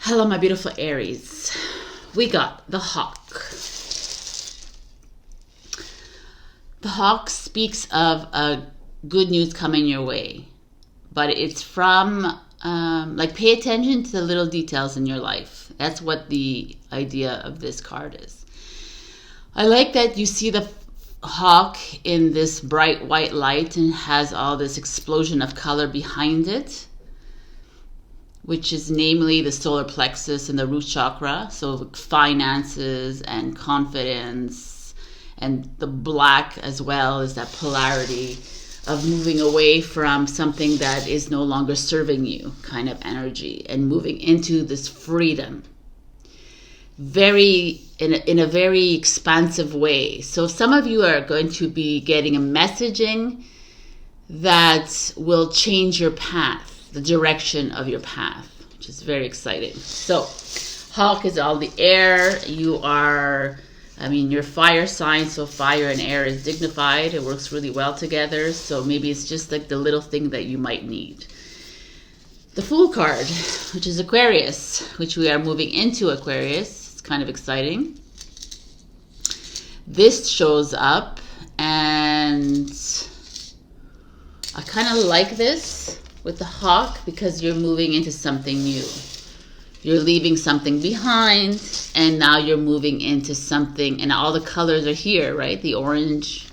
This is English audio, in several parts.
Hello, my beautiful Aries. We got the Hawk. The Hawk speaks of good news coming your way, but it's from pay attention to the little details in your life. That's what the idea of this card is. I like that you see the hawk in this bright white light and has all this explosion of color behind it, which is namely the solar plexus and the root chakra. So finances and confidence, and the black as well is that polarity of moving away from something that is no longer serving you kind of energy and moving into this freedom in a very expansive way. So some of you are going to be getting a messaging that will change your path, the direction of your path, which is very exciting. So Hawk is all the air. You're fire sign, so fire and air is dignified. It works really well together. So maybe it's just like the little thing that you might need. The Fool card, which is Aquarius, which we are moving into Aquarius. It's kind of exciting. This shows up, and I kind of like this with the hawk because you're moving into something new. You're leaving something behind, and now you're moving into something, and all the colors are here, right? The orange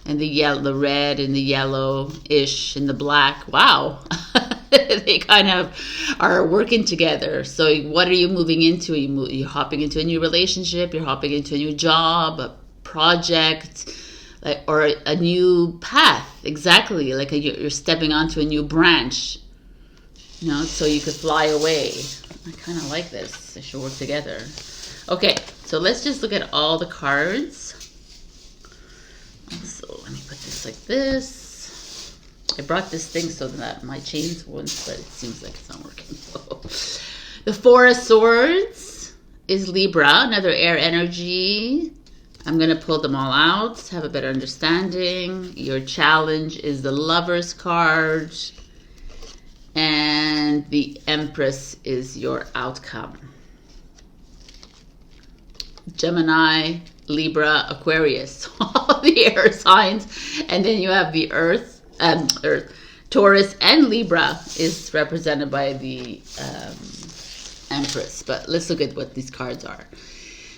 and the yellow, the red and the yellow-ish and the black. Wow. They kind of are working together. So what are you moving into? You're hopping into a new relationship, you're hopping into a new job, a project, or a new path. Exactly, like you're stepping onto a new branch, so you could fly away. I kind of like this. They should work together. Okay, so let's just look at all the cards. So let me put this like this. I brought this thing so that my chains won't, but it seems like it's not working. The Four of Swords is Libra, another air energy. I'm going to pull them all out to have a better understanding. Your challenge is the Lover's card. And the Empress is your outcome. Gemini, Libra, Aquarius, all the air signs. And then you have the Earth, Taurus, and Libra is represented by the Empress. But let's look at what these cards are.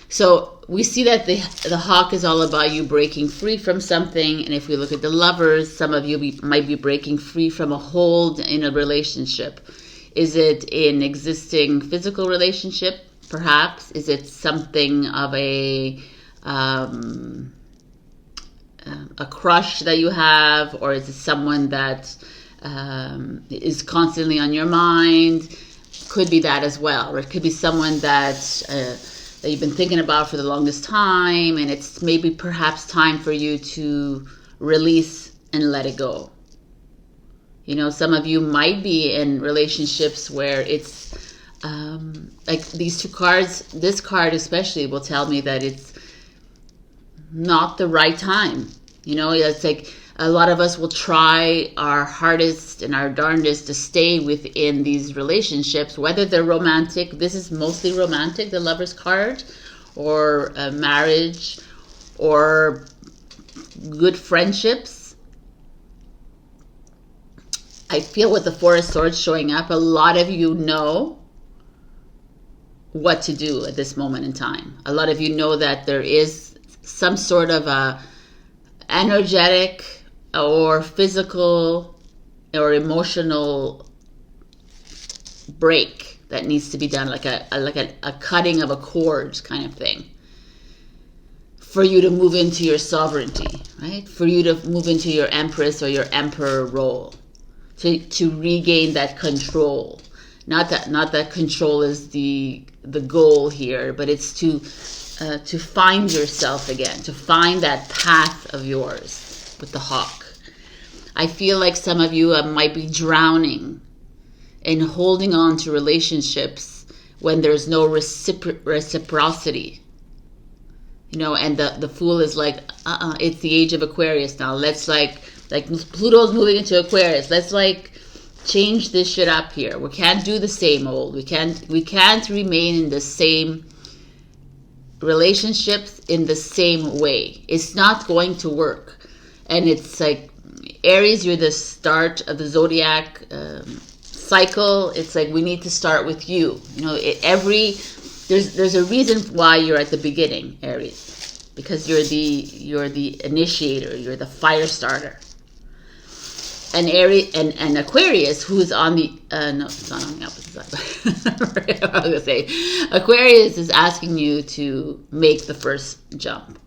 So we see that the hawk is all about you breaking free from something. And if we look at the Lovers, some of you might be breaking free from a hold in a relationship. Is it an existing physical relationship, perhaps? Is it something of a crush that you have? Or is it someone that is constantly on your mind? Could be that as well. Or it could be someone that you've been thinking about for the longest time, and it's maybe perhaps time for you to release and let it go. Some of you might be in relationships where it's like these two cards. This card especially will tell me that it's not the right time. It's like a lot of us will try our hardest and our darndest to stay within these relationships, whether they're romantic. This is mostly romantic, the Lover's card, or a marriage, or good friendships. I feel with the Four of Swords showing up, a lot of you know what to do at this moment in time. A lot of you know that there is some sort of a energetic or physical or emotional break that needs to be done, like a cutting of a cord kind of thing, for you to move into your sovereignty, right? For you to move into your Empress or your Emperor role, to regain that control. Not that control is the goal here, but it's to find yourself again, to find that path of yours with the hawk. I feel like some of you might be drowning and holding on to relationships when there's no reciprocity. And the Fool is like, it's the age of Aquarius now. Let's like Pluto's moving into Aquarius. Let's change this shit up here. We can't do the same old. We can't remain in the same relationships in the same way. It's not going to work. And it's like, Aries, you're the start of the zodiac cycle. It's like, we need to start with you. You know, there's a reason why you're at the beginning, Aries, because you're the initiator, you're the fire starter. And Aries and Aquarius, who's on the no, it's not on the opposite side. I was gonna say, Aquarius is asking you to make the first jump.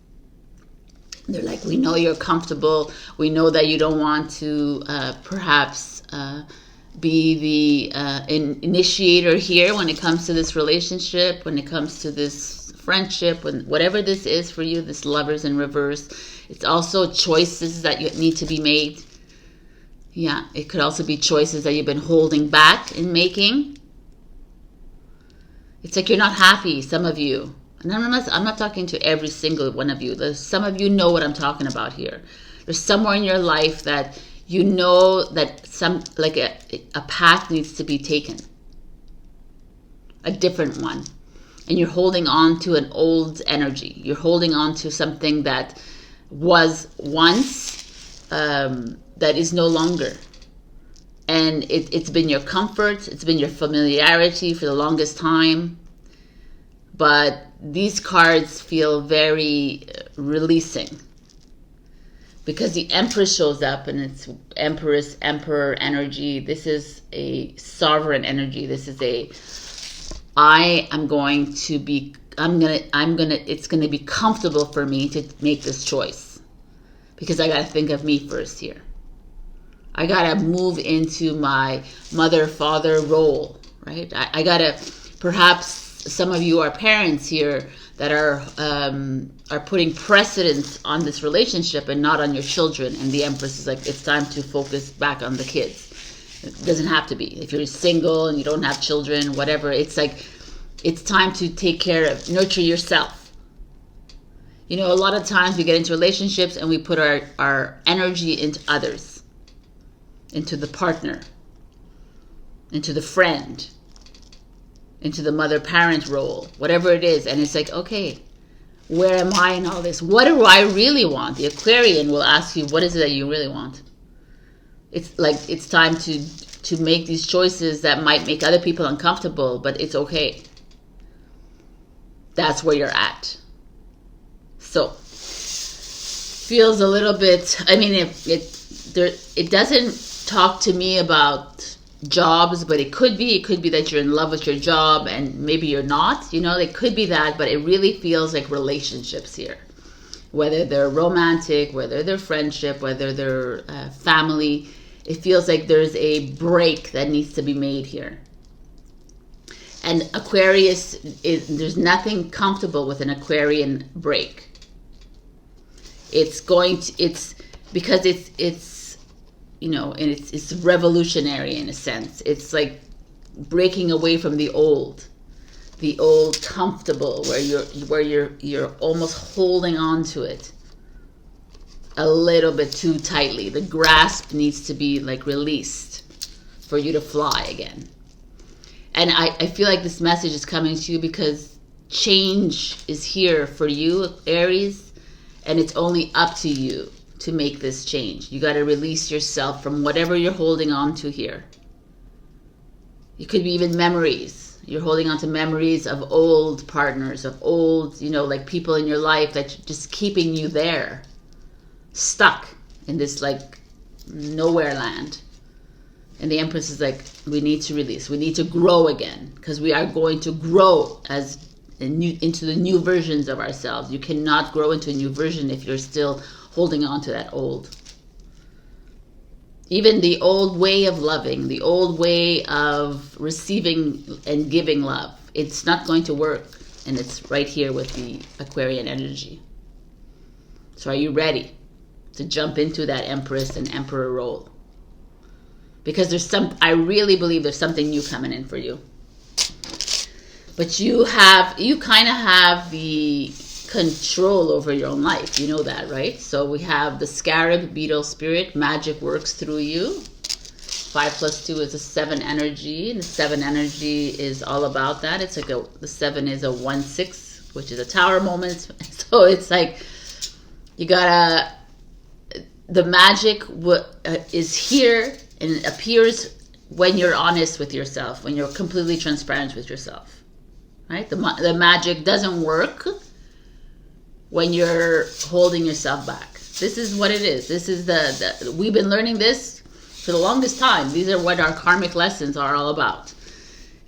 They're like, we know you're comfortable. We know that you don't want to perhaps be the initiator here when it comes to this relationship, when it comes to this friendship, whatever this is for you, this lovers in reverse. It's also choices that you need to be made. Yeah, it could also be choices that you've been holding back in making. It's like you're not happy, some of you. And I'm not talking to every single one of you. Some of you know what I'm talking about here. There's somewhere in your life that you know that a path needs to be taken. A different one. And you're holding on to an old energy. You're holding on to something that was once, that is no longer. And it's been your comfort, it's been your familiarity for the longest time. But these cards feel very releasing. Because the Empress shows up, and it's Empress, Emperor energy. This is a sovereign energy. This is it's gonna be comfortable for me to make this choice. Because I gotta think of me first here. I gotta move into my mother-father role, right? I gotta, perhaps some of you are parents here that are putting precedence on this relationship and not on your children. And the Empress is like, it's time to focus back on the kids. It doesn't have to be. If you're single and you don't have children, whatever, it's like, it's time to take care of, nurture yourself. You know, a lot of times we get into relationships and we put our energy into others. Into the partner, into the friend, into the mother-parent role, whatever it is. And it's like, okay, where am I in all this? What do I really want? The Aquarian will ask you, what is it that you really want? It's like, it's time to make these choices that might make other people uncomfortable, but it's okay. That's where you're at. So, feels a little bit, I mean, it doesn't talk to me about jobs, but it could be that you're in love with your job and maybe you're not, you know, it could be that, but it really feels like relationships here, whether they're romantic, whether they're friendship, whether they're family. It feels like there's a break that needs to be made here. And Aquarius, there's nothing comfortable with an Aquarian break. It's because it's you know, and it's revolutionary in a sense. It's like breaking away from the old comfortable, where you're almost holding on to it a little bit too tightly. The grasp needs to be like released for you to fly again. And I feel like this message is coming to you because change is here for you, Aries, and it's only up to you to make this change. You got to release yourself from whatever you're holding on to here. It could be even memories. You're holding on to memories of old partners, of old, you know, like people in your life that just keeping you there, stuck in this like nowhere land. And the Empress is like, we need to release. We need to grow again, because we are going to grow into the new versions of ourselves. You cannot grow into a new version if you're still holding on to that old. Even the old way of loving, the old way of receiving and giving love, it's not going to work. And it's right here with the Aquarian energy. So are you ready to jump into that Empress and Emperor role? Because I really believe there's something new coming in for you. But you kind of have the control over your own life. You know that, right? So we have the scarab beetle spirit. Magic works through you. 5 plus 2 is a 7 energy, and the 7 energy is all about that. It's like the 7 is a 1-6, which is a tower moment. So it's like you gotta, the magic is here, and it appears when you're honest with yourself, when you're completely transparent with yourself, right? The magic doesn't work when you're holding yourself back. This is what it is. This is we've been learning this for the longest time. These are what our karmic lessons are all about.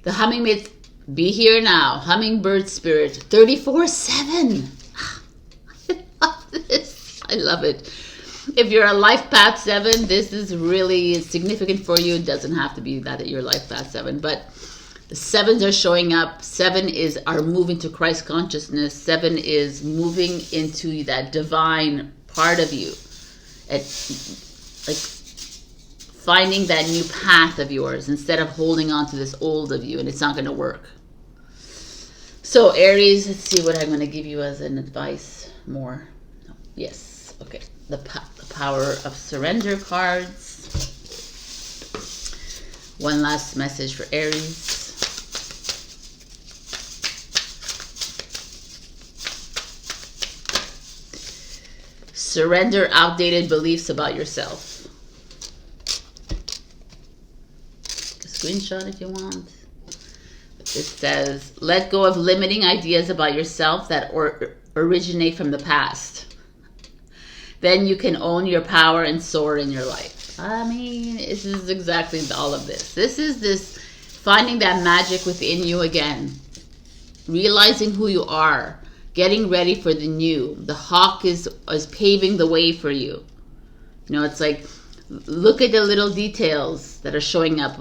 The hummingbird, be here now, hummingbird spirit, 24/7. I love this. I love it. If you're a life path 7, this is really significant for you. It doesn't have to be that you're life path 7, but the 7s are showing up. 7 is our moving to Christ consciousness. 7 is moving into that divine part of you. Like finding that new path of yours instead of holding on to this old of you, and it's not going to work. So Aries, let's see what I'm going to give you as an advice more. No. Yes. Okay. The power of surrender cards. One last message for Aries. Surrender outdated beliefs about yourself. A screenshot if you want. It says, let go of limiting ideas about yourself that originate from the past. Then you can own your power and soar in your life. I mean, this is exactly all of this. This is this finding that magic within you again. Realizing who you are. Getting ready for the new. The hawk is paving the way for you. You know, it's like, look at the little details that are showing up.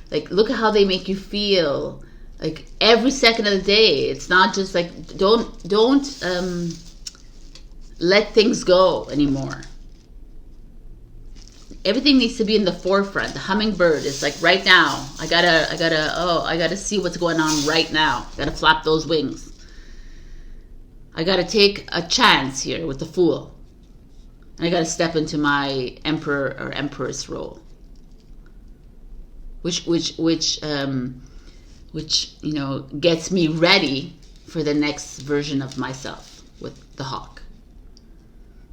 Like, look at how they make you feel. Like, every second of the day. It's not just like, don't let things go anymore. Everything needs to be in the forefront. The hummingbird is like right now. I gotta see what's going on right now. Gotta flap those wings. I gotta take a chance here with the Fool. I gotta step into my emperor or empress role. Which you know, gets me ready for the next version of myself with the hawk.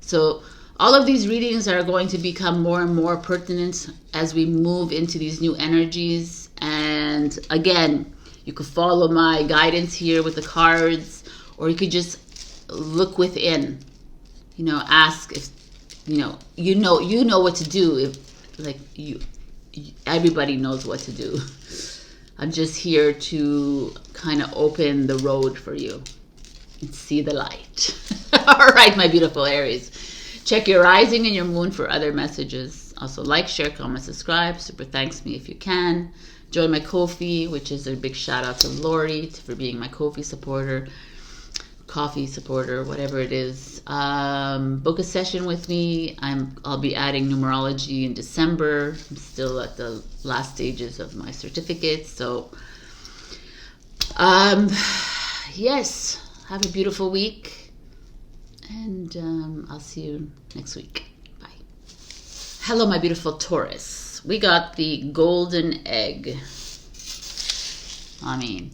So all of these readings are going to become more and more pertinent as we move into these new energies. And again, you could follow my guidance here with the cards, or you could just look within. You know, ask if you know what to do. If like everybody knows what to do. I'm just here to kind of open the road for you and see the light. All right, my beautiful Aries. Check your rising and your moon for other messages. Also like, share, comment, subscribe. Super thanks me if you can. Join my Ko-fi, which is a big shout out to Laurie for being my Ko-fi supporter, coffee supporter, whatever it is. Book a session with me. I'll be adding numerology in December. I'm still at the last stages of my certificate. So, yes, have a beautiful week. And I'll see you next week. Bye. Hello, my beautiful Taurus. We got the golden egg. I mean,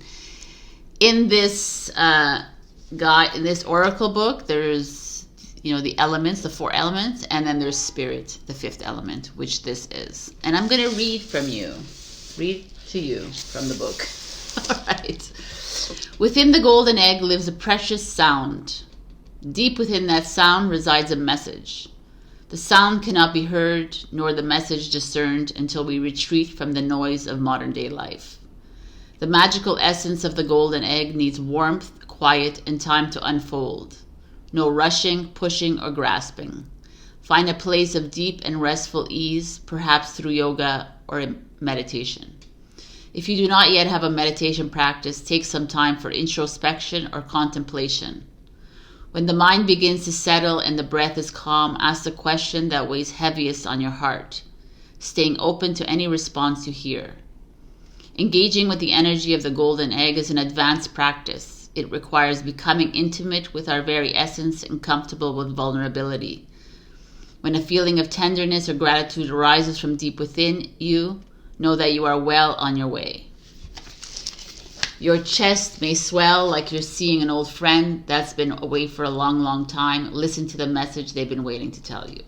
in this in this oracle book, there's, you know, the elements, the 4 elements, and then there's spirit, the 5th element, which this is. And I'm going to read to you from the book. All right. Within the golden egg lives a precious sound. Deep within that sound resides a message. The sound cannot be heard, nor the message discerned until we retreat from the noise of modern day life. The magical essence of the golden egg needs warmth, quiet, and time to unfold. No rushing, pushing, or grasping. Find a place of deep and restful ease, perhaps through yoga or meditation. If you do not yet have a meditation practice, take some time for introspection or contemplation. When the mind begins to settle and the breath is calm, ask the question that weighs heaviest on your heart, staying open to any response you hear. Engaging with the energy of the golden egg is an advanced practice. It requires becoming intimate with our very essence and comfortable with vulnerability. When a feeling of tenderness or gratitude arises from deep within you, know that you are well on your way. Your chest may swell like you're seeing an old friend that's been away for a long, long time. Listen to the message they've been waiting to tell you.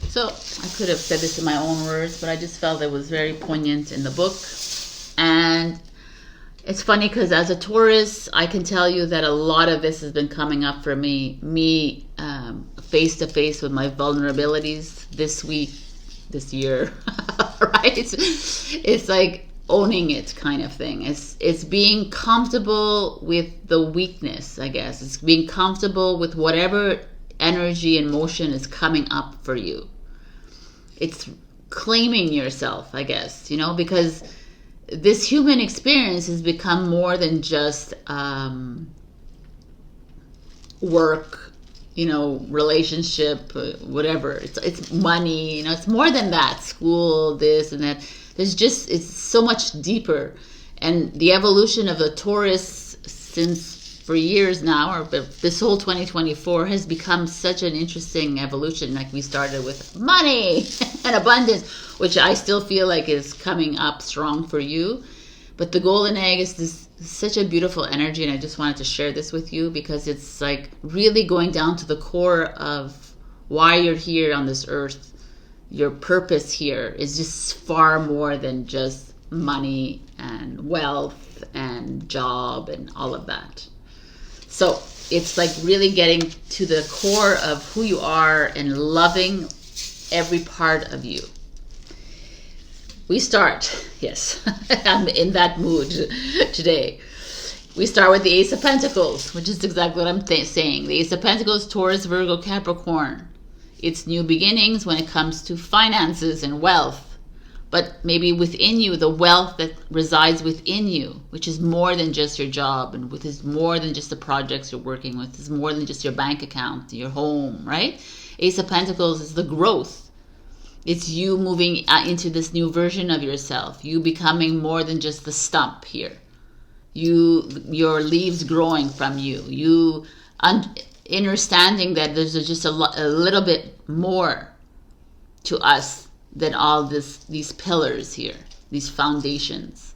So I could have said this in my own words, but I just felt it was very poignant in the book. And it's funny because as a Taurus, I can tell you that a lot of this has been coming up for me face to face with my vulnerabilities this week, this year, right? It's like owning it kind of thing. It's being comfortable with the weakness, I guess. It's being comfortable with whatever energy and motion is coming up for you. It's claiming yourself, I guess, because this human experience has become more than just work, relationship, whatever. It's money, it's more than that. School, this and that. It's so much deeper. And the evolution of the Taurus for years now, or this whole 2024 has become such an interesting evolution. Like we started with money and abundance, which I still feel like is coming up strong for you. But the golden egg is such a beautiful energy, and I just wanted to share this with you because it's like really going down to the core of why you're here on this earth. Your purpose here is just far more than just money and wealth and job and all of that. So it's like really getting to the core of who you are and loving every part of you. We start, yes, I'm in that mood today. We start with the Ace of Pentacles, which is exactly what I'm saying. The Ace of Pentacles, Taurus, Virgo, Capricorn. It's new beginnings when it comes to finances and wealth. But maybe within you, the wealth that resides within you, which is more than just your job, and which is more than just the projects you're working with, is more than just your bank account, your home, right? Ace of Pentacles is the growth. It's you moving into this new version of yourself. You becoming more than just the stump here. Your leaves growing from you. You understanding that there's just a little bit more to us than all these pillars here, these foundations.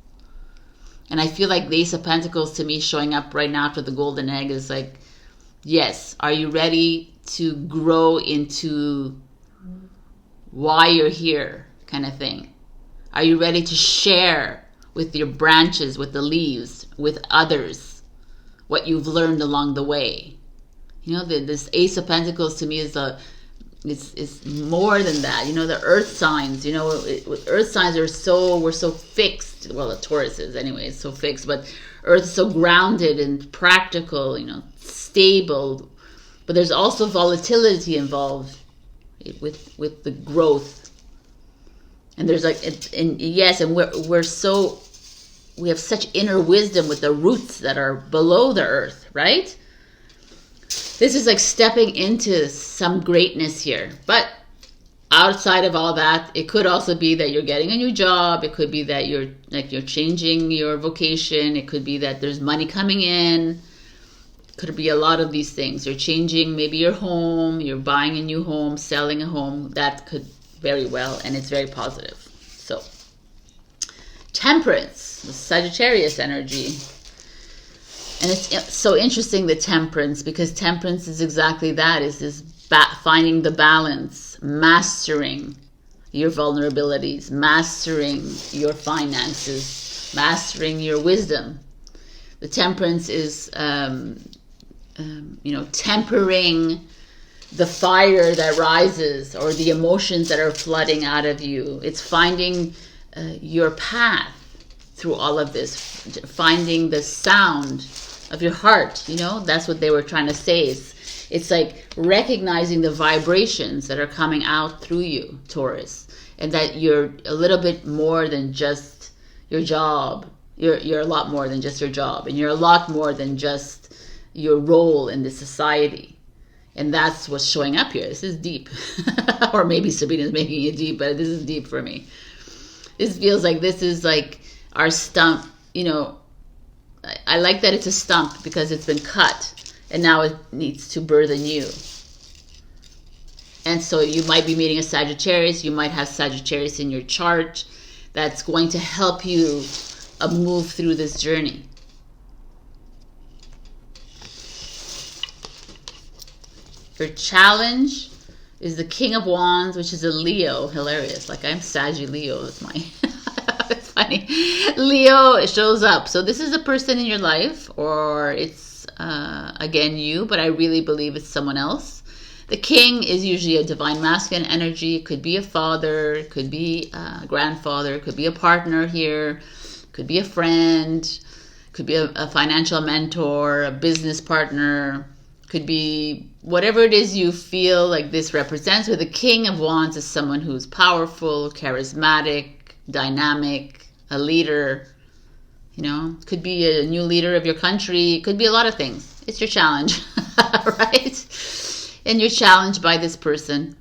And I feel like the Ace of Pentacles to me showing up right now after the golden egg is like, yes, are you ready to grow into why you're here kind of thing? Are you ready to share with your branches, with the leaves, with others, what you've learned along the way? This Ace of Pentacles to me is it's more than that. The earth signs, earth signs we're so fixed. Well, the Taurus is anyway, it's so fixed, but earth is so grounded and practical, stable. But there's also volatility involved with the growth. And there's we have such inner wisdom with the roots that are below the earth, right? This is like stepping into some greatness here. But outside of all that, it could also be that you're getting a new job. It could be that you're changing your vocation. It could be that there's money coming in. It could be a lot of these things. You're changing maybe your home. You're buying a new home, selling a home. That could very well, and it's very positive. So, Temperance, the Sagittarius energy. And it's so interesting, the Temperance, because Temperance is exactly that. Is this finding the balance, mastering your vulnerabilities, mastering your finances, mastering your wisdom. The Temperance is, tempering the fire that rises or the emotions that are flooding out of you. It's finding your path through all of this, finding the sound of your heart. That's what they were trying to say. It's like recognizing the vibrations that are coming out through you, Taurus, and that you're a little bit more than just your job. You're a lot more than just your job, and you're a lot more than just your role in the society. And that's what's showing up here. This is deep. Or maybe Sabrina's making it deep, but this is deep for me. This feels like this is like our stump. I like that it's a stump because it's been cut and now it needs to birth anew. And so you might be meeting a Sagittarius. You might have Sagittarius in your chart that's going to help you move through this journey. Your challenge is the King of Wands, which is a Leo. Hilarious. Like, I'm Saggy Leo. It's my... It's funny. Leo, it shows up. So this is a person in your life, or it's, again, you, but I really believe it's someone else. The King is usually a divine masculine energy. It could be a father, it could be a grandfather, it could be a partner here, it could be a friend, it could be a financial mentor, a business partner, could be whatever it is you feel like this represents. With the King of Wands is someone who's powerful, charismatic, dynamic, a leader. You know, could be a new leader of your country. It could be a lot of things. It's your challenge, right? And you're challenged by this person.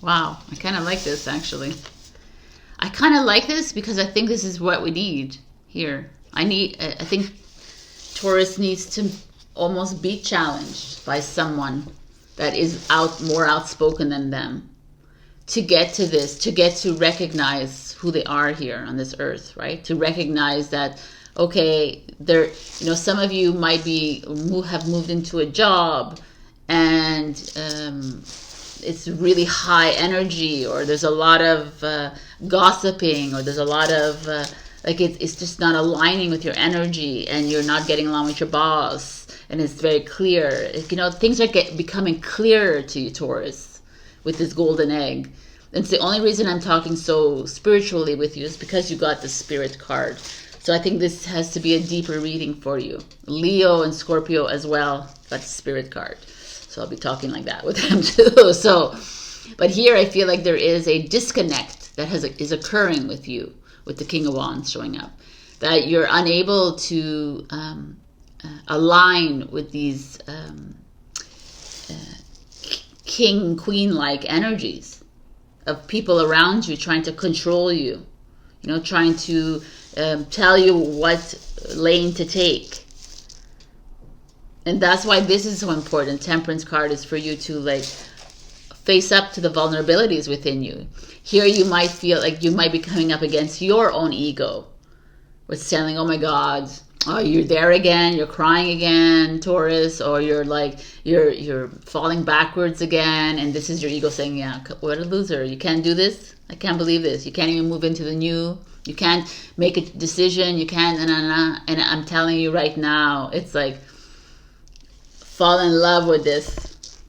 Wow, I kind of like this, actually. I kind of like this because I think this is what we need here. I think Taurus needs to almost be challenged by someone that is more outspoken than them to get to this, to get to recognize who they are here on this earth, right? To recognize that, okay, some of you might have moved into a job and it's really high energy, or there's a lot of gossiping, or there's a lot of it's just not aligning with your energy, and you're not getting along with your boss, and it's very clear. Things are becoming clearer to you, Taurus, with this golden egg. And it's the only reason I'm talking so spiritually with you is because you got the Spirit card. So I think this has to be a deeper reading for you. Leo and Scorpio as well got the Spirit card. So I'll be talking like that with them too. But here I feel like there is a disconnect that is occurring with you, with the King of Wands showing up, that you're unable to align with these king, queen-like energies of people around you trying to control you, trying to tell you what lane to take. And that's why this is so important. Temperance card is for you to face up to the vulnerabilities within you. Here you might feel like you might be coming up against your own ego. With saying, oh my God, oh, you're there again, you're crying again, Taurus, or you're falling backwards again, and this is your ego saying, yeah, what a loser, you can't do this, I can't believe this, you can't even move into the new, you can't make a decision, you can't, and I'm telling you right now, it's like, fall in love with this,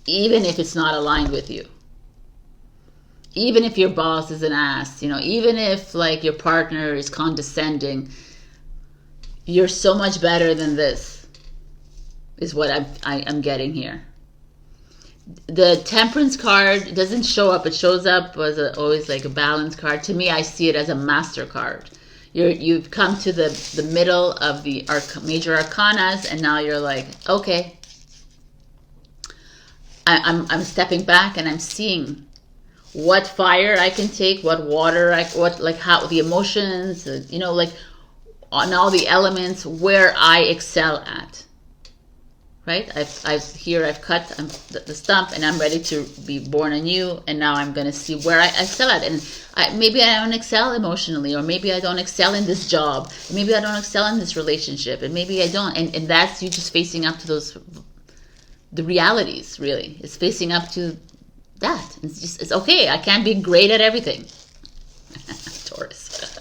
even if it's not aligned with you. Even if your boss is an ass, even if your partner is condescending, you're so much better than this, is what I'm getting here. The Temperance card doesn't show up. It shows up as always like a balance card. To me, I see it as a master card. You've come to the middle of the major arcanas, and now you're like, okay, I'm stepping back and I'm seeing what fire I can take, what water, how the emotions, on all the elements where I excel at. Right? I've cut the stump, and I'm ready to be born anew, and now I'm going to see where I excel at. And maybe I don't excel emotionally, or maybe I don't excel in this job, maybe I don't excel in this relationship, and maybe I don't. And that's you just facing up to the realities, really. It's facing up to that. It's okay. I can't be great at everything. Taurus.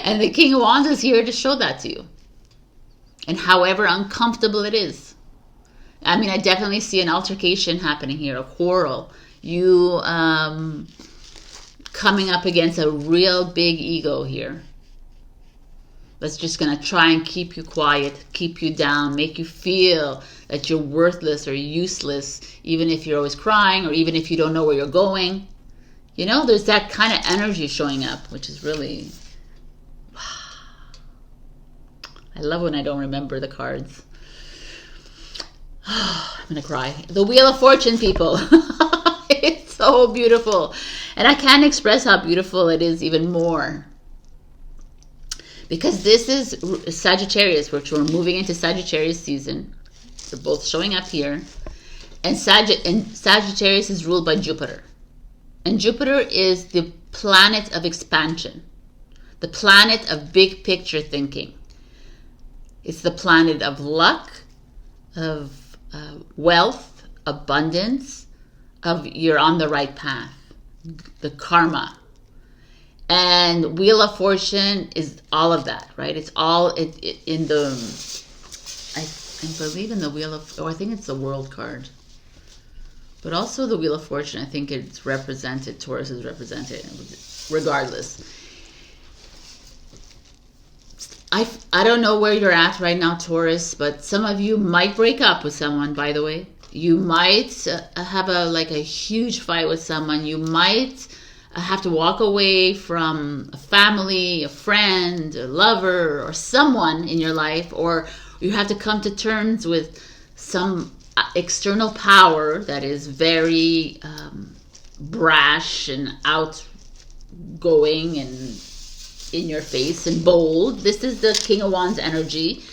And the King of Wands is here to show that to you. And however uncomfortable it is. I mean, I definitely see an altercation happening here, a quarrel. You coming up against a real big ego here. That's just going to try and keep you quiet, keep you down, make you feel that you're worthless or useless, even if you're always crying, or even if you don't know where you're going. There's that kind of energy showing up, which is really... I love when I don't remember the cards. I'm going to cry. The Wheel of Fortune, people. It's so beautiful. And I can't express how beautiful it is even more. Because this is Sagittarius, which we're moving into Sagittarius season. They're both showing up here. And Sagittarius is ruled by Jupiter. And Jupiter is the planet of expansion, the planet of big picture thinking. It's the planet of luck, of wealth, abundance, of you're on the right path, the karma. And Wheel of Fortune is all of that, right? It's all in the, I believe in the Wheel of, I think it's the World card. But also the Wheel of Fortune, I think it's represented, Taurus is represented, regardless. I don't know where you're at right now, Taurus, but some of you might break up with someone, by the way. You might have a huge fight with someone. You might have to walk away from a family, a friend, a lover, or someone in your life, or you have to come to terms with some external power that is very brash and outgoing and in your face and bold. This is the King of Wands energy.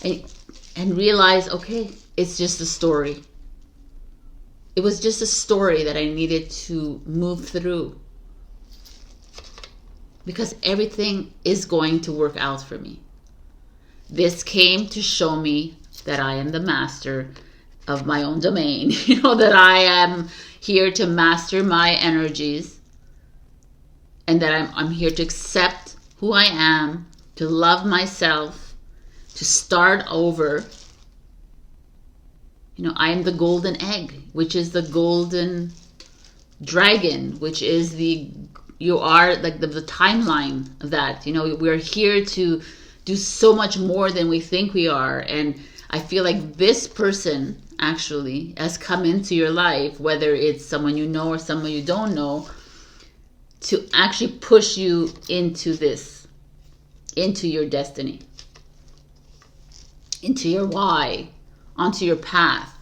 And realize, okay, it's just a story. It was just a story that I needed to move through. Because everything is going to work out for me. This came to show me that I am the master of my own domain. That I am here to master my energies. And that I'm here to accept who I am, to love myself, to start over. I am the golden egg, which is the golden dragon, which is you are like the timeline of that. We're here to do so much more than we think we are. And I feel like this person actually has come into your life, whether it's someone you know or someone you don't know, to actually push you into this, into your destiny, into your why, onto your path.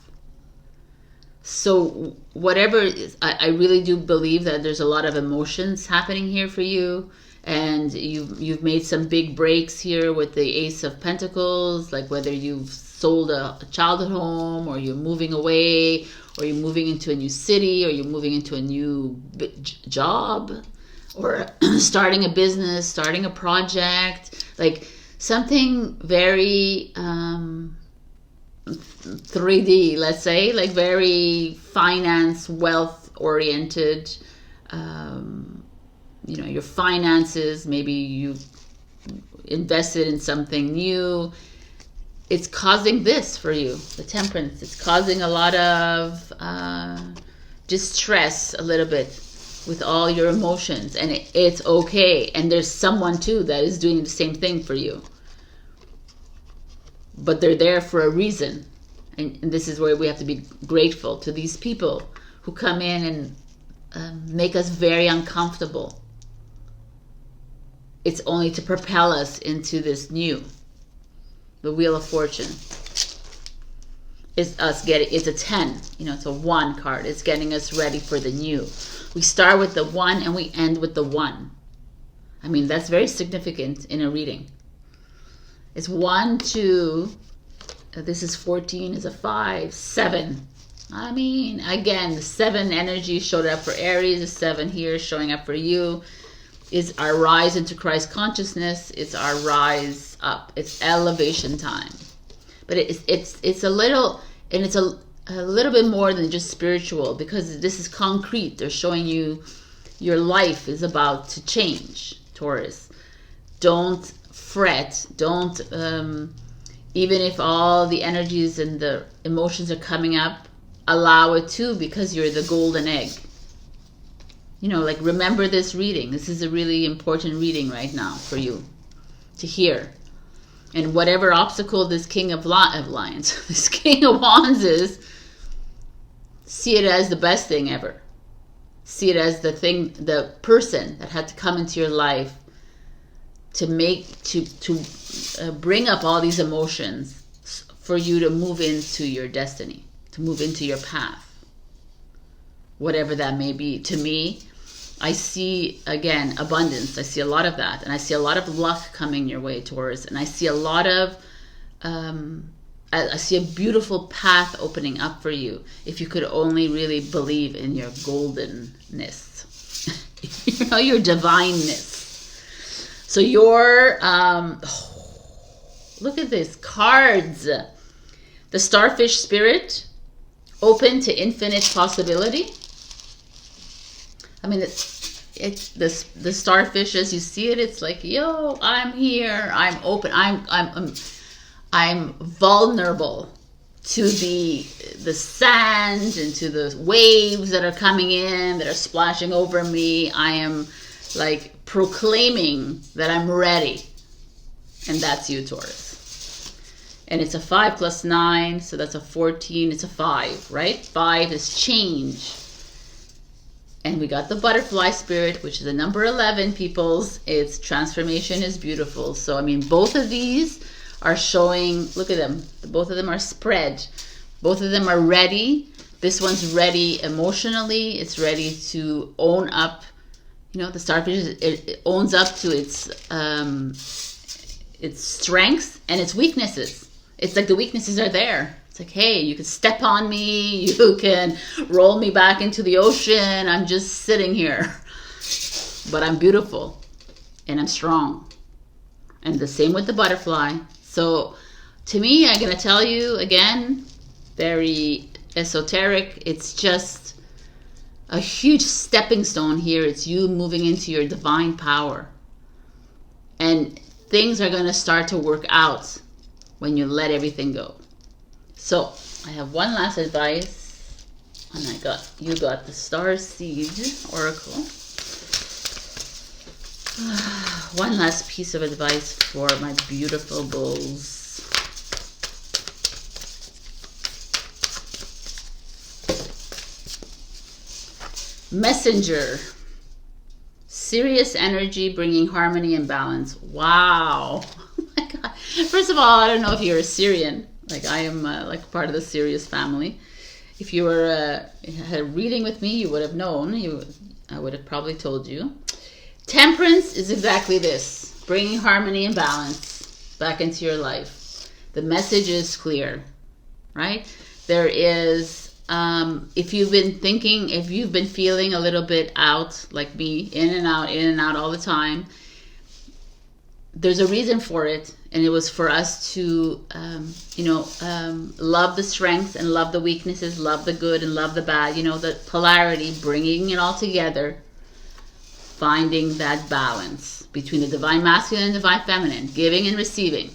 So whatever it is, I really do believe that there's a lot of emotions happening here for you, and you've made some big breaks here with the Ace of Pentacles, like whether you've sold a childhood home, or you're moving away, or you're moving into a new city, or you're moving into a new job, or starting a business, starting a project, like something very 3D, let's say, like very finance, wealth oriented. Your finances, maybe you invested in something new. It's causing this for you, the Temperance. It's causing a lot of distress a little bit with all your emotions, and it's okay. And there's someone too that is doing the same thing for you, but they're there for a reason. And this is where we have to be grateful to these people who come in and make us very uncomfortable. It's only to propel us into this new. The Wheel of Fortune is us getting, it's a 10, it's a 1 card. It's getting us ready for the new. We start with the 1 and we end with the 1. I mean, that's very significant in a reading. It's 1, 2, this is 14, is a 5, 7. I mean, again, the 7 energy showed up for Aries, the 7 here showing up for you. Is our rise into Christ consciousness. It's our rise up. It's elevation time. But it's a little, and it's a little bit more than just spiritual, because this is concrete. They're showing you your life is about to change, Taurus. Don't fret. Don't, even if all the energies and the emotions are coming up, allow it to, because you're the golden egg. Remember this reading. This is a really important reading right now for you to hear. And whatever obstacle this King of Lions, this King of Wands is, see it as the best thing ever. See it as the person that had to come into your life to bring up all these emotions for you to move into your destiny, to move into your path. Whatever that may be. To me, I see, again, abundance. I see a lot of that. And I see a lot of luck coming your way, Taurus. And I see a lot of I see a beautiful path opening up for you if you could only really believe in your goldenness, you know, your divineness. So your look at this cards. The starfish spirit, open to infinite possibility. I mean, it's the starfish as you see it. It's like, yo, I'm here. I'm open. I'm vulnerable to the sand and to the waves that are coming in, that are splashing over me. I am like proclaiming that I'm ready. And that's you, Taurus. And it's a 5 plus 9, so that's a 14. It's a 5, right? 5 is change. And we got the butterfly spirit, which is the number 11, peoples. Its transformation is beautiful. So, I mean, both of these are showing, look at them. Both of them are spread. Both of them are ready. This one's ready emotionally. It's ready to own up. You know, the starfish, it owns up to its strengths and its weaknesses. It's like the weaknesses are there. It's like, hey, you can step on me. You can roll me back into the ocean. I'm just sitting here. But I'm beautiful and I'm strong. And the same with the butterfly. So to me, I'm going to tell you again, very esoteric. It's just a huge stepping stone here. It's you moving into your divine power. And things are going to start to work out when you let everything go. So I have one last advice, and you got the Star Seed Oracle. One last piece of advice for my beautiful bulls. Messenger. Serious energy bringing harmony and balance. Wow. Oh my God. First of all, I don't know if you're a Syrian. Like I am like part of the Sirius family. If you were had a reading with me, you would have known. I would have probably told you. Temperance is exactly this. Bringing harmony and balance back into your life. The message is clear, right? There is... if you've been feeling a little bit out, like me, in and out all the time, there's a reason for it. And it was for us to, love the strengths and love the weaknesses, love the good and love the bad, the polarity, bringing it all together, finding that balance between the divine masculine and divine feminine, giving and receiving,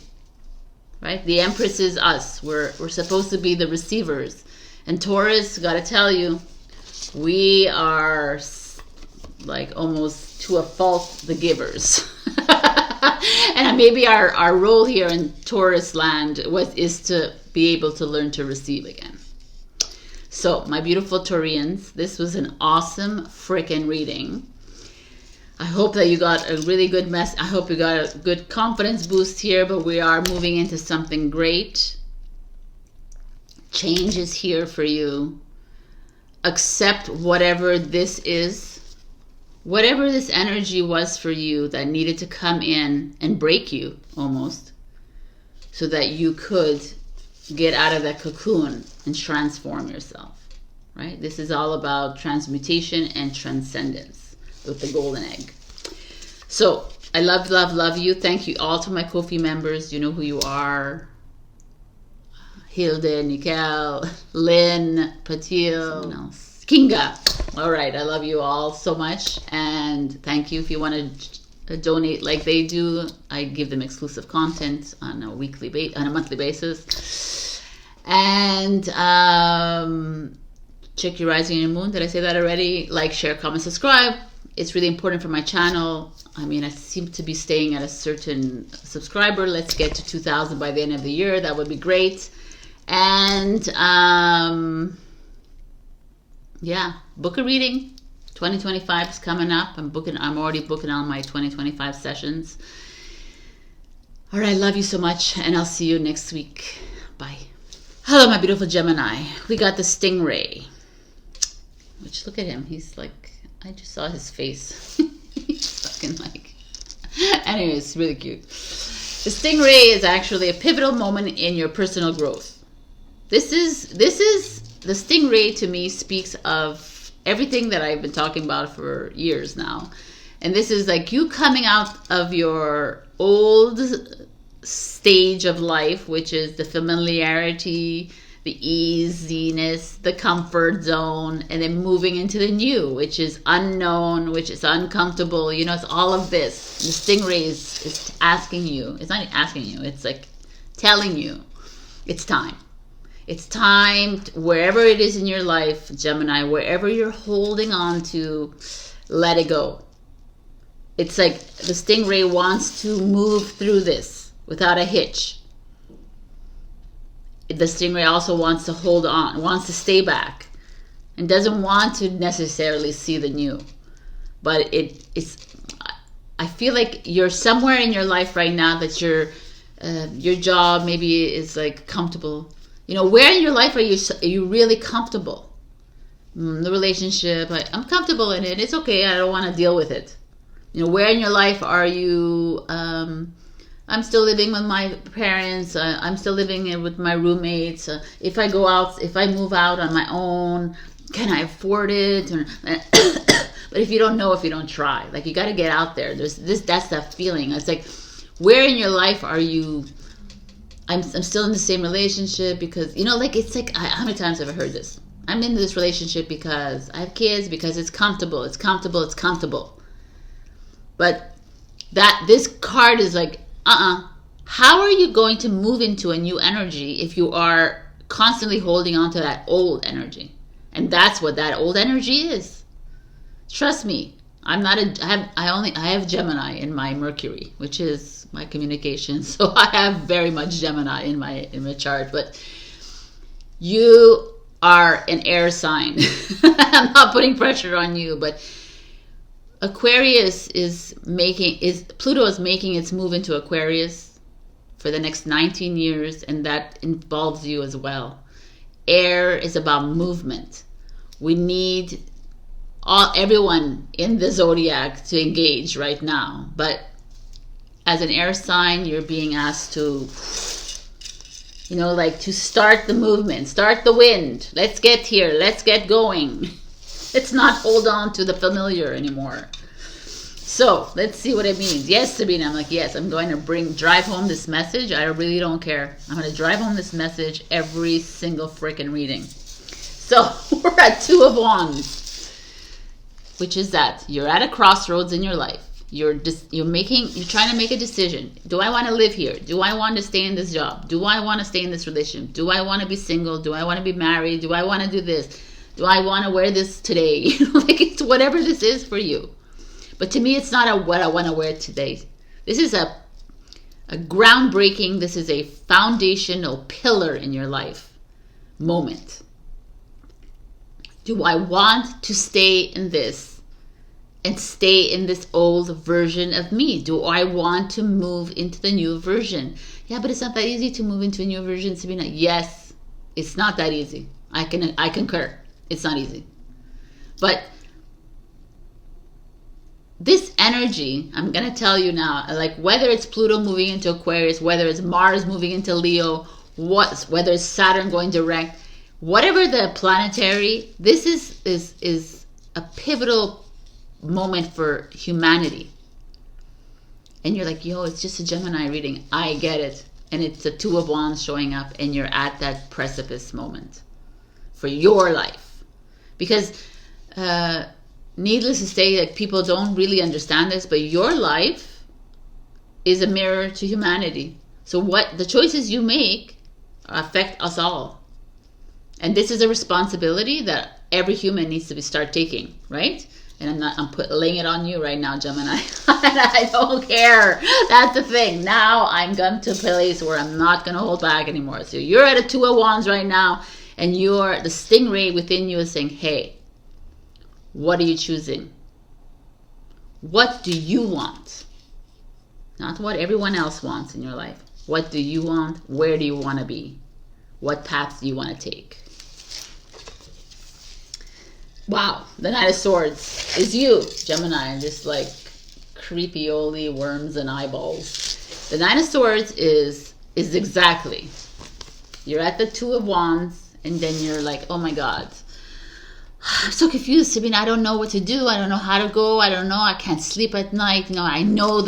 right? The Empress is us. We're supposed to be the receivers. And Taurus, got to tell you, we are like almost to a fault the givers. And maybe our role here in Taurus land is to be able to learn to receive again. So, my beautiful Taurians, this was an awesome freaking reading. I hope that you got a really good mess. I hope you got a good confidence boost here, but we are moving into something great. Change is here for you. Accept whatever this is. Whatever this energy was for you that needed to come in and break you almost, so that you could get out of that cocoon and transform yourself, right? This is all about transmutation and transcendence with the golden egg. So I love you. Thank you all to my Ko-fi members. You know who you are. Hilde, Nicole, Lynn, Patile, Kinga. All right, I love you all so much, and thank you. If you want to donate like they do, I give them exclusive content on a monthly basis. And check your rising and your moon. Did I say that already? Like, share, comment, subscribe. It's really important for my channel. I mean, I seem to be staying at a certain subscriber. Let's get to 2,000 by the end of the year. That would be great. And yeah, book a reading. 2025 is coming up. I'm already booking all my 2025 sessions. All right, love you so much, and I'll see you next week. Bye. Hello, my beautiful Gemini. We got the Stingray, which, look at him. He's like, I just saw his face. He's fucking like, anyways, really cute. The stingray is actually a pivotal moment in your personal growth. This is the stingray to me speaks of everything that I've been talking about for years now. And this is like you coming out of your old stage of life, which is the familiarity, the easiness, the comfort zone, and then moving into the new, which is unknown, which is uncomfortable. You know, it's all of this. The stingray is asking you. It's not asking you. It's like telling you it's time. It's time, wherever it is in your life, Gemini, wherever you're holding on to, let it go. It's like the stingray wants to move through this without a hitch. The stingray also wants to hold on, wants to stay back, and doesn't want to necessarily see the new. But I feel like you're somewhere in your life right now that your job maybe is like comfortable. You know, where in your life are you really comfortable? The relationship, I'm comfortable in it. It's okay. I don't want to deal with it. You know, where in your life are you? I'm still living with my parents. I'm still living with my roommates. If I go out, if I move out on my own, can I afford it? But if you don't know, if you don't try, like you got to get out there. That's that feeling. It's like, where in your life are you? I'm still in the same relationship because, you know, like it's like, how many times have I heard this? I'm in this relationship because I have kids, because it's comfortable. It's comfortable. It's comfortable. But this card is like, how are you going to move into a new energy if you are constantly holding on to that old energy? And that's what that old energy is. Trust me, I have Gemini in my Mercury, which is my communication. So I have very much Gemini in my chart. But you are an air sign. I'm not putting pressure on you, but Aquarius Pluto is making its move into Aquarius for the next 19 years, and that involves you as well. Air is about movement. We need everyone in the zodiac to engage right now, but as an air sign, you're being asked to, you know, like to start the movement, start the wind. Let's get here. Let's get going. Let's not hold on to the familiar anymore. So let's see what it means. Yes, Sabrina. I'm like, yes, I'm going to drive home this message. I really don't care. I'm going to drive home this message every single freaking reading. So we're at Two of Wands, which is that you're at a crossroads in your life. You're trying to make a decision. Do I want to live here? Do I want to stay in this job? Do I want to stay in this relationship? Do I want to be single? Do I want to be married? Do I want to do this? Do I want to wear this today? Like, it's whatever this is for you. But to me, it's not what I want to wear today. This is a groundbreaking, this is a foundational pillar in your life moment. Do I want to stay in this and stay in this old version of me? Do I want to move into the new version? Yeah, but it's not that easy to move into a new version, Sabrina. Yes, it's not that easy. I concur. It's not easy. But this energy, I'm going to tell you now, like whether it's Pluto moving into Aquarius, whether it's Mars moving into Leo, whether it's Saturn going direct, whatever the planetary, this is a pivotal moment for humanity. And you're like, yo, it's just a Gemini reading. I get it. And it's the Two of Wands showing up, and you're at that precipice moment for your life. Because needless to say, like, people don't really understand this, but your life is a mirror to humanity. So what the choices you make affect us all. And this is a responsibility that every human needs to start taking, right? And I'm laying it on you right now, Gemini. And I don't care. That's the thing. Now I'm come to a place where I'm not going to hold back anymore. So you're at a Two of Wands right now, and the stingray within you is saying, hey, what are you choosing? What do you want? Not what everyone else wants in your life. What do you want? Where do you want to be? What path do you want to take? Wow, the Knight of Swords is you, Gemini. Just like creepy oldie worms and eyeballs. The Nine of Swords is exactly, you're at the Two of Wands, and then you're like, oh my God, I'm so confused, Sabrina. I don't know what to do. I don't know how to go. I don't know. I can't sleep at night. You know, I know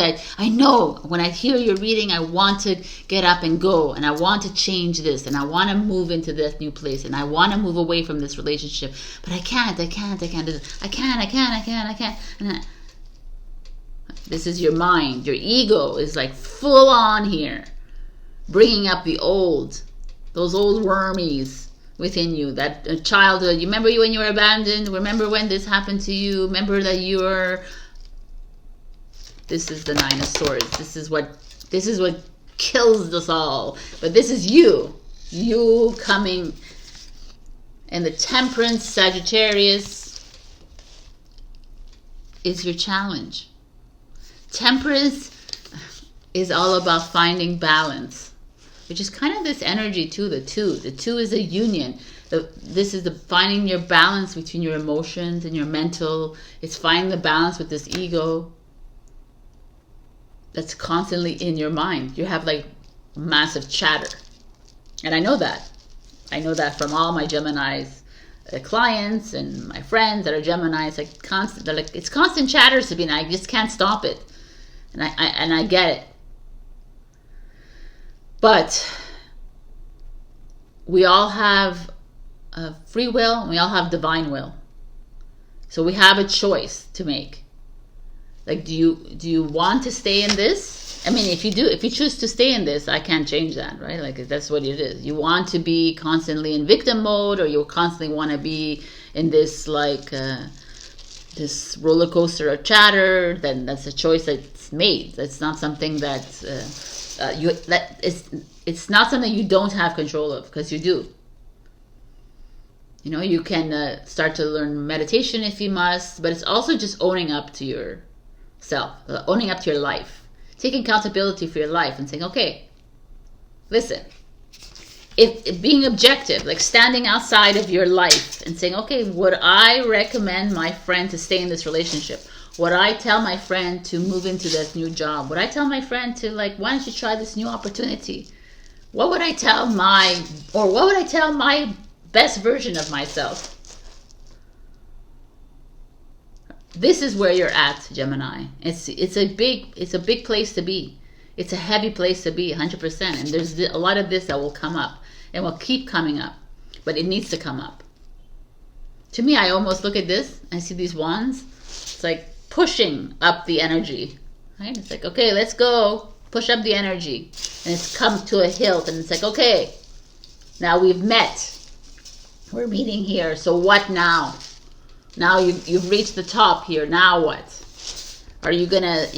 when I hear your reading, I want to get up and go, and I want to change this, and I want to move into this new place, and I want to move away from this relationship, but I can't. I can't do this. I can't. And this is your mind. Your ego is like full on here, bringing up those old wormies within you, that childhood. You remember when you were abandoned? Remember when this happened to you? Remember that this is the Nine of Swords. This is what kills us all. But this is you coming. And the Temperance, Sagittarius, is your challenge. Temperance is all about finding balance, which is kind of this energy too, the two. The two is a union. This is the finding your balance between your emotions and your mental. It's finding the balance with this ego that's constantly in your mind. You have like massive chatter. And I know that. I know that from all my Geminis clients and my friends that are Geminis. Like constant, they're like, it's constant chatter, Sabrina. I just can't stop it. And I get it. But we all have free will, and we all have divine will. So we have a choice to make. Like, do you want to stay in this? I mean, if you choose to stay in this, I can't change that, right? Like, that's what it is. You want to be constantly in victim mode, or you constantly want to be in this like this roller coaster of chatter, then that's a choice that's made. That's not something that it's not something you don't have control of, because you do. You know, you can start to learn meditation if you must, but it's also just owning up to yourself, owning up to your life, taking accountability for your life and saying, okay, listen, if being objective, like standing outside of your life and saying, okay, would I recommend my friend to stay in this relationship? Would I tell my friend to move into this new job? Would I tell my friend to, like, why don't you try this new opportunity? What would I tell my best version of myself? This is where you're at, Gemini. It's a big place to be. It's a heavy place to be, 100%. And there's a lot of this that will come up and will keep coming up, but it needs to come up. To me, I almost look at this, I see these wands. It's like pushing up the energy, right? It's like, okay, let's go, push up the energy. And it's come to a hilt, and it's like, okay, now we've met. We're meeting here, so what now? Now you've reached the top here, now what? Are you're gonna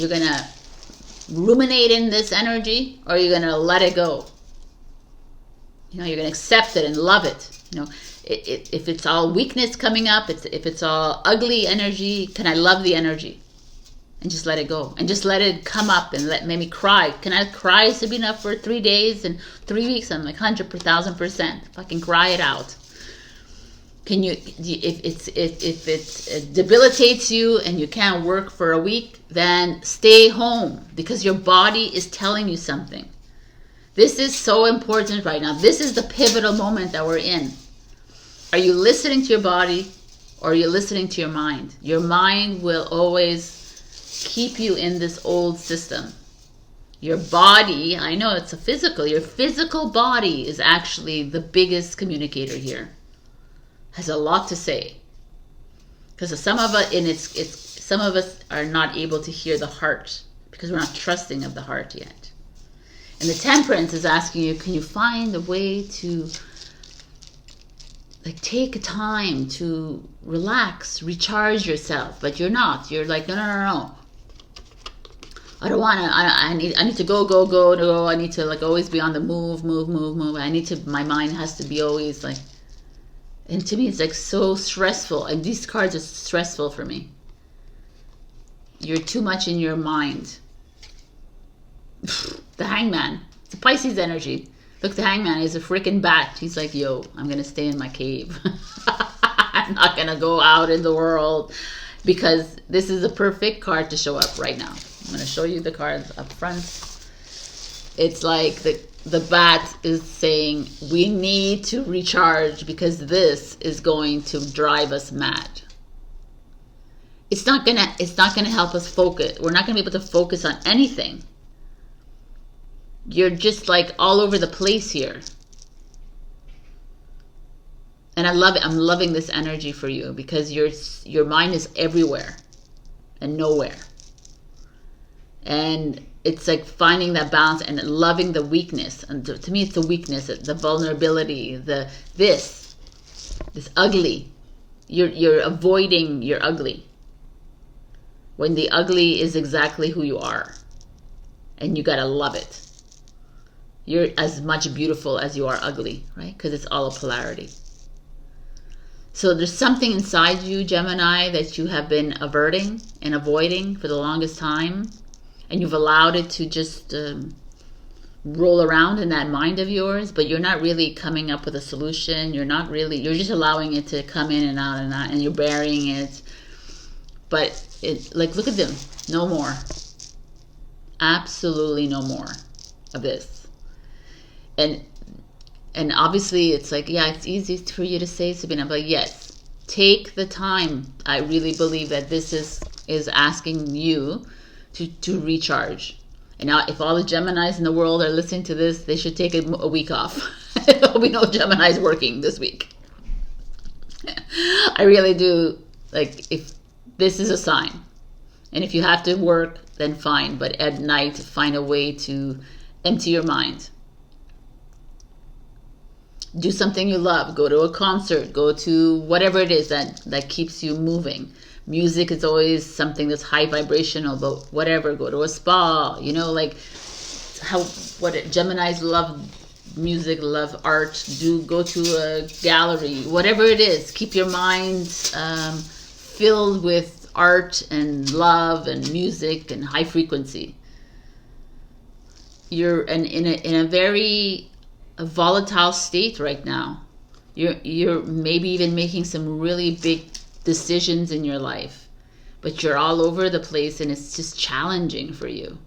ruminate in this energy, or are you gonna let it go? You know, you're gonna accept it and love it. You know, if it's all weakness coming up, if it's all ugly energy, can I love the energy and just let it go and just let it come up and let me cry? Can I cry, Sabrina, for 3 days and 3 weeks? I'm like 100,000%. Fucking cry it out. Can you? If it debilitates you and you can't work for a week, then stay home, because your body is telling you something. This is so important right now. This is the pivotal moment that we're in. Are you listening to your body, or are you listening to your mind? Your mind will always keep you in this old system. Your body, I know it's a physical. Your physical body is actually the biggest communicator here. Has a lot to say, because some of us are not able to hear the heart because we're not trusting of the heart yet. And the Temperance is asking you, can you find a way to, like, take time to relax, recharge yourself? But you're not. You're like, no. I don't want to. I need to go. I need to, like, always be on the move. I need to. My mind has to be always like. And to me, it's like so stressful. And these cards are stressful for me. You're too much in your mind. The Hangman. It's a Pisces energy. Look, the Hangman is a freaking bat. He's like, yo, I'm going to stay in my cave. I'm not going to go out in the world. Because this is a perfect card to show up right now. I'm going to show you the cards up front. It's like the bat is saying, we need to recharge because this is going to drive us mad. It's not gonna help us focus. We're not gonna be able to focus on anything. You're just like all over the place here. And I love it. I'm loving this energy for you because your mind is everywhere and nowhere. And it's like finding that balance and loving the weakness. And to me, it's the weakness, the vulnerability, this ugly. You're avoiding your ugly. When the ugly is exactly who you are. And you gotta love it. You're as much beautiful as you are ugly, right? Because it's all a polarity. So there's something inside you, Gemini, that you have been averting and avoiding for the longest time. And you've allowed it to just roll around in that mind of yours, but you're not really coming up with a solution. You're just allowing it to come in and out, and you're burying it. But like, look at them. No more. Absolutely no more of this. And obviously it's like, yeah, it's easy for you to say, Sabrina, but yes, take the time. I really believe that this is asking you to recharge. And now if all the Geminis in the world are listening to this, they should take a week off. There'll be no Geminis working this week. I really do. Like, if this is a sign. And if you have to work, then fine. But at night, find a way to empty your mind. Do something you love. Go to a concert. Go to whatever it is that keeps you moving. Music is always something that's high vibrational, but whatever. Go to a spa. You know, like what Geminis love music, love art. Go to a gallery. Whatever it is, keep your mind filled with art and love and music and high frequency. You're in a very volatile state right now. You're maybe even making some really big decisions in your life, but you're all over the place and it's just challenging for you.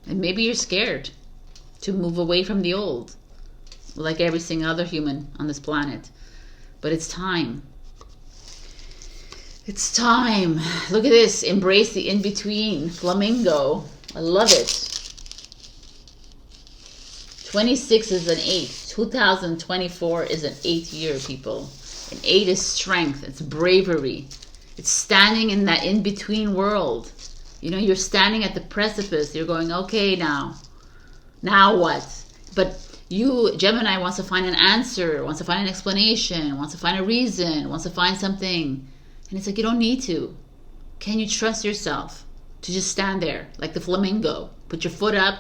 And maybe you're scared to move away from the old, like every single other human on this planet. But it's time. It's time. Look at this. Embrace the in-between. Flamingo. I love it. 26 is an 8. 2024 is an 8 year, people. An 8 is strength. It's bravery. It's standing in that in-between world. You know, you're standing at the precipice. You're going, okay, now what? But you, Gemini, wants to find an answer, wants to find an explanation, wants to find a reason, wants to find something. And it's like, you don't need to. Can you trust yourself to just stand there like the flamingo? Put your foot up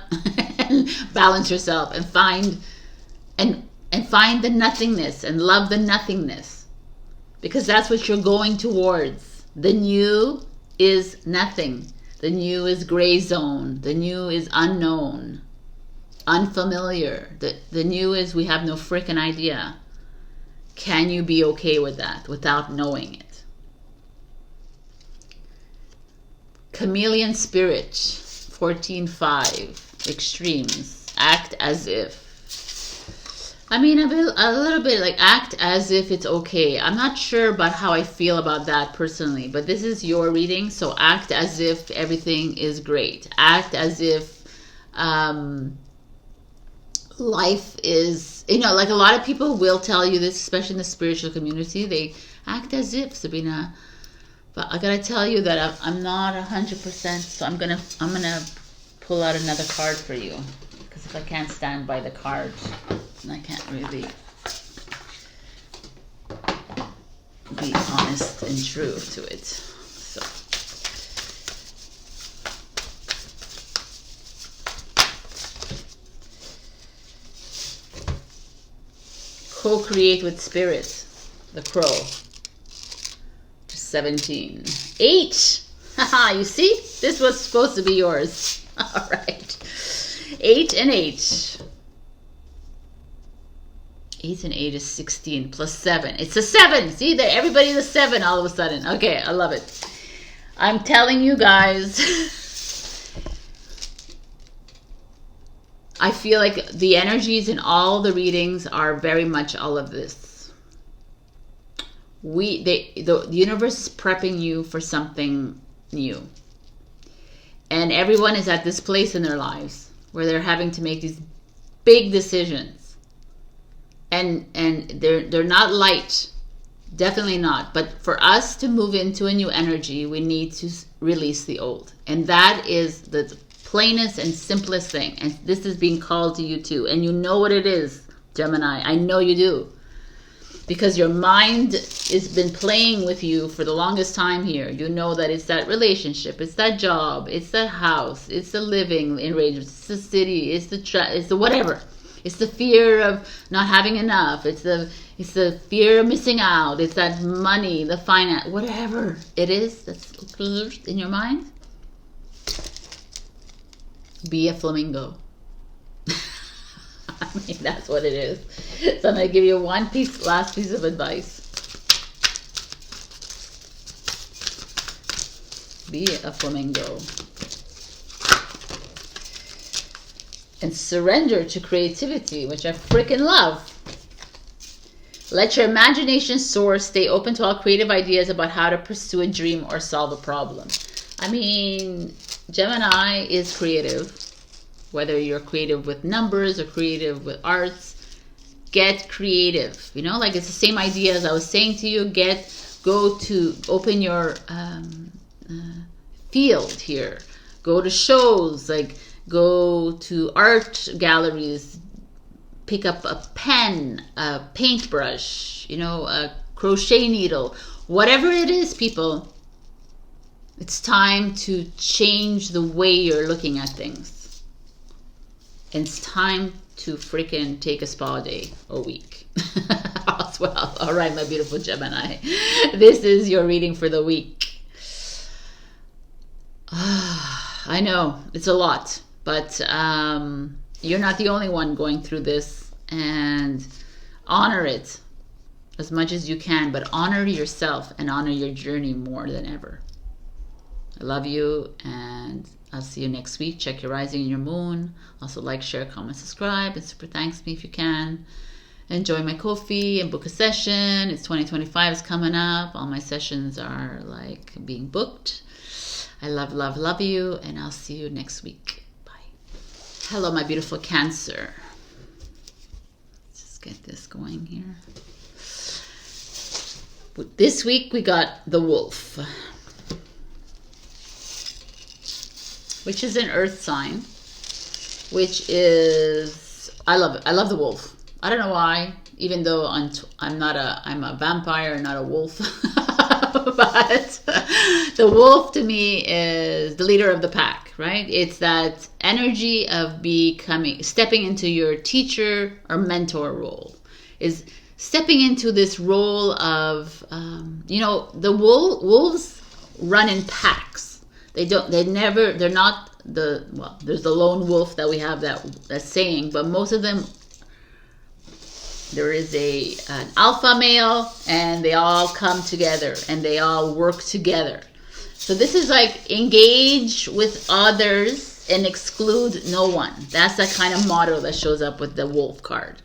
and balance yourself and find the nothingness and love the nothingness. Because that's what you're going towards. The new is nothing. The new is gray zone. The new is unknown, unfamiliar. The new is we have no freaking idea. Can you be okay with that without knowing it? Chameleon Spirit, 14.5, extremes. Act as if. I mean, a little bit like act as if it's okay. I'm not sure about how I feel about that personally, but this is your reading, so act as if everything is great. Act as if life is, you know, like a lot of people will tell you this, especially in the spiritual community. They act as if, Sabrina. But I gotta tell you that I'm not 100%, so I'm gonna pull out another card for you. Because if I can't stand by the card, then I can't really be honest and true to it. So co-create with spirit, the crow. 17. 8. Haha, you see? This was supposed to be yours. All right. 8 and 8. 8 and 8 is 16 plus 7. It's a 7. See, there, everybody's a 7 all of a sudden. Okay, I love it. I'm telling you guys. I feel like the energies in all the readings are very much all of this. The universe is prepping you for something new. And everyone is at this place in their lives where they're having to make these big decisions. And they're not light. Definitely not. But for us to move into a new energy, we need to release the old. And that is the plainest and simplest thing. And this is being called to you too. And you know what it is, Gemini. I know you do. Because your mind has been playing with you for the longest time here. You know that it's that relationship, it's that job, it's that house, it's the living arrangement, it's the city, it's the whatever. It's the fear of not having enough. It's the fear of missing out. It's that money, the finance, whatever it is that's in your mind. Be a flamingo. I mean, that's what it is. So I'm going to give you last piece of advice. Be a flamingo. And surrender to creativity, which I freaking love. Let your imagination soar. Stay open to all creative ideas about how to pursue a dream or solve a problem. I mean, Gemini is creative. Whether you're creative with numbers or creative with arts, get creative. You know, like it's the same idea as I was saying to you. Open your field here. Go to shows, like go to art galleries, pick up a pen, a paintbrush, you know, a crochet needle, whatever it is, people. It's time to change the way you're looking at things. It's time to freaking take a spa day a week as well. All right, my beautiful Gemini. This is your reading for the week. I know, it's a lot, but you're not the only one going through this, and honor it as much as you can, but honor yourself and honor your journey more than ever. I love you, and I'll see you next week. Check your rising and your moon. Also like, share, comment, subscribe, and super thanks me if you can. Enjoy my coffee and book a session. It's 2025 is coming up. All my sessions are like being booked. I love, love, love you, and I'll see you next week. Bye. Hello, my beautiful Cancer. Let's just get this going here. This week we got the Wolf, which is an earth sign, which is, I love it. I love the wolf. I don't know why, even though I'm a vampire, not a wolf. But the wolf to me is the leader of the pack, right? It's that energy of stepping into your teacher or mentor role, is stepping into this role of, the wolves run in packs. They're not there's the lone wolf that we have that saying, but most of them, there is an alpha male, and they all come together and they all work together. So this is like engage with others and exclude no one. That's the kind of motto that shows up with the wolf card.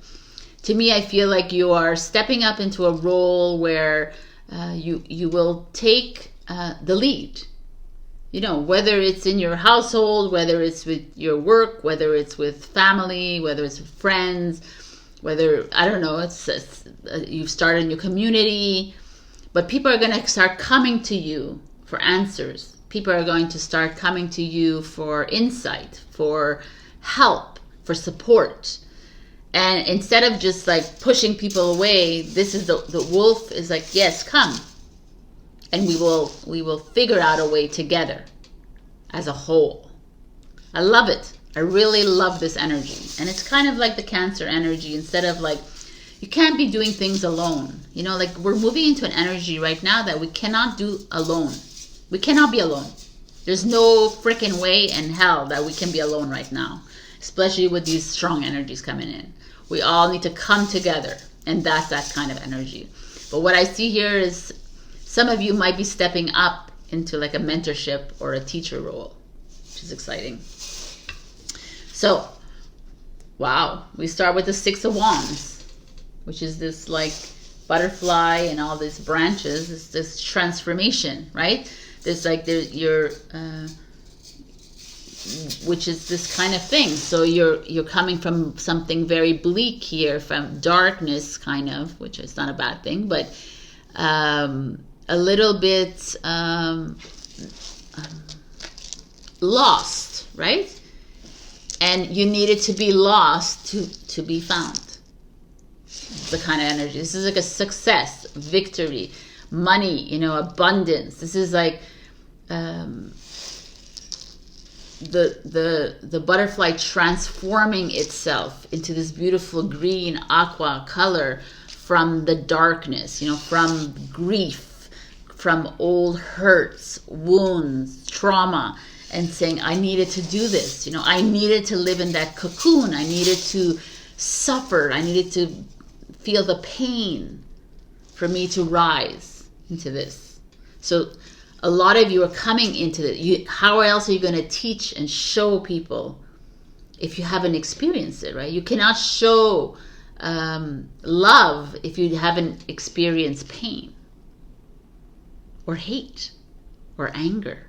To me, I feel like you are stepping up into a role where you will take the lead. You know, whether it's in your household, whether it's with your work, whether it's with family, whether it's with friends, whether, I don't know, you've started a new community, but people are going to start coming to you for answers. People are going to start coming to you for insight, for help, for support. And instead of just like pushing people away, this is the wolf is like, yes, come. And we will figure out a way together as a whole. I love it. I really love this energy. And it's kind of like the Cancer energy. Instead of like, you can't be doing things alone. You know, like we're moving into an energy right now that we cannot do alone. We cannot be alone. There's no freaking way in hell that we can be alone right now. Especially with these strong energies coming in. We all need to come together. And that's that kind of energy. But what I see here is, some of you might be stepping up into like a mentorship or a teacher role, which is exciting. So Wow. We start with the Six of Wands, which is this like butterfly and all these branches. It's this transformation, right? There's like which is this kind of thing. So you're coming from something very bleak here, from darkness kind of, which is not a bad thing, but a little bit lost, right? And you needed to be lost to be found. The kind of energy. This is like a success, victory, money, you know, abundance. This is like the butterfly transforming itself into this beautiful green aqua color from the darkness, you know, from grief, from old hurts, wounds, trauma, and saying, I needed to do this, you know, I needed to live in that cocoon, I needed to suffer, I needed to feel the pain for me to rise into this. So a lot of you are coming into it. How else are you going to teach and show people if you haven't experienced it, right? You cannot show love if you haven't experienced pain or hate or anger,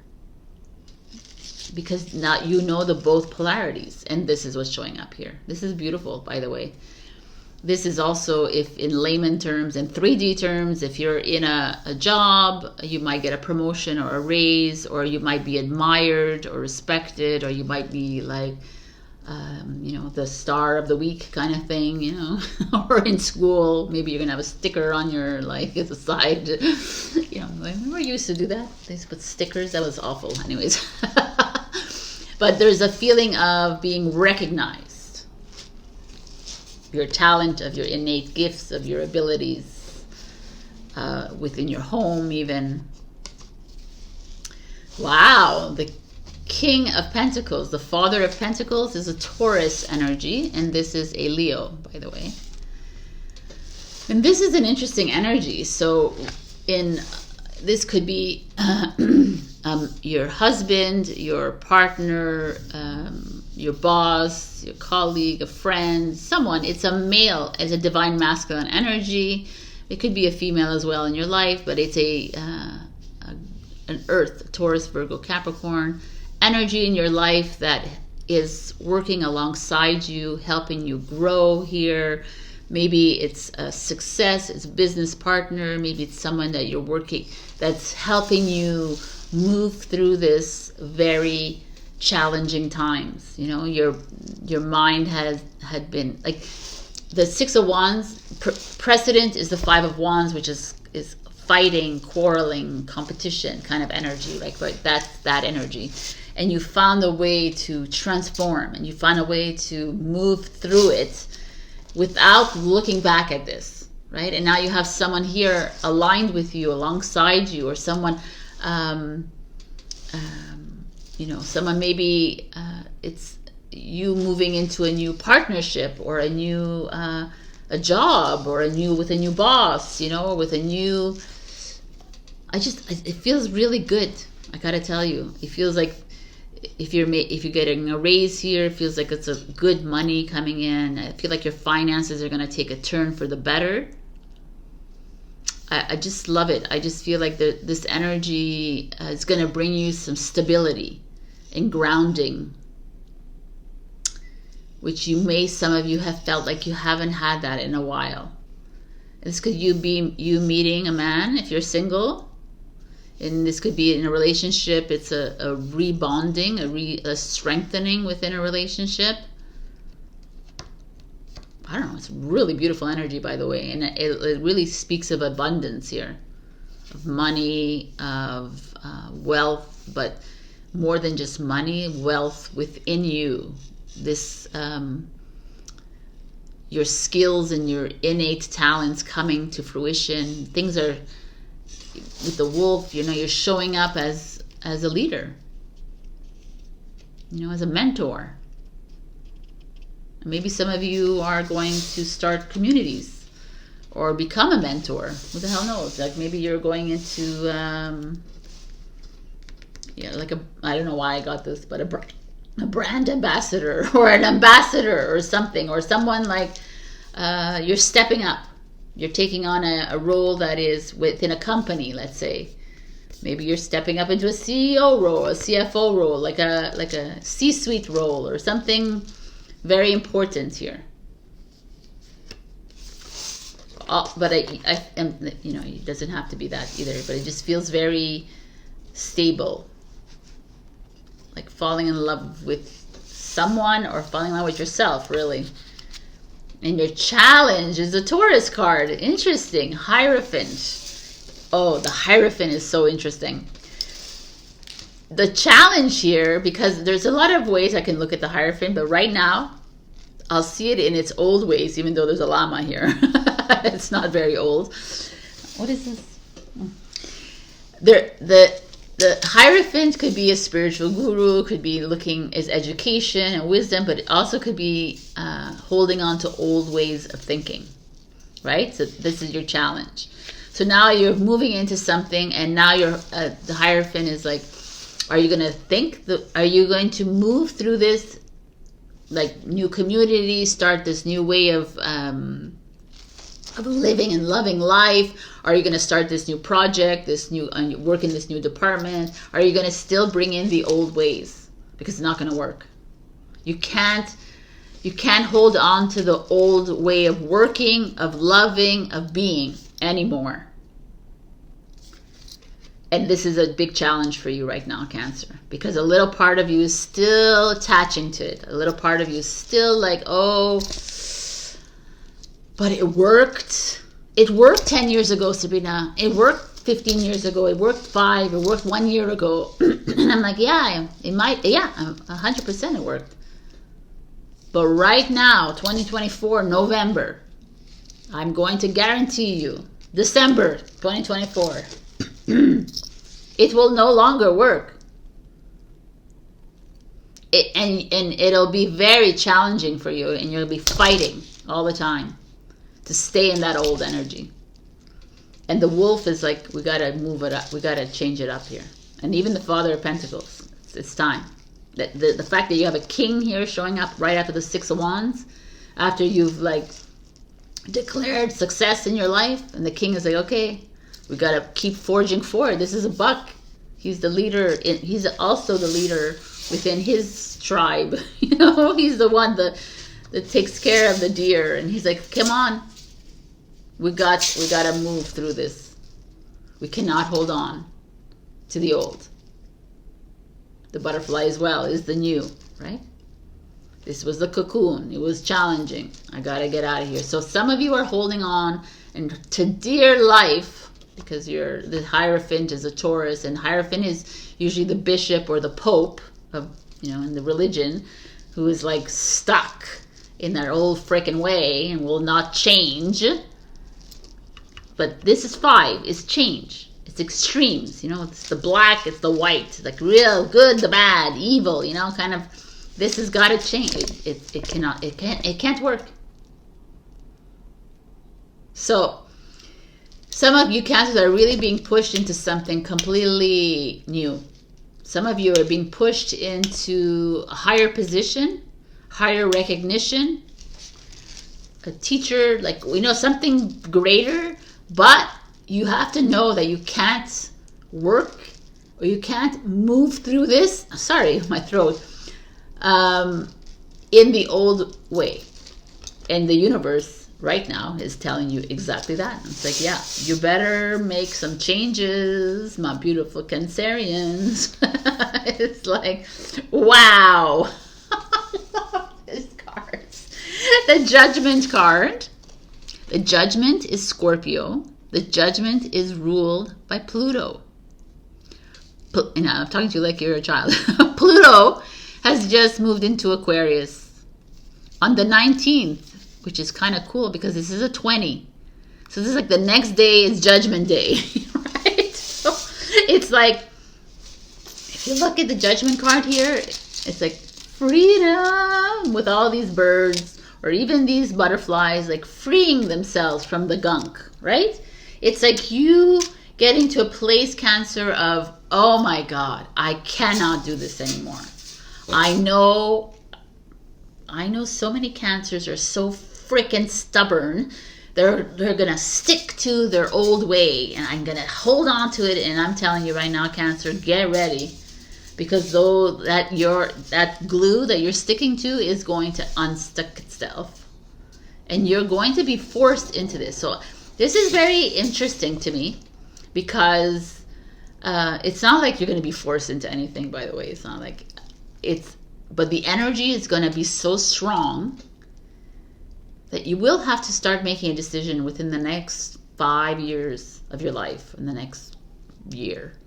because now you know the both polarities, and this is what's showing up here. This is beautiful, by the way. This is also, if in layman terms and 3D terms, if you're in a job, you might get a promotion or a raise, or you might be admired or respected, or you might be like, you know, the star of the week kind of thing, you know, or in school, maybe you're going to have a sticker on your, like, at the side, you know, I remember I used to do that. They used to put stickers. That was awful. Anyways. But there's a feeling of being recognized. Your talent, of your innate gifts, of your abilities, within your home even. Wow, the King of Pentacles, the Father of Pentacles, is a Taurus energy, and this is a Leo, by the way. And this is an interesting energy. So this could be your husband, your partner, your boss, your colleague, a friend, someone. It's a male, as a divine masculine energy. It could be a female as well in your life, but it's an Earth, Taurus, Virgo, Capricorn energy in your life that is working alongside you, helping you grow here. Maybe it's a success, it's a business partner, maybe it's someone that you're working, that's helping you move through this very challenging times. You know, your mind had been like the Six of Wands. Precedent is the Five of Wands, which is fighting, quarreling, competition kind of energy. Like, right, that's that energy. And you found a way to transform, and you found a way to move through it without looking back at this, right? And now you have someone here aligned with you, alongside you, or someone, you know, someone maybe it's you moving into a new partnership, or a new a job, or with a new boss, you know, or with a new. It feels really good. I gotta tell you, it feels like if you're getting a raise here, it feels like it's a good money coming in. I feel like your finances are going to take a turn for the better. I just love it. I just feel like this energy is going to bring you some stability and grounding, which some of you have felt like you haven't had that in a while. This could be you meeting a man if you're single. And this could be in a relationship. It's a rebonding, a strengthening within a relationship. I don't know. It's really beautiful energy, by the way. And it really speaks of abundance here. Of money, of wealth. But more than just money, wealth within you. This, your skills and your innate talents coming to fruition. Things are... With the wolf, you know, you're showing up as a leader, you know, as a mentor. And maybe some of you are going to start communities or become a mentor. Who the hell knows? Like, maybe you're going into, like I don't know why I got this, but a brand ambassador or an ambassador or something, or someone like you're stepping up. You're taking on a role that is within a company, let's say. Maybe you're stepping up into a CEO role, a CFO role, like a C-suite role or something very important here. But I you know, it doesn't have to be that either, but it just feels very stable. Like falling in love with someone or falling in love with yourself, really. And your challenge is the Taurus card. Interesting. Hierophant. Oh, the Hierophant is so interesting. The challenge here, because there's a lot of ways I can look at the Hierophant, but right now, I'll see it in its old ways, even though there's a llama here. It's not very old. What is this? The Hierophant could be a spiritual guru, could be looking as education and wisdom, but it also could be holding on to old ways of thinking, right? So this is your challenge. So now you're moving into something, and now you're the Hierophant is like, are you going to think? Are you going to move through this, like, new community, start this new way of living and loving life? Are you going to start this new project, this new work in this new department? Are you going to still bring in the old ways? Because it's not going to work. You can't hold on to the old way of working, of loving, of being anymore. And this is a big challenge for you right now, Cancer, because a little part of you is still attaching to it. A little part of you is still like, oh, but it worked. It worked 10 years ago, Sabrina. It worked 15 years ago. It worked 5. It worked 1 year ago. And I'm like, yeah, it might. Yeah, 100% it worked. But right now, 2024, November, I'm going to guarantee you, December 2024, it will no longer work. And it'll be very challenging for you, and you'll be fighting all the time to stay in that old energy. And the wolf is like, we got to move it up. We got to change it up here. And even the Father of Pentacles, it's time. The fact that you have a king here showing up right after the Six of Wands, after you've like declared success in your life, and the king is like, okay, we got to keep forging forward. This is a buck. He's the leader. He's also the leader within his tribe. You know, he's the one that takes care of the deer. And he's like, come on. We got to move through this. We cannot hold on to the old. The butterfly as well is the new, right? This was the cocoon. It was challenging. I got to get out of here. So some of you are holding on and to dear life, because the Hierophant is a Taurus, and Hierophant is usually the bishop or the pope of, you know, in the religion, who is like stuck in their old freaking way and will not change. But this is 5. It's change. It's extremes. You know, it's the black, it's the white, like real good, the bad, evil. You know, kind of. This has got to change. It can't work. So some of you Cancers are really being pushed into something completely new. Some of you are being pushed into a higher position, higher recognition, a teacher, like, we know, something greater, but you have to know that you can't work or you can't move through this, sorry, my throat, in the old way. And the universe right now is telling you exactly that. It's like, yeah, you better make some changes, my beautiful Cancerians. It's like, wow. I love these cards. The Judgment card. The Judgment is Scorpio. The Judgment is ruled by Pluto. And I'm talking to you like you're a child. Pluto has just moved into Aquarius on the 19th. Which is kind of cool because this is a 20. So this is like the next day is Judgment Day, right? So it's like, if you look at the Judgment card here, it's like freedom with all these birds or even these butterflies, like freeing themselves from the gunk, right? It's like you getting to a place, Cancer, of, oh my God, I cannot do this anymore. I know so many Cancers are so freaking stubborn. They're gonna stick to their old way, and I'm gonna hold on to it. And I'm telling you right now, Cancer, get ready, because though that glue that you're sticking to is going to unstick itself, and you're going to be forced into this. So this is very interesting to me, because it's not like you're going to be forced into anything. By the way, it's not like but the energy is going to be so strong that you will have to start making a decision within the next 5 years of your life, in the next year.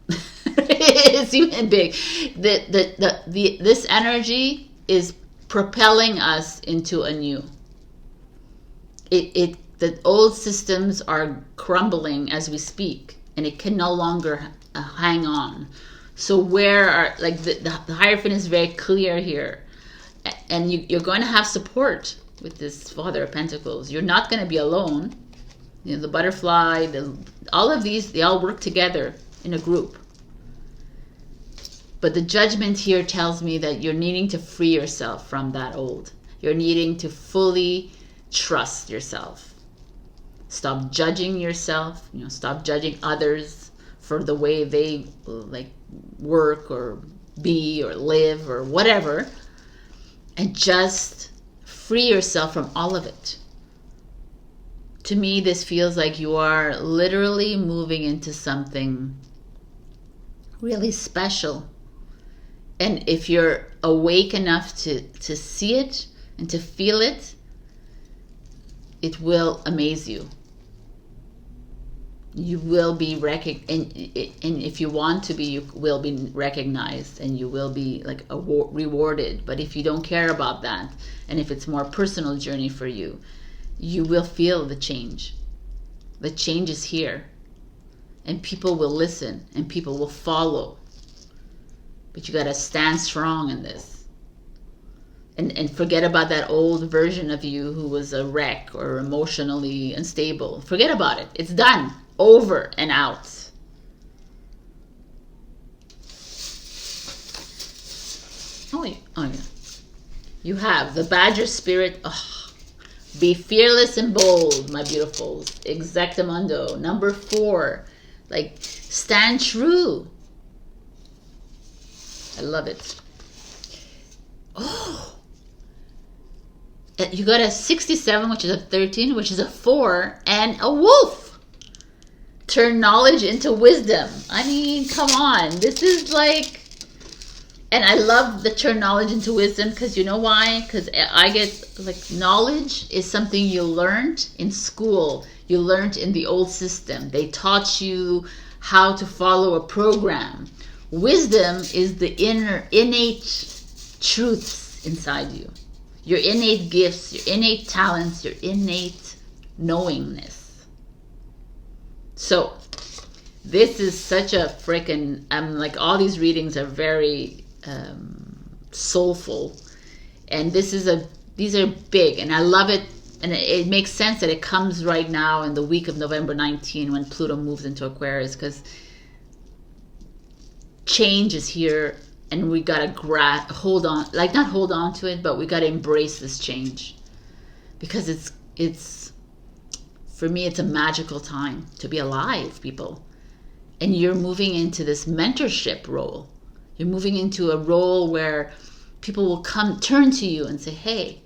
It's even big. This energy is propelling us into a new. The old systems are crumbling as we speak, and it can no longer hang on. So the Hierophant is very clear here, and you're going to have support with this Father of Pentacles. You're not going to be alone. You know, the butterfly, all of these, they all work together in a group. But the Judgment here tells me that you're needing to free yourself from that old. You're needing to fully trust yourself. Stop judging yourself. Stop judging others for the way they work or be or live or whatever, and just free yourself from all of it. To me, this feels like you are literally moving into something really special. And if you're awake enough to see it and to feel it, it will amaze you. You will be recognized, and if you want to be, you will be recognized, and you will be rewarded. But if you don't care about that, and if it's more personal journey for you, you will feel the change. The change is here, and people will listen, and people will follow. But you got to stand strong in this, and forget about that old version of you who was a wreck or emotionally unstable. Forget about it. It's done. Over and out. Oh yeah. You have the Badger Spirit. Oh, be fearless and bold, my beautifuls. Exactamundo. Number 4. Stand true. I love it. Oh. You got a 67, which is a 13, which is a 4, and a wolf. Turn knowledge into wisdom. I mean, come on. This is and I love the turn knowledge into wisdom, because you know why? Because I get knowledge is something you learned in school. You learned in the old system. They taught you how to follow a program. Wisdom is the innate truths inside you. Your innate gifts, your innate talents, your innate knowingness. So this is such a freaking, all these readings are very soulful, and these are big, and I love it, and it makes sense that it comes right now in the week of November 19 when Pluto moves into Aquarius, because change is here, and we gotta hold on, not hold on to it, but we gotta embrace this change, because it's for me, it's a magical time to be alive, people. And you're moving into this mentorship role. You're moving into a role where people will turn to you and say, hey,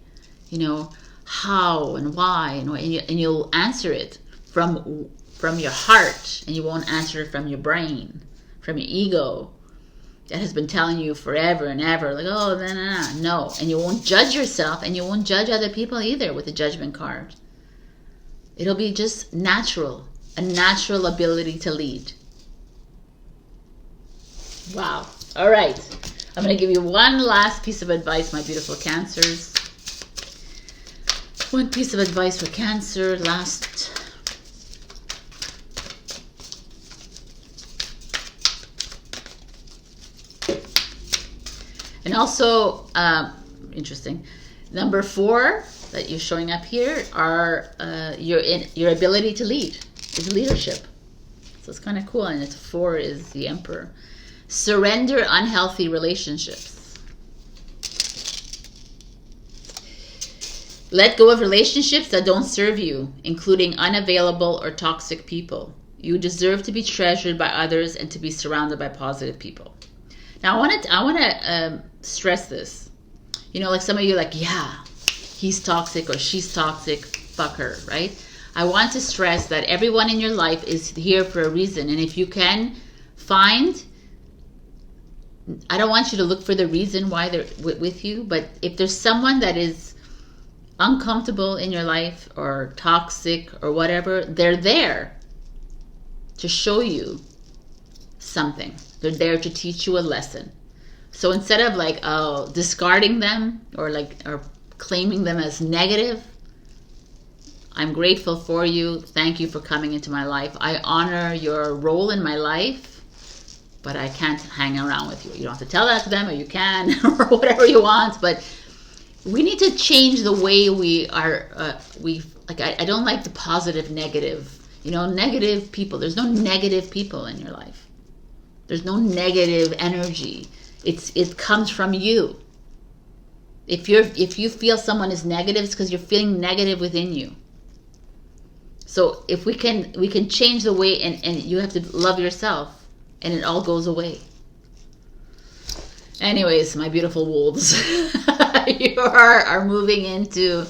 how and why, and you'll answer it from your heart, and you won't answer it from your brain, from your ego that has been telling you forever and ever, no. And you won't judge yourself, and you won't judge other people either with the Judgment card. It'll be just natural, a natural ability to lead. Wow. All right. I'm going to give you one last piece of advice, my beautiful Cancers. One piece of advice for Cancer, last. And also, interesting, number 4 that you're showing up here are your ability to lead, is leadership. So it's kind of cool. And 4 is the Emperor. Surrender unhealthy relationships. Let go of relationships that don't serve you, including unavailable or toxic people. You deserve to be treasured by others and to be surrounded by positive people. Now, I want to stress this. You know, like some of you are like, yeah, he's toxic or she's toxic, fuck her, right? I want to stress that everyone in your life is here for a reason. And if you can find, I don't want you to look for the reason why they're with you, but if there's someone that is uncomfortable in your life or toxic or whatever, they're there to show you something. They're there to teach you a lesson. So instead of like discarding them or claiming them as negative, I'm grateful for you. Thank you for coming into my life. I honor your role in my life, but I can't hang around with you. You don't have to tell that to them, or you can, or whatever you want. But we need to change the way we are. I don't like the positive, negative. You know, negative people. There's no negative people in your life. There's no negative energy. It comes from you. If you feel someone is negative, it's because you're feeling negative within you. So if we can change the way, and you have to love yourself, and it all goes away. Anyways, my beautiful wolves, you are moving into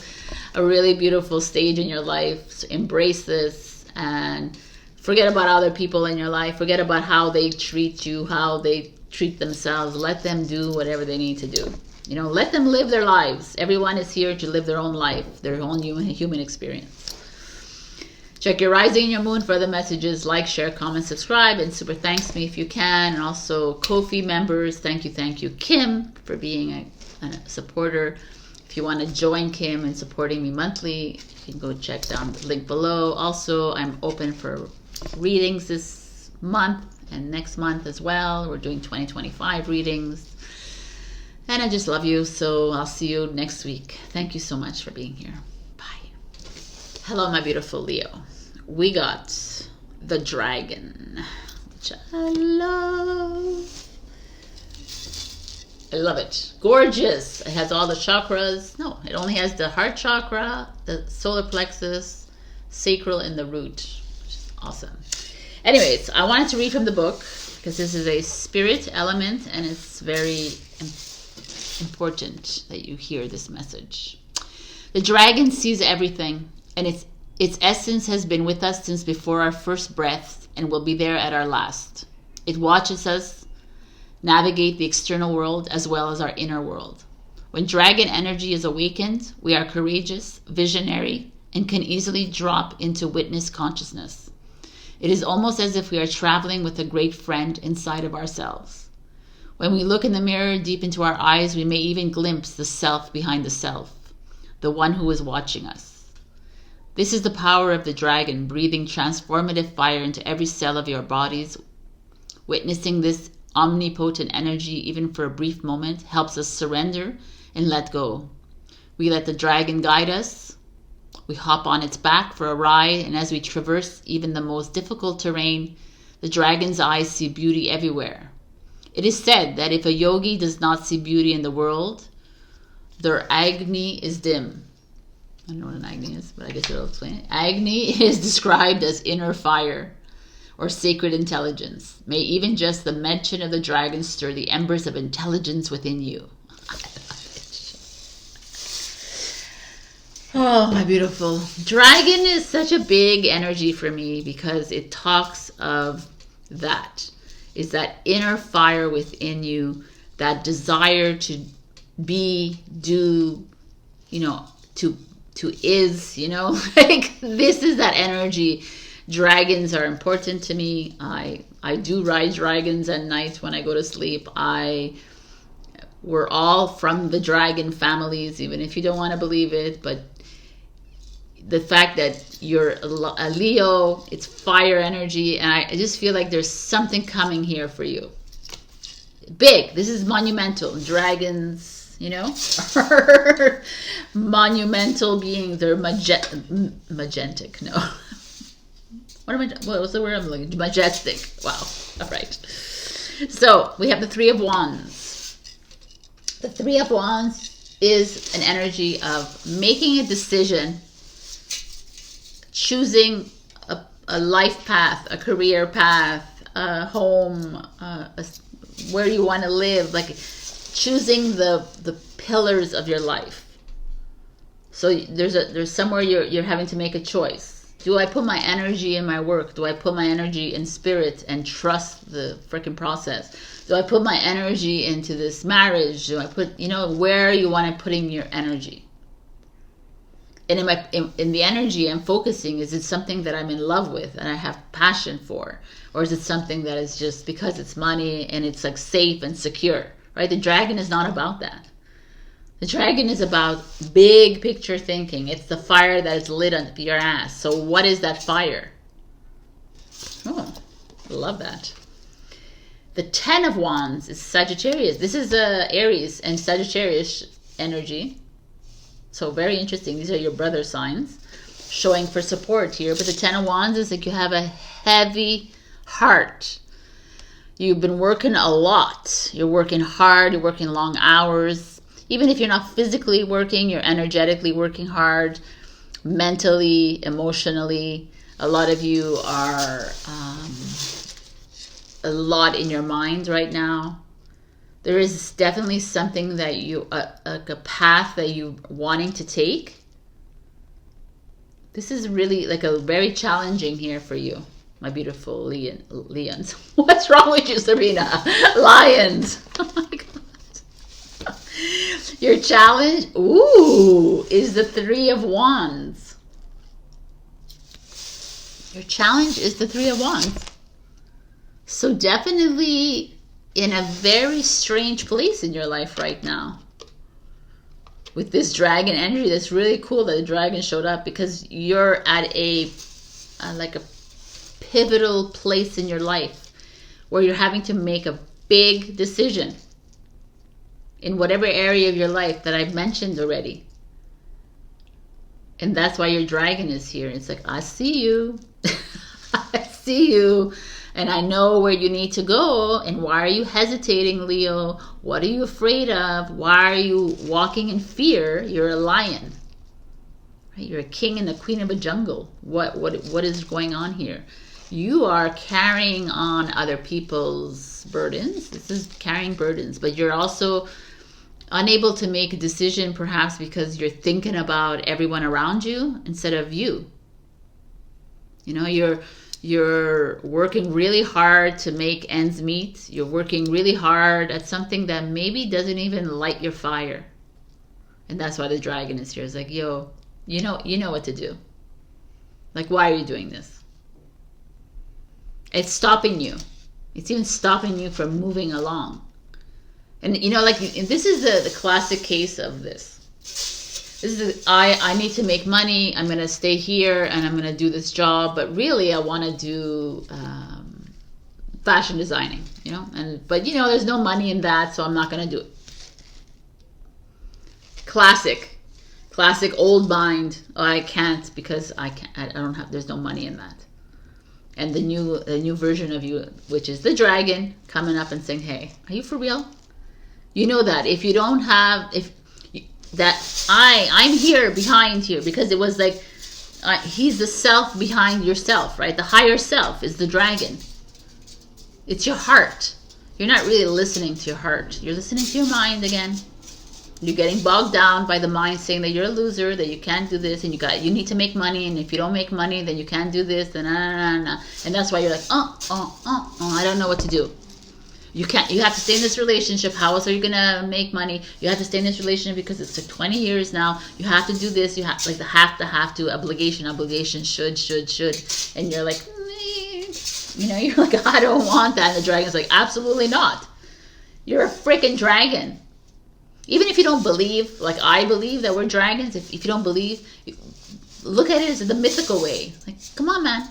a really beautiful stage in your life. So embrace this and forget about other people in your life. Forget about how they treat you, how they treat themselves. Let them do whatever they need to do. You know, let them live their lives. Everyone is here to live their own life, their own human experience. Check your rising and your moon for other messages. Like, share, comment, subscribe, and super thanks me if you can. And also Ko-fi members, thank you, Kim, for being a supporter. If you want to join Kim and supporting me monthly, you can go check down the link below. Also, I'm open for readings this month and next month as well. We're doing 2025 readings. And I just love you, so I'll see you next week. Thank you so much for being here. Bye. Hello, my beautiful Leo. We got the dragon, which I love. I love it. Gorgeous. It has all the chakras. No, it only has the heart chakra, the solar plexus, sacral, and the root, which is awesome. Anyways, I wanted to read from the book because this is a spirit element, and it's very important that you hear this message. The dragon sees everything, and its essence has been with us since before our first breath and will be there at our last. It watches us navigate the external world as well as our inner world. When dragon energy is awakened, we are courageous, visionary, and can easily drop into witness consciousness. It is almost as if we are traveling with a great friend inside of ourselves. When we look in the mirror deep into our eyes, we may even glimpse the self behind the self, the one who is watching us. This is the power of the dragon, breathing transformative fire into every cell of your bodies. Witnessing this omnipotent energy, even for a brief moment, helps us surrender and let go. We let the dragon guide us. We hop on its back for a ride, and as we traverse even the most difficult terrain, the dragon's eyes see beauty everywhere. It is said that if a yogi does not see beauty in the world, their Agni is dim. I don't know what an Agni is, but I guess it'll explain it. Agni is described as inner fire or sacred intelligence. May even just the mention of the dragon stir the embers of intelligence within you. Oh, my beautiful. Dragon is such a big energy for me because it talks of that. Is that inner fire within you, that desire to be, do, to is, like this is that energy. Dragons are important to me. I do ride dragons at night when I go to sleep. We're all from the dragon families, even if you don't want to believe it, but the fact that you're a Leo, it's fire energy, and I just feel like there's something coming here for you. Big. This is monumental. Dragons, are monumental beings. They're magentic. No. What's the word I'm looking for? Majestic. Wow. All right. So we have the Three of Wands. The Three of Wands is an energy of making a decision, choosing a life path, a career path, a home, where you want to live, like choosing the pillars of your life. So there's somewhere you're having to make a choice. Do I put my energy in my work? Do I put my energy in spirit and trust the freaking process? Do I put my energy into this marriage? Do I put, you know, where you want to put in your energy? And in the energy I'm focusing, is it something that I'm in love with and I have passion for? Or is it something that is just because it's money and it's like safe and secure, right? The dragon is not about that. The dragon is about big picture thinking. It's the fire that is lit under your ass. So what is that fire? Oh, I love that. The 10 of Wands is Sagittarius. This is Aries and Sagittarius energy. So very interesting. These are your brother signs showing for support here. But the 10 of Wands is like you have a heavy heart. You've been working a lot. You're working hard. You're working long hours. Even if you're not physically working, you're energetically working hard, mentally, emotionally. A lot of you are a lot in your mind right now. There is definitely something that you, like a path that you're wanting to take. This is really like a very challenging here for you, my beautiful Lions. What's wrong with you, Sabrina? Lions. Oh my God. Your challenge, ooh, is the 3 of Wands. Your challenge is the 3 of Wands. So definitely in a very strange place in your life right now. With this dragon energy, that's really cool that the dragon showed up, because you're at a like a pivotal place in your life where you're having to make a big decision in whatever area of your life that I've mentioned already. And that's why your dragon is here. It's like, I see you. I see you. And I know where you need to go. And why are you hesitating, Leo? What are you afraid of? Why are you walking in fear? You're a lion. Right? You're a king and a queen of a jungle. What is going on here? You are carrying on other people's burdens. This is carrying burdens. But you're also unable to make a decision, perhaps because you're thinking about everyone around you instead of you. You know, you're working really hard to make ends meet. You're working really hard at something that maybe doesn't even light your fire. And that's why the dragon is here. It's like, yo, you know what to do. Like, why are you doing this? It's stopping you. It's even stopping you from moving along. And you know, like, this is the classic case of this. This is I need to make money. I'm going to stay here and I'm going to do this job. But really, I want to do fashion designing, you know. But, you know, there's no money in that, so I'm not going to do it. Classic old mind. Oh, I can't because I don't have, there's no money in that. And the new version of you, which is the dragon, coming up and saying, hey, are you for real? You know that if you don't have, I'm here behind here, because it was like, he's the self behind yourself, right? The higher self is the dragon. It's your heart. You're not really listening to your heart. You're listening to your mind again. You're getting bogged down by the mind saying that you're a loser, that you can't do this, and you need to make money, and if you don't make money, then you can't do this, and and that's why you're like, I don't know what to do. You have to stay in this relationship. How else are you gonna make money? You have to stay in this relationship because it's like 20 years now. You have to do this. You have like the have to obligation, should, and you're like, you know, you're like, I don't want that. And the dragon's like, absolutely not. You're a freaking dragon. Even if you don't believe, like I believe that we're dragons. If you don't believe, look at it as the mythical way. Like, come on, man.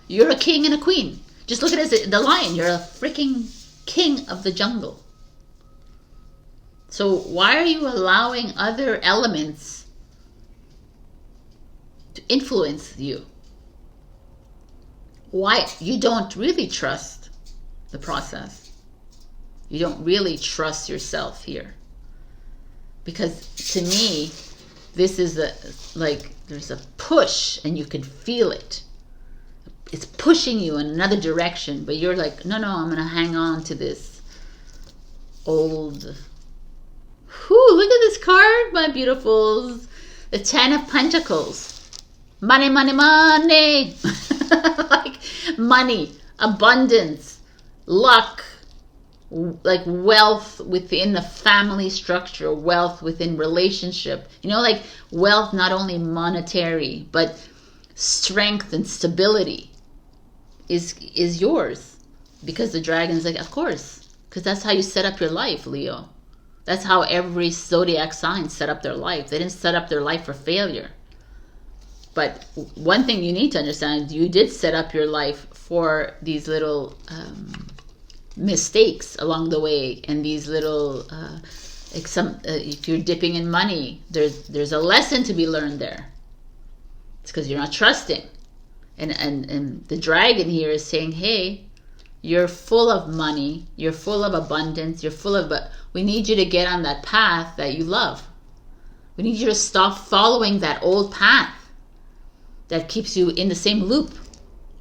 You're a king and a queen. Just look at it as the lion. You're a freaking king of the jungle. So why are you allowing other elements to influence you? Why? You don't really trust the process. You don't really trust yourself here. because to me, this is there's a push and you can feel it. It's pushing you in another direction, but you're like, no, I'm going to hang on to this old. Whoo, look at this card, my beautifuls. The 10 of Pentacles. Money, money, money. Like money, abundance, luck, like wealth within the family structure, wealth within relationship. You know, like wealth, not only monetary, but strength and stability is yours. Because the dragon's like, of course, because that's how you set up your life, Leo. That's how every zodiac sign set up their life. They didn't set up their life for failure. But one thing you need to understand, you did set up your life for these little mistakes along the way, and these little if you're dipping in money, there's a lesson to be learned there. It's because you're not trusting, and the dragon here is saying, hey, you're full of money, you're full of abundance, but we need you to get on that path that you love. We need you to stop following that old path that keeps you in the same loop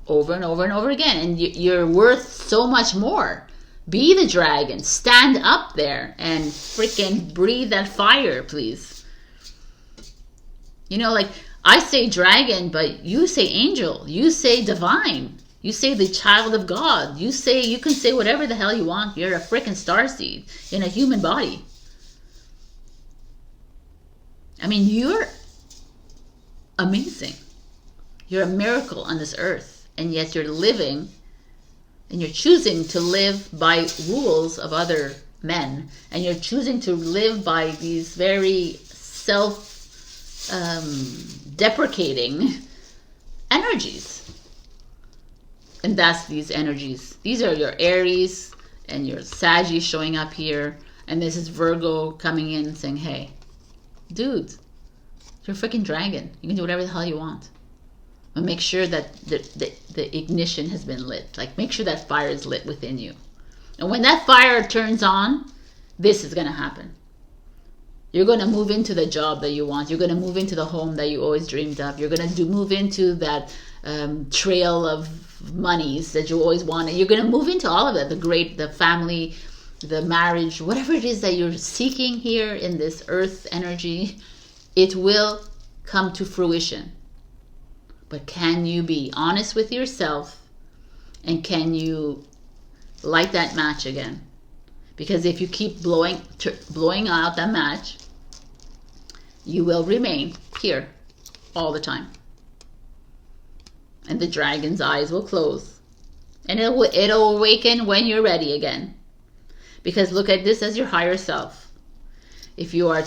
over and over and over again. And you're worth so much more. Be the dragon. Stand up there and freaking breathe that fire, please. You know, like I say dragon, but you say angel. You say divine. You say the child of God. You can say whatever the hell you want. You're a freaking starseed in a human body. I mean, you're amazing. You're a miracle on this earth, and yet you're living and you're choosing to live by rules of other men, and you're choosing to live by these very self-deprecating energies. And that's these energies. These are your Aries and your Saggy showing up here, and this is Virgo coming in saying, hey, dude, you're a freaking dragon. You can do whatever the hell you want. But make sure that the ignition has been lit. Like, make sure that fire is lit within you. And when that fire turns on, this is going to happen. You're going to move into the job that you want. You're going to move into the home that you always dreamed of. You're going to move into that trail of monies that you always wanted. You're going to move into all of that. The family, the marriage, whatever it is that you're seeking here in this earth energy, it will come to fruition. But can you be honest with yourself, and can you light that match again? Because if you keep blowing out that match, you will remain here all the time. And the dragon's eyes will close. And it'll awaken when you're ready again. Because look at this as your higher self. If you are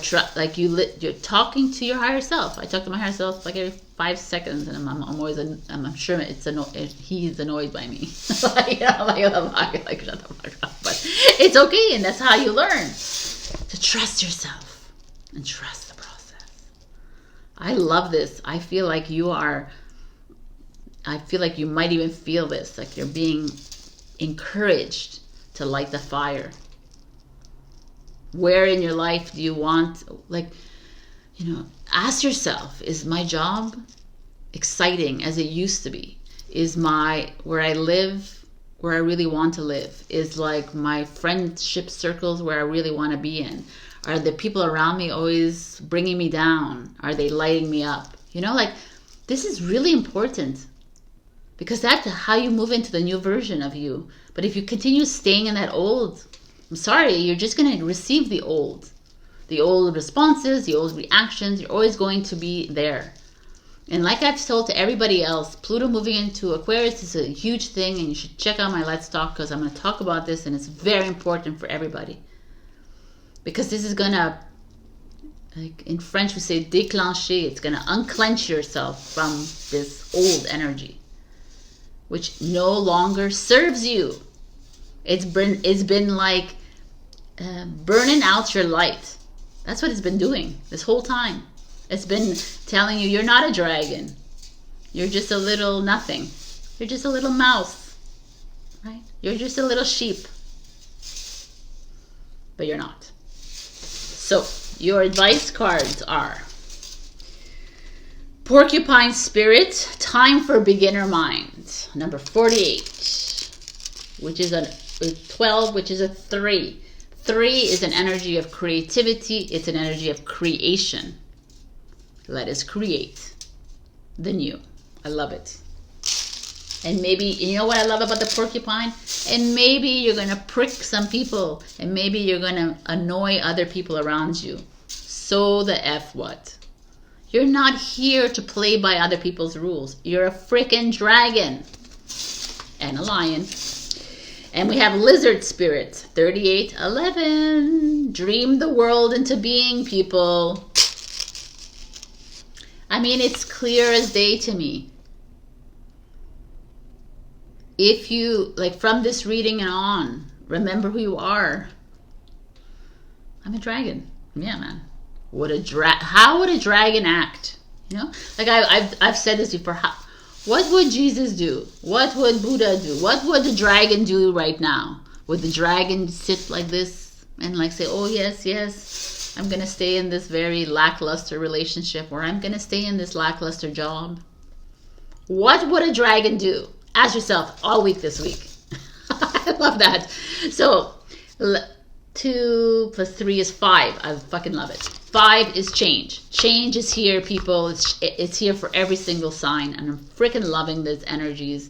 you're talking to your higher self. I talk to my higher self like every 5 seconds, and I'm sure he's annoyed by me. Like shut the fuck up. But it's okay, and that's how you learn to trust yourself and trust the process. I love this. I feel like you might even feel this, like you're being encouraged to light the fire. Where in your life do you want, ask yourself, is my job exciting as it used to be? Is where I live, where I really want to live? Is like my friendship circles where I really want to be in? Are the people around me always bringing me down? Are they lighting me up? This is really important, because that's how you move into the new version of you. But if you continue staying in that old, I'm sorry, you're just going to receive the old responses, the old reactions. You're always going to be there. And like I've told to everybody else, Pluto moving into Aquarius is a huge thing, and you should check out my Let's Talk, because I'm going to talk about this, and it's very important for everybody. Because this is going to, like in French we say déclencher, it's going to unclench yourself from this old energy, which no longer serves you. It's been like burning out your light. That's what it's been doing this whole time. It's been telling you you're not a dragon. You're just a little nothing. You're just a little mouse, right? You're just a little sheep. But you're not. So your advice cards are Porcupine Spirit, time for beginner mind. Number 48, which is a 12, which is a 3. 3 is an energy of creativity. It's an energy of creation. Let us create the new. I love it. And maybe, you know what I love about the porcupine? And maybe you're going to prick some people. And maybe you're going to annoy other people around you. So the F what? You're not here to play by other people's rules. You're a freaking dragon. And a lion. And we have lizard spirit. 3811. Dream the world into being, people. I mean, it's clear as day to me. If you, like from this reading and on, remember who you are. I'm a dragon. Yeah, man. How would a dragon act? You know, like I've said this before. What would Jesus do? What would Buddha do? What would the dragon do right now? Would the dragon sit like this and like say, oh yes, yes, I'm going to stay in this very lackluster relationship, or I'm going to stay in this lackluster job? What would a dragon do? Ask yourself all week this week. I love that. So 2 + 3 is 5. I fucking love it. 5 is change. Change is here, people. It's here for every single sign. And I'm freaking loving these energies.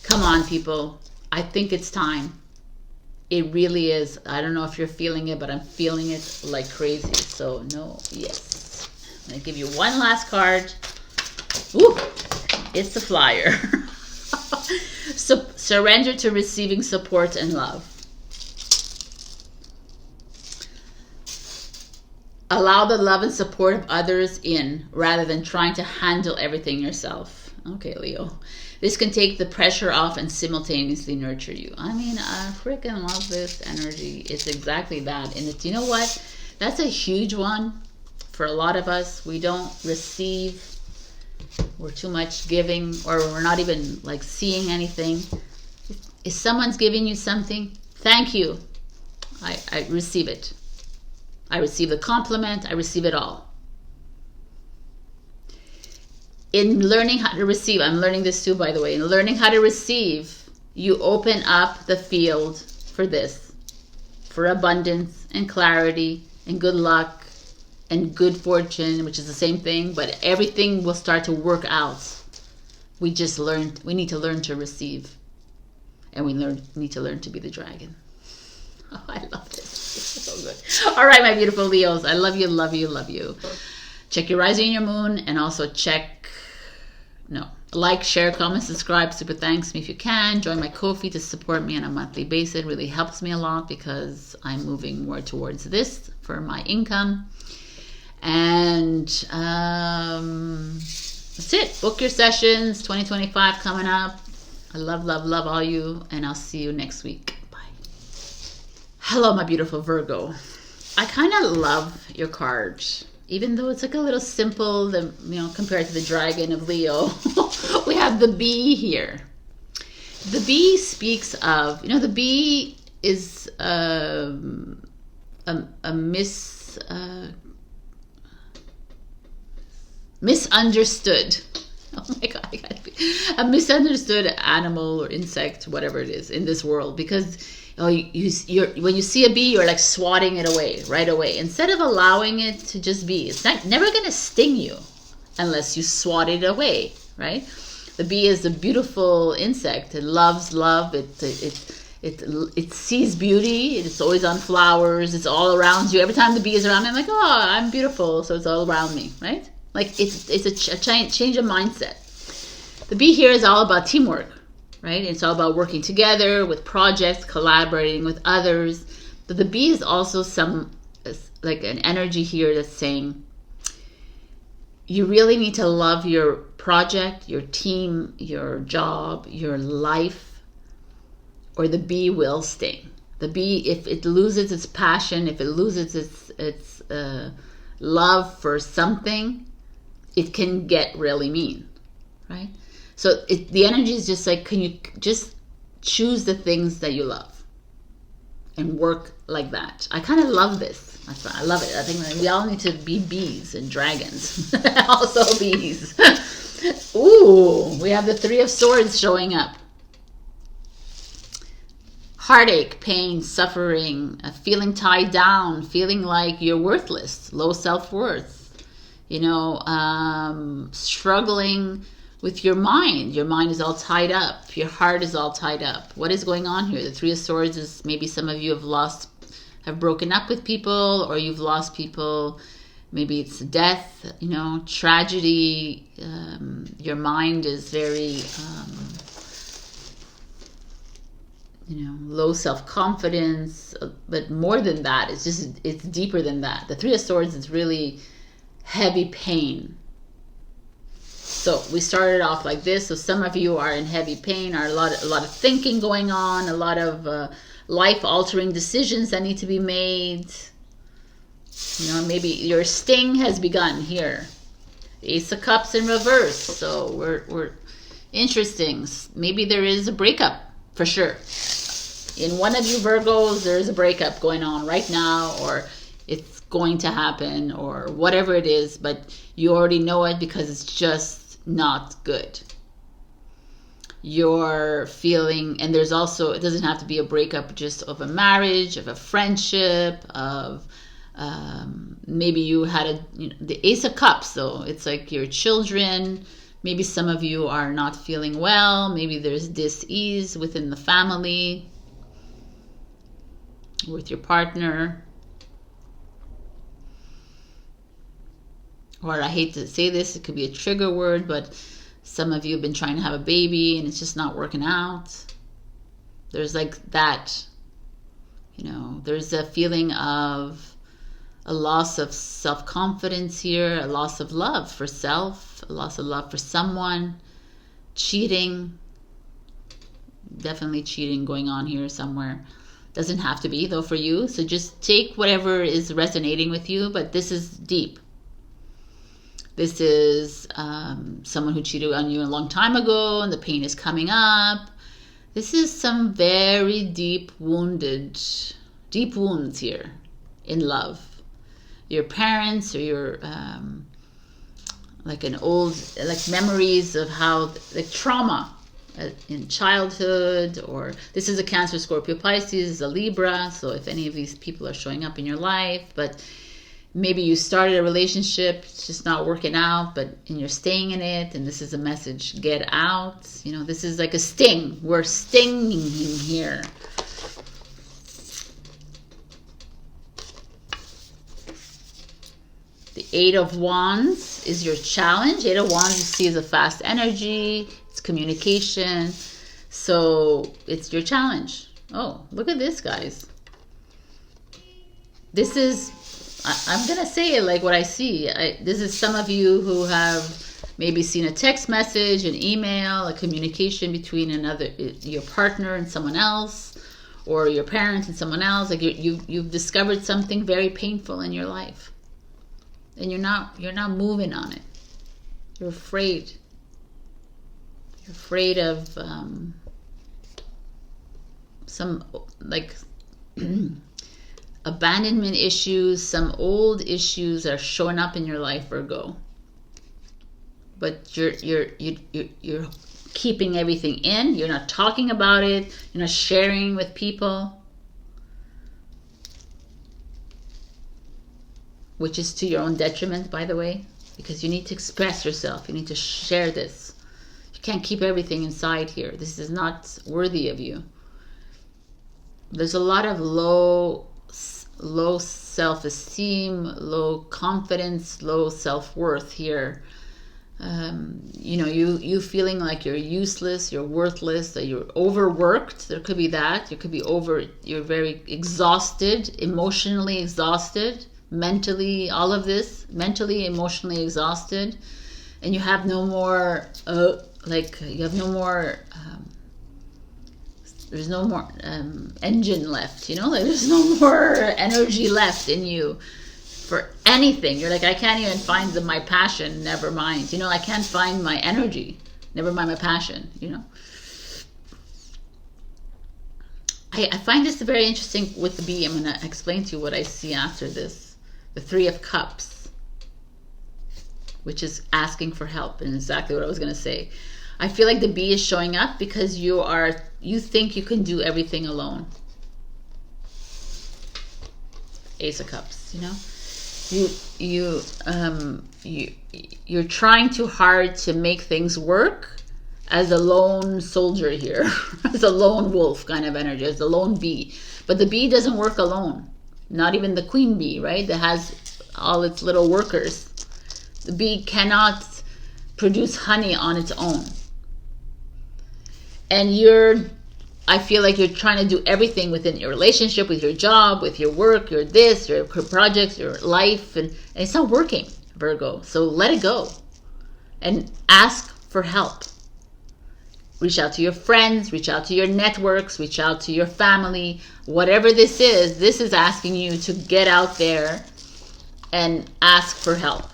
Come on, people. I think it's time. It really is. I don't know if you're feeling it, but I'm feeling it like crazy. So, no, yes. I'm going to give you one last card. Ooh, it's a flyer. So, surrender to receiving support and love. Allow the love and support of others in rather than trying to handle everything yourself. Okay, Leo. This can take the pressure off and simultaneously nurture you. I mean, I freaking love this energy. It's exactly that. And it's, you know what? That's a huge one for a lot of us. We don't receive. We're too much giving, or we're not even like seeing anything. If someone's giving you something, thank you. I receive it. I receive the compliment. I receive it all. In learning how to receive, I'm learning this too, by the way. In learning how to receive, you open up the field for this. For abundance and clarity and good luck and good fortune, which is the same thing, but everything will start to work out. We need to learn to receive. And we need to learn to be the dragon. Oh, I love this. This is so good. All right, my beautiful Leos. I love you, love you, love you. Check your rising and your moon, and also like, share, comment, subscribe. Super thanks me if you can. Join my Ko-fi to support me on a monthly basis. It really helps me a lot because I'm moving more towards this for my income. And that's it. Book your sessions. 2025 coming up. I love, love, love all you, and I'll see you next week. Hello, my beautiful Virgo. I kind of love your card, even though it's like a little simple, compared to the dragon of Leo. We have the bee here. The bee speaks of, the bee is misunderstood. Oh my God, a misunderstood animal or insect, whatever it is in this world, because when you see a bee, you're like swatting it away right away instead of allowing it to just be. It's never gonna sting you unless you swat it away, right? The bee is a beautiful insect. It loves love. It sees beauty. It's always on flowers. It's all around you. Every time the bee is around me, I'm like, oh, I'm beautiful, so it's all around me, right? Like it's a change of mindset. The bee here is all about teamwork. Right? It's all about working together with projects, collaborating with others. But the bee is also like an energy here that's saying you really need to love your project, your team, your job, your life, or the bee will sting. The bee, if it loses its passion, if it loses its love for something, it can get really mean, right? So the energy is just like, can you just choose the things that you love? and work like that. I kind of love this. I love it. I think that we all need to be bees and dragons. Also bees. Ooh, we have the Three of Swords showing up. Heartache, pain, suffering, feeling tied down, feeling like you're worthless, low self-worth, you know, struggling with your mind. Your mind is all tied up. Your heart is all tied up. What is going on here? The Three of Swords is maybe some of you have broken up with people, or you've lost people. Maybe it's death, you know, tragedy. Your mind is very, you know, low self-confidence. But more than that, it's deeper than that. The Three of Swords is really heavy pain. So we started off like this. So some of you are in heavy pain, are a lot of thinking going on, a lot of life-altering decisions that need to be made. You know, maybe your sting has begun here. Ace of Cups in reverse. So we're interesting. Maybe there is a breakup for sure. In one of you Virgos, there is a breakup going on right now, or it's going to happen, or whatever it is, but you already know it because it's just not good. You're feeling, and there's also, it doesn't have to be a breakup just of a marriage, of a friendship, of maybe you had the Ace of Cups, so it's like your children. Maybe some of you are not feeling well. Maybe there's dis-ease within the family, with your partner. Or I hate to say this, it could be a trigger word, but some of you have been trying to have a baby and it's just not working out. There's like that, you know, there's a feeling of a loss of self-confidence here, a loss of love for self, a loss of love for someone, cheating, definitely cheating going on here somewhere. Doesn't have to be though for you, so just take whatever is resonating with you, but this is deep. This is someone who cheated on you a long time ago and the pain is coming up. This is some very deep wounds here in love. Your parents, or your like an old, like memories of how, like trauma in childhood, or this is a Cancer, Scorpio, Pisces, a Libra. So if any of these people are showing up in your life, but maybe you started a relationship, it's just not working out, and you're staying in it, and this is a message, get out. You know, this is like a sting. We're stinging here. The Eight of Wands is your challenge. Eight of Wands you see is a fast energy. It's communication. So it's your challenge. Oh, look at this, guys. This is, I'm going to say it like what I see. This is some of you who have maybe seen a text message, an email, a communication between your partner and someone else, or your parents and someone else. Like you've discovered something very painful in your life. And you're not moving on it. You're afraid. You're afraid of some like abandonment issues, some old issues are showing up in your life, Virgo. But you're keeping everything in. You're not talking about it. You're not sharing with people. Which is to your own detriment, by the way, because you need to express yourself. You need to share this. You can't keep everything inside here. This is not worthy of you. There's a lot of low self-esteem, low confidence, low self-worth here. You know, you feeling like you're useless, you're worthless, that you're overworked. There could be that. You could be you're very exhausted, emotionally exhausted. Mentally, all of this, mentally, emotionally exhausted, and you have no more there's no more engine left, you know, like there's no more energy left in you for anything. You're like, I can't even find my passion, never mind, you know, I can't find my energy, never mind my passion, you know. I find this very interesting with the bee. I'm going to explain to you what I see after this. The Three of Cups, which is asking for help, and exactly what I was going to say. I feel like the bee is showing up because you think you can do everything alone. Ace of Cups, you know? You're trying too hard to make things work as a lone soldier here, as a lone wolf kind of energy, as the lone bee. But the bee doesn't work alone. Not even the queen bee, right? That has all its little workers. The bee cannot produce honey on its own. And I feel like you're trying to do everything within your relationship, with your job, with your work, your projects, your life, and it's not working, Virgo. So let it go and ask for help. Reach out to your friends, reach out to your networks, reach out to your family. Whatever this is asking you to get out there and ask for help.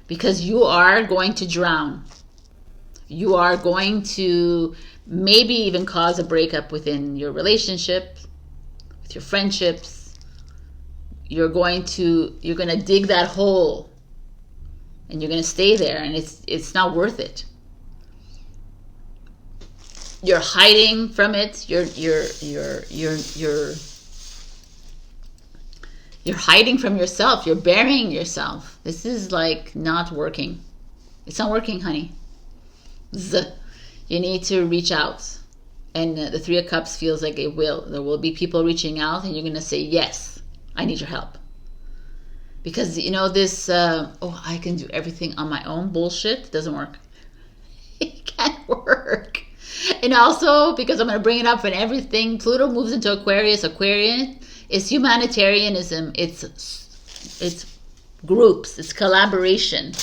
Because you are going to drown. You are going to maybe even cause a breakup within your relationship, with your friendships. You're going to dig that hole, and you're going to stay there, and it's not worth it. You're hiding from it. You're hiding from yourself. You're burying yourself. This is like not working. It's not working, honey. You need to reach out. And the Three of Cups feels like it will. There will be people reaching out, and you're going to say, yes, I need your help. Because, you know, this, I can do everything on my own bullshit doesn't work. It can't work. And also, because I'm going to bring it up when everything, Pluto moves into Aquarius. Aquarius is humanitarianism. It's groups. It's collaboration.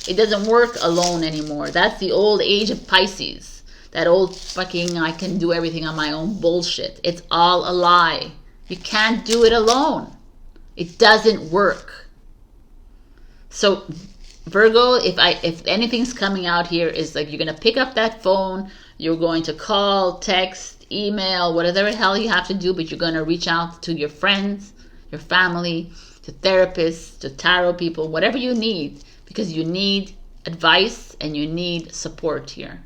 It doesn't work alone anymore. That's the old age of Pisces. That old fucking I can do everything on my own bullshit. It's all a lie. You can't do it alone. It doesn't work. So Virgo, if anything's coming out here is like you're going to pick up that phone, you're going to call, text, email, whatever the hell you have to do, but you're going to reach out to your friends, your family, to therapists, to tarot people, whatever you need, because you need advice and you need support here.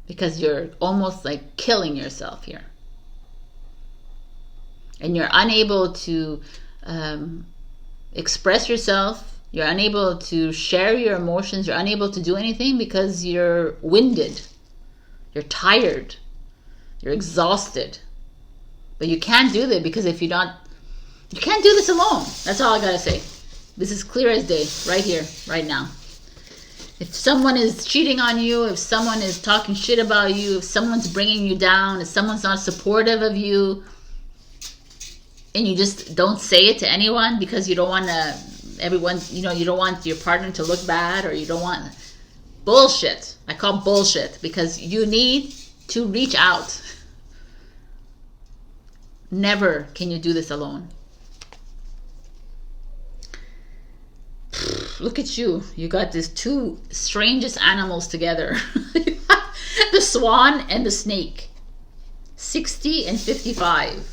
Because you're almost like killing yourself here. And you're unable to express yourself. You're unable to share your emotions. You're unable to do anything because you're winded. You're tired. You're exhausted. But you can't do that because you can't do this alone. That's all I gotta say. This is clear as day, right here, right now. If someone is cheating on you, if someone is talking shit about you, if someone's bringing you down, if someone's not supportive of you, and you just don't say it to anyone because you don't want you don't want your partner to look bad, or you don't want bullshit. I call bullshit because you need to reach out. Never can you do this alone. Look at you. You got these two strangest animals together. The swan and the snake. 60 and 55.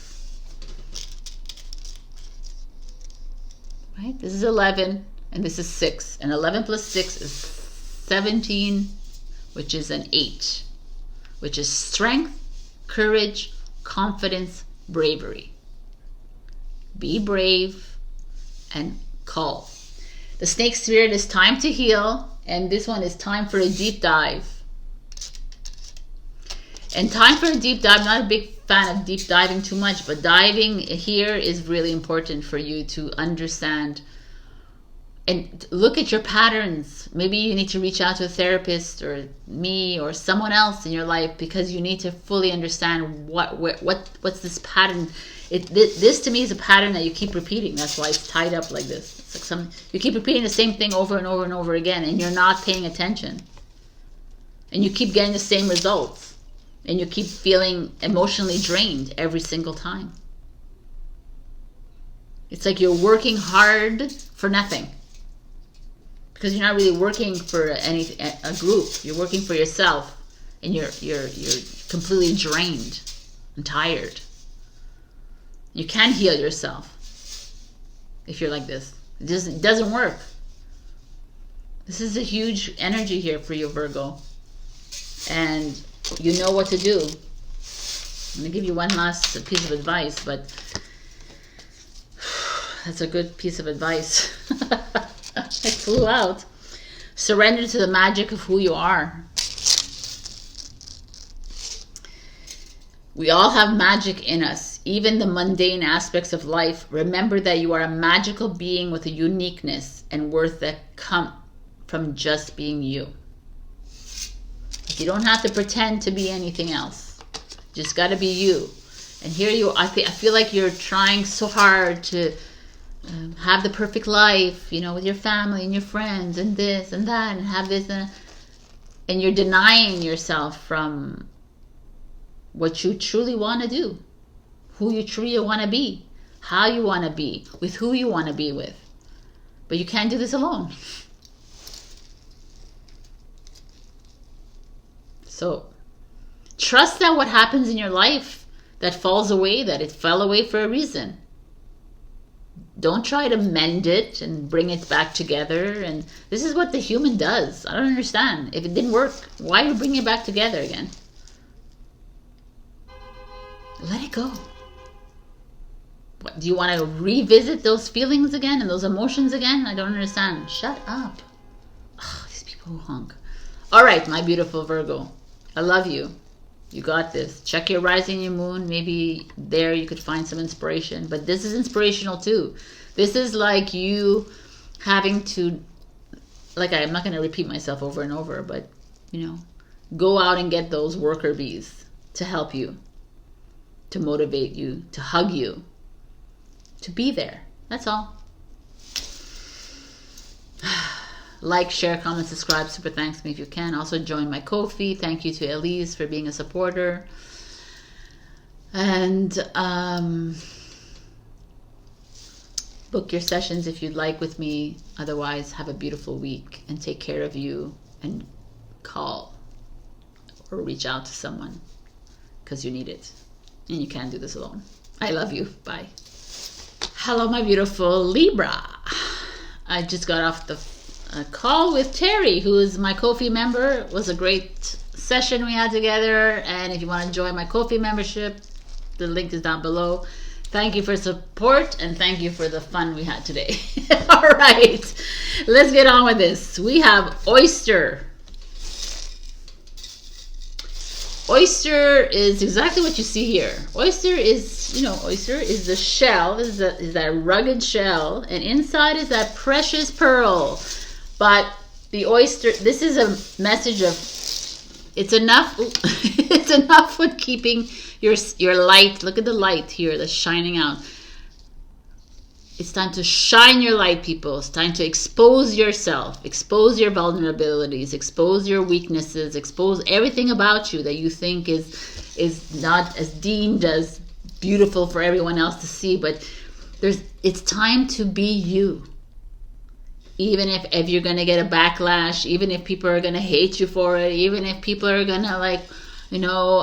Right? This is 11 and this is 6. And 11 plus 6 is 17, which is an 8. Which is strength, courage, confidence, bravery. Be brave and call. The snake spirit is time to heal, and this one is time for a deep dive. And time for a deep dive, I'm not a big fan of deep diving too much, but diving here is really important for you to understand and look at your patterns. Maybe you need to reach out to a therapist or me or someone else in your life because you need to fully understand what's this pattern. This to me is a pattern that you keep repeating. That's why it's tied up like this. It's like you keep repeating the same thing over and over and over again, and you're not paying attention. And you keep getting the same results. And you keep feeling emotionally drained every single time. It's like you're working hard for nothing. Because you're not really working for a group. You're working for yourself. and you're completely drained and tired. You can't heal yourself if you're like this. It doesn't work. This is a huge energy here for you, Virgo. And you know what to do. I'm going to give you one last piece of advice, but that's a good piece of advice. It flew out. Surrender to the magic of who you are. We all have magic in us, even the mundane aspects of life. Remember that you are a magical being with a uniqueness and worth that come from just being you. You don't have to pretend to be anything else. You just got to be you. And here you, I feel like you're trying so hard to have the perfect life, you know, with your family and your friends and this and that and have this and you're denying yourself from what you truly want to do, who you truly want to be, how you want to be, with who you want to be with. But you can't do this alone. So trust that what happens in your life that falls away, that it fell away for a reason. Don't try to mend it and bring it back together. And this is what the human does. I don't understand. If it didn't work, why are you bringing it back together again? Let it go. What, do you want to revisit those feelings again and those emotions again? I don't understand. Shut up. Ugh, these people who honk. All right, my beautiful Virgo. I love you. You got this. Check your rising and your moon. Maybe there you could find some inspiration. But this is inspirational too. This is like you having to, like, I'm not going to repeat myself over and over, but, you know, go out and get those worker bees to help you, to motivate you, to hug you, to be there. That's all. Like, share, comment, subscribe. Super thanks me if you can. Also join my Ko-fi. Thank you to Elize for being a supporter. And book your sessions if you'd like with me. Otherwise, have a beautiful week and take care of you and call or reach out to someone because you need it. And you can't do this alone. I love you. Bye. Hello, my beautiful Libra. I just got off the call with Teri, who is my Ko-fi member. It was a great session we had together. And if you want to join my Ko-fi membership, the link is down below. Thank you for support and thank you for the fun we had today. All right, let's get on with this. We have Oyster. Oyster is exactly what you see here. Oyster is, you know, oyster is the shell, is that rugged shell, and inside is that precious pearl. But the oyster, this is a message of, it's enough, it's enough with keeping your light. Look at the light here that's shining out. It's time to shine your light, people. It's time to expose yourself, expose your vulnerabilities, expose your weaknesses, expose everything about you that you think is not as deemed as beautiful for everyone else to see. But it's time to be you. Even if you're going to get a backlash, even if people are going to hate you for it, even if people are going to, like, you know,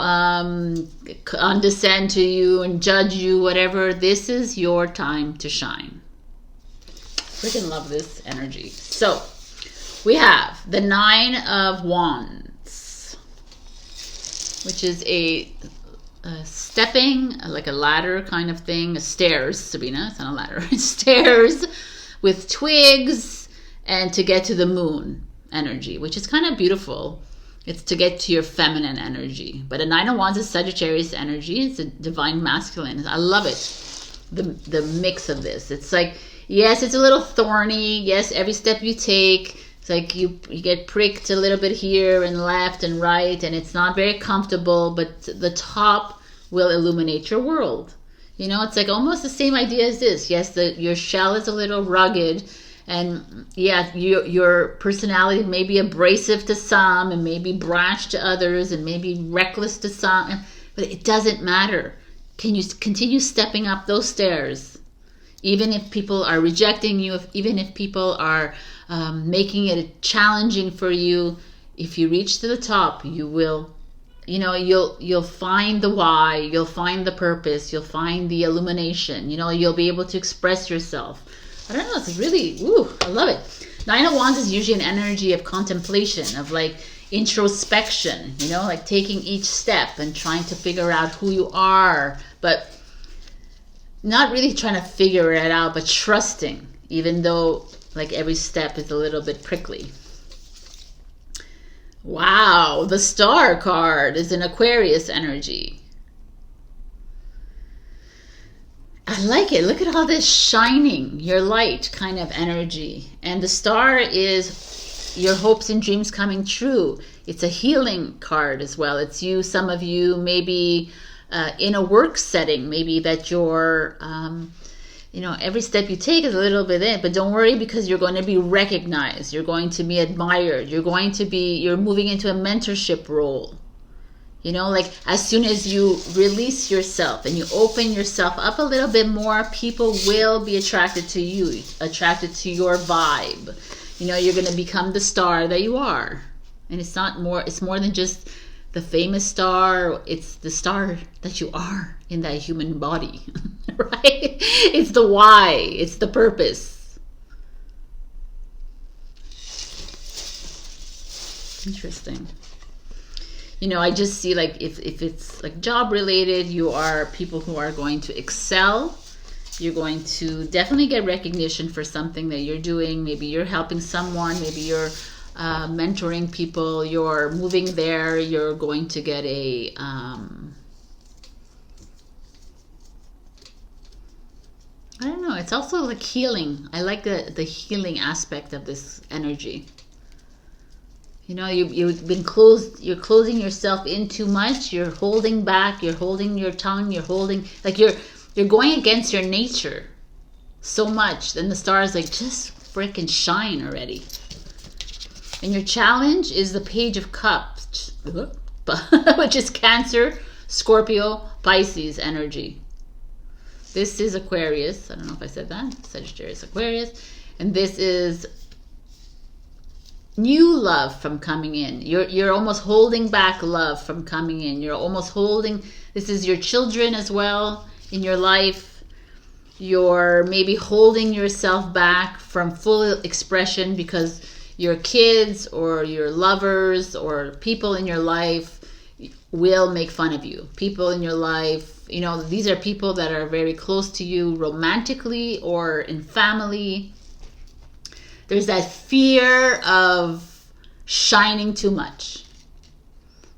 condescend to you and judge you, whatever, this is your time to shine. Freaking love this energy. So we have the 9 of Wands, which is a stepping, like a ladder kind of thing, stairs, Sabrina, it's not a ladder, it's stairs with twigs, and to get to the moon energy, which is kind of beautiful. It's to get to your feminine energy. But a 9 of Wands is Sagittarius energy. It's a divine masculine. I love it. The mix of this. It's like, yes, it's a little thorny. Yes, every step you take, it's like you get pricked a little bit here and left and right, and it's not very comfortable, but the top will illuminate your world. You know, it's like almost the same idea as this. Yes, your shell is a little rugged, and yeah, your personality may be abrasive to some and maybe brash to others and maybe reckless to some, but it doesn't matter. Can you continue stepping up those stairs? Even if people are rejecting you, even if people are making it challenging for you, if you reach to the top, you will you know, you'll find the why, you'll find the purpose, you'll find the illumination. You know, you'll be able to express yourself. I don't know, it's really, ooh, I love it. Nine of Wands is usually an energy of contemplation, of like introspection, you know, like taking each step and trying to figure out who you are, but not really trying to figure it out, but trusting, even though like every step is a little bit prickly. Wow, the Star card is an Aquarius energy. I like it. Look at all this shining, your light kind of energy. And the star is your hopes and dreams coming true. It's a healing card as well. It's you, some of you, maybe in a work setting, maybe that you're, you know, every step you take is a little bit in, but don't worry, because you're going to be recognized. You're going to be admired. You're moving into a mentorship role. You know, like as soon as you release yourself and you open yourself up a little bit more, people will be attracted to you, attracted to your vibe. You know, you're going to become the star that you are. And it's more than just the famous star. It's the star that you are in that human body, right? It's the why, it's the purpose. Interesting. You know, I just see like if it's like job related, you are people who are going to excel. You're going to definitely get recognition for something that you're doing. Maybe you're helping someone, maybe you're mentoring people, you're moving there, you're going to get a I don't know, it's also like healing. I like the healing aspect of this energy. You know, you've been you're closing yourself in too much, you're holding back, you're holding your tongue, you're holding, like you're going against your nature so much. Then the stars like, just freaking shine already. And your challenge is the Page of Cups, which is Cancer, Scorpio, Pisces energy. This is Aquarius. I don't know if I said that. Sagittarius, Aquarius. And this is new love from coming in. You're almost holding back love from coming in. You're almost holding, this is your children as well in your life. You're maybe holding yourself back from full expression because your kids or your lovers or people in your life will make fun of you. People in your life, you know, these are people that are very close to you romantically or in family. There's that fear of shining too much.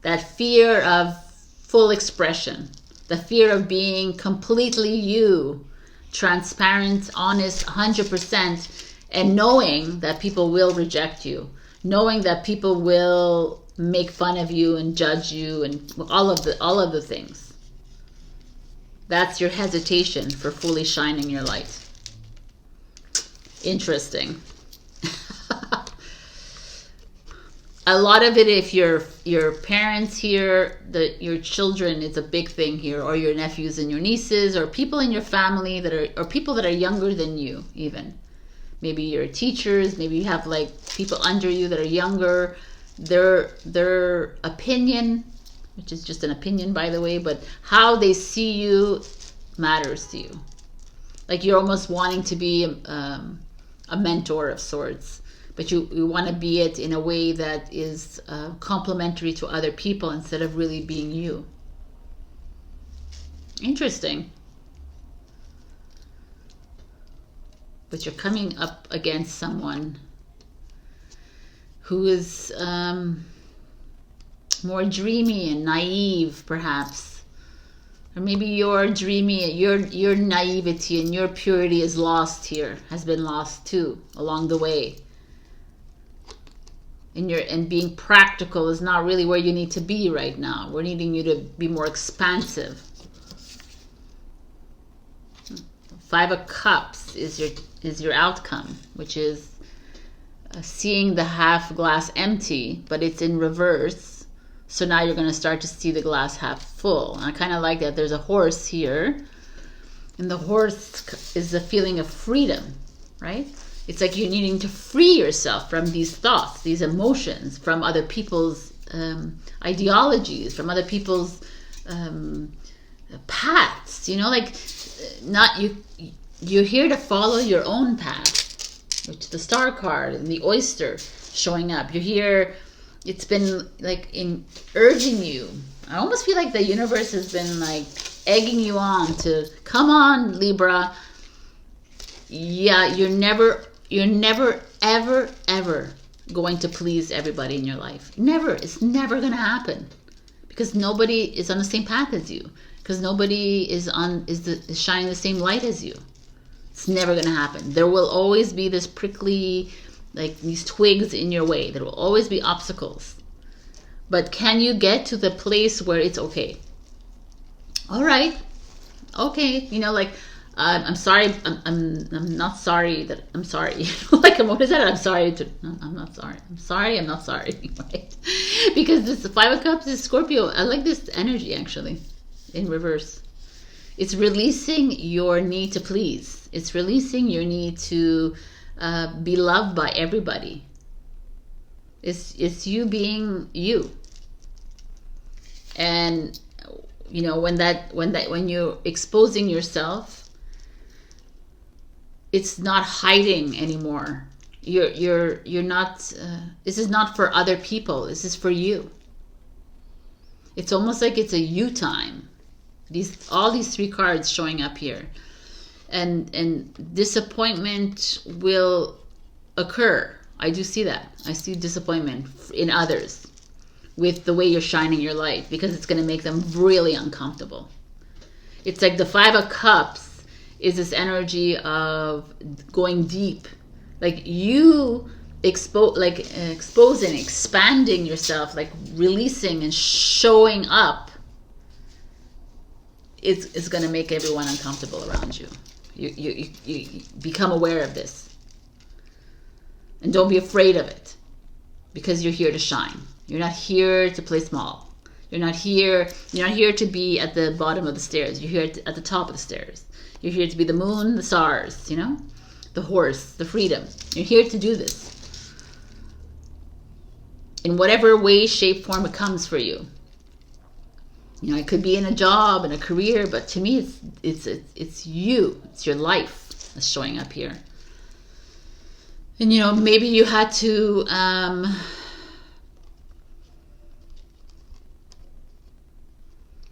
That fear of full expression. The fear of being completely you. Transparent, honest, 100%. And knowing that people will reject you. Knowing that people will make fun of you and judge you and all of the things. That's your hesitation for fully shining your light. Interesting. A lot of it, if your parents here, your children, it's a big thing here, or your nephews and your nieces, or people in your family or people that are younger than you even. Maybe your teachers, maybe you have like people under you that are younger. Their opinion, which is just an opinion by the way, but how they see you matters to you. Like you're almost wanting to be a mentor of sorts. But you want to be it in a way that is complementary to other people instead of really being you. Interesting. But you're coming up against someone who is more dreamy and naive, perhaps. Or maybe your dreamy, your naivety and your purity is lost here, has been lost too along the way. And being practical is not really where you need to be right now. We're needing you to be more expansive. 5 of Cups is your outcome, which is seeing the half glass empty, but it's in reverse. So now you're going to start to see the glass half full. And I kind of like that. There's a horse here, and the horse is the feeling of freedom, right? It's like you're needing to free yourself from these thoughts, these emotions, from other people's ideologies, from other people's paths. You know, like not you. You're here to follow your own path, which the star card and the oyster showing up. You're here. It's been like urging you. I almost feel like the universe has been like egging you on to come on, Libra. Yeah, you're never ever going to please everybody in your life. Never. It's never going to happen, because nobody is on the same path as you, because nobody is shining the same light as you. It's never going to happen. There will always be this prickly, like these twigs in your way. There will always be obstacles. But can you get to the place where it's okay? All right. Okay. You know, like, I'm sorry. I'm not sorry that I'm sorry. Like, what is that? I'm sorry to, no, I'm not sorry. I'm sorry. I'm not sorry. Right? Because this 5 of Cups is Scorpio. I like this energy, actually, in reverse. It's releasing your need to please. It's releasing your need to be loved by everybody. It's you being you. And you know, when you're exposing yourself, it's not hiding anymore. You're not. This is not for other people. This is for you. It's almost like it's a you time. All these 3 cards showing up here, and disappointment will occur. I do see that. I see disappointment in others with the way you're shining your light, because it's going to make them really uncomfortable. It's like the 5 of Cups is this energy of going deep, like you exposing, expanding yourself, like releasing and showing up. It's going to make everyone uncomfortable around you. You become aware of this. And don't be afraid of it, because you're here to shine. You're not here to play small. You're not here to be at the bottom of the stairs. You're here at the top of the stairs. You're here to be the moon, the stars, you know? The horse, the freedom. You're here to do this. In whatever way, shape, form it comes for you. You know, it could be in a job, in a career, but to me, it's you. It's your life that's showing up here. And you know, maybe you had to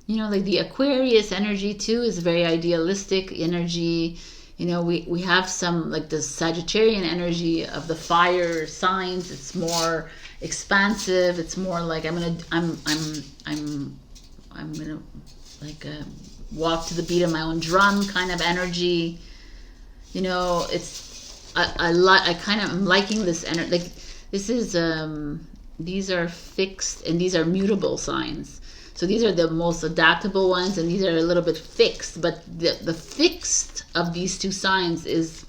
you know, like the Aquarius energy too is very idealistic energy. You know, we have some like the Sagittarian energy of the fire signs. It's more expansive. It's more like I'm gonna like walk to the beat of my own drum kind of energy. You know, I'm liking this energy. Like this is these are fixed and these are mutable signs. So these are the most adaptable ones, and these are a little bit fixed. But the fixed of these 2 signs is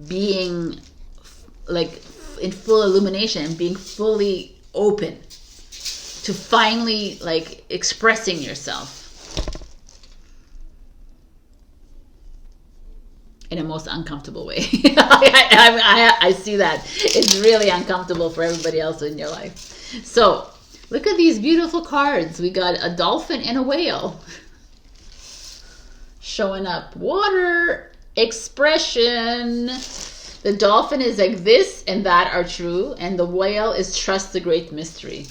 being like in full illumination, being fully open to finally like expressing yourself in a most uncomfortable way. I see that. It's really uncomfortable for everybody else in your life. So look at these beautiful cards. We got a dolphin and a whale showing up. Water expression. The dolphin is like this and that are true, and the whale is trust the great mystery.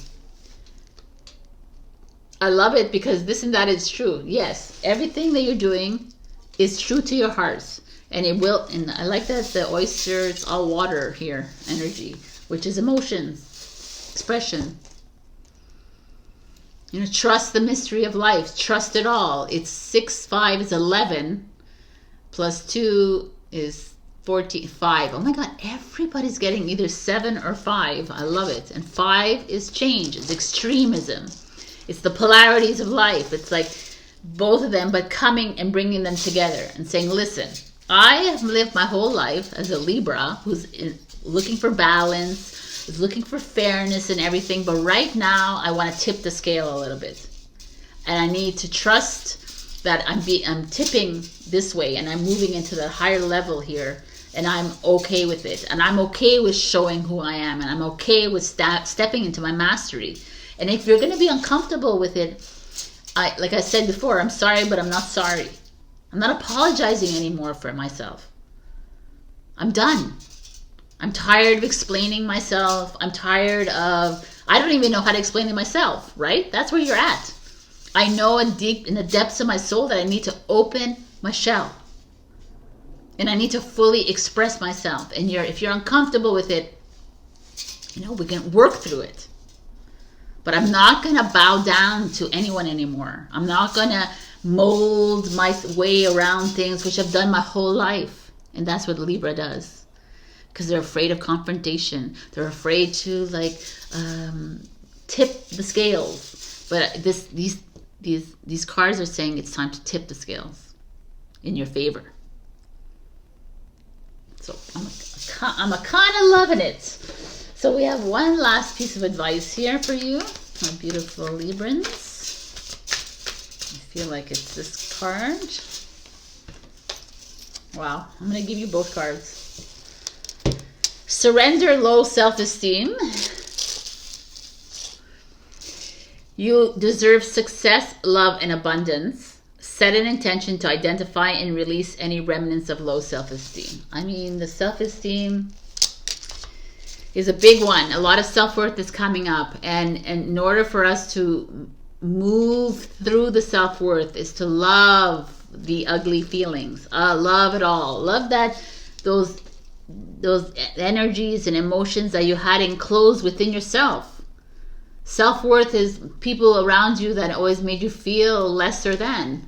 I love it because this and that is true. Yes, everything that you're doing is true to your heart. And it will, and I like that the oyster, it's all water here, energy, which is emotions, expression. You know, trust the mystery of life. Trust it all. It's 6, 5 is 11, plus 2 is 14, 5. Oh my God, everybody's getting either 7 or 5. I love it. And 5 is change. It's extremism. It's the polarities of life. It's like both of them, but coming and bringing them together and saying, listen, I have lived my whole life as a Libra who's looking for balance, is looking for fairness and everything, but right now I want to tip the scale a little bit. And I need to trust that I'm tipping this way and I'm moving into the higher level here. And I'm okay with it. And I'm okay with showing who I am. And I'm okay with stepping into my mastery. And if you're going to be uncomfortable with it, like I said before, I'm sorry, but I'm not sorry. I'm not apologizing anymore for myself. I'm done. I'm tired of explaining myself. I'm tired of, I don't even know how to explain it myself, right? That's where you're at. I know in the depths of my soul that I need to open my shell. And I need to fully express myself. And if you're uncomfortable with it, we can work through it. But I'm not going to bow down to anyone anymore. I'm not going to mold my way around things, which I've done my whole life. And that's what Libra does. Because they're afraid of confrontation. They're afraid to tip the scales. But these cards are saying it's time to tip the scales in your favor. So I'm kind of loving it. So we have one last piece of advice here for you, my beautiful Librans. I feel like it's this card. Wow, I'm going to give you both cards. Surrender low self-esteem. You deserve success, love, and abundance. Set an intention to identify and release any remnants of low self-esteem. I mean, the self-esteem is a big one. A lot of self-worth is coming up. And in order for us to move through the self-worth is to love the ugly feelings. Love it all. Love that those energies and emotions that you had enclosed within yourself. Self-worth is people around you that always made you feel lesser than.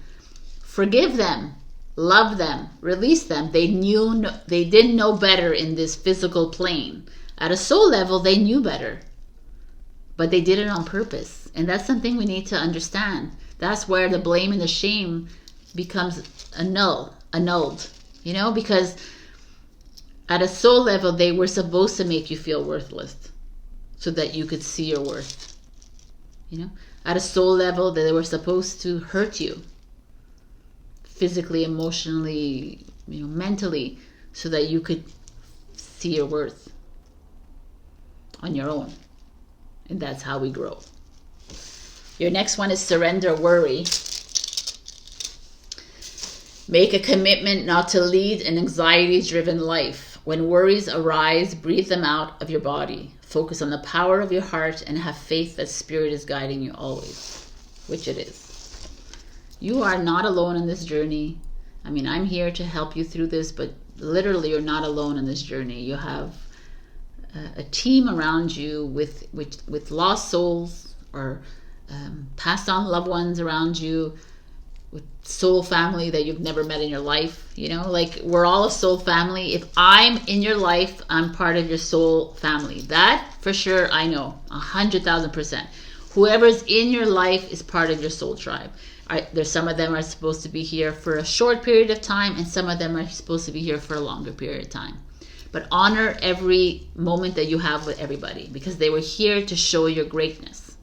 Forgive them, love them, release them. They didn't know better in this physical plane. At a soul level, they knew better, but they did it on purpose. And that's something we need to understand. That's where the blame and the shame becomes annulled, because at a soul level, they were supposed to make you feel worthless so that you could see your worth. At a soul level, they were supposed to hurt you. Physically, emotionally, mentally, so that you could see your worth on your own. And that's how we grow. Your next one is surrender worry. Make a commitment not to lead an anxiety-driven life. When worries arise, breathe them out of your body. Focus on the power of your heart and have faith that Spirit is guiding you always, which it is. You are not alone in this journey. I mean, I'm here to help you through this, but literally you're not alone in this journey. You have a team around you with lost souls or passed on loved ones around you, with soul family that you've never met in your life. We're all a soul family. If I'm in your life, I'm part of your soul family. That for sure I know, 100,000%. Whoever's in your life is part of your soul tribe. There's some of them are supposed to be here for a short period of time, and some of them are supposed to be here for a longer period of time. But honor every moment that you have with everybody, because they were here to show your greatness.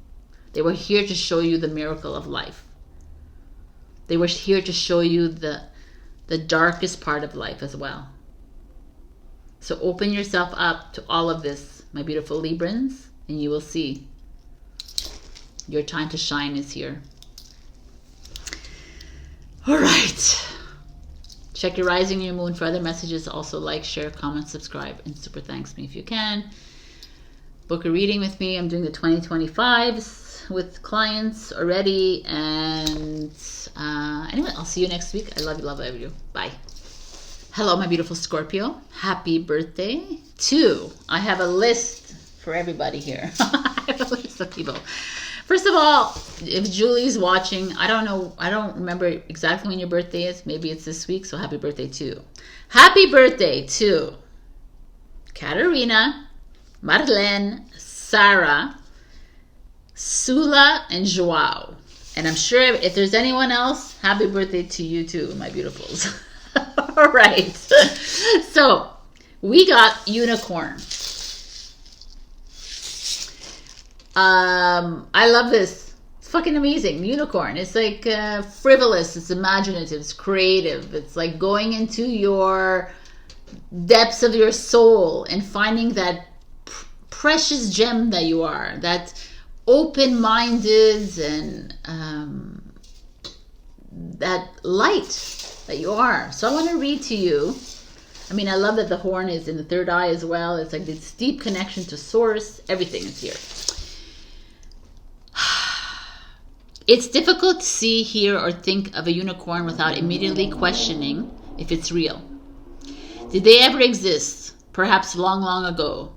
They were here to show you the miracle of life. They were here to show you the darkest part of life as well. So open yourself up to all of this, my beautiful Librans, and you will see your time to shine is here. All right. Check your rising, your moon for other messages. Also like, share, comment, subscribe, and super thanks me if you can. Book a reading with me. I'm doing the 2025s with clients already. And anyway, I'll see you next week. I love you. Bye. Hello, my beautiful Scorpio. Happy birthday to. I have a list for everybody here. I have a list of people. First of all, if Julie's watching, I don't know, I don't remember exactly when your birthday is. Maybe it's this week, so happy birthday too. Happy birthday to Katerina, Marlene, Sarah, Sula, and Joao. And I'm sure if there's anyone else, happy birthday to you too, my beautifuls. All right. So we got unicorn. I love this. It's fucking amazing. Unicorn. It's like frivolous. It's imaginative. It's creative. It's like going into your depths of your soul and finding that precious gem that you are, that open-minded and that light that you are. So I want to read to you. I mean, I love that the horn is in the third eye as well. It's like this deep connection to source. Everything is here. It's difficult to see, hear, or think of a unicorn without immediately questioning if it's real. Did they ever exist? Perhaps long, long ago.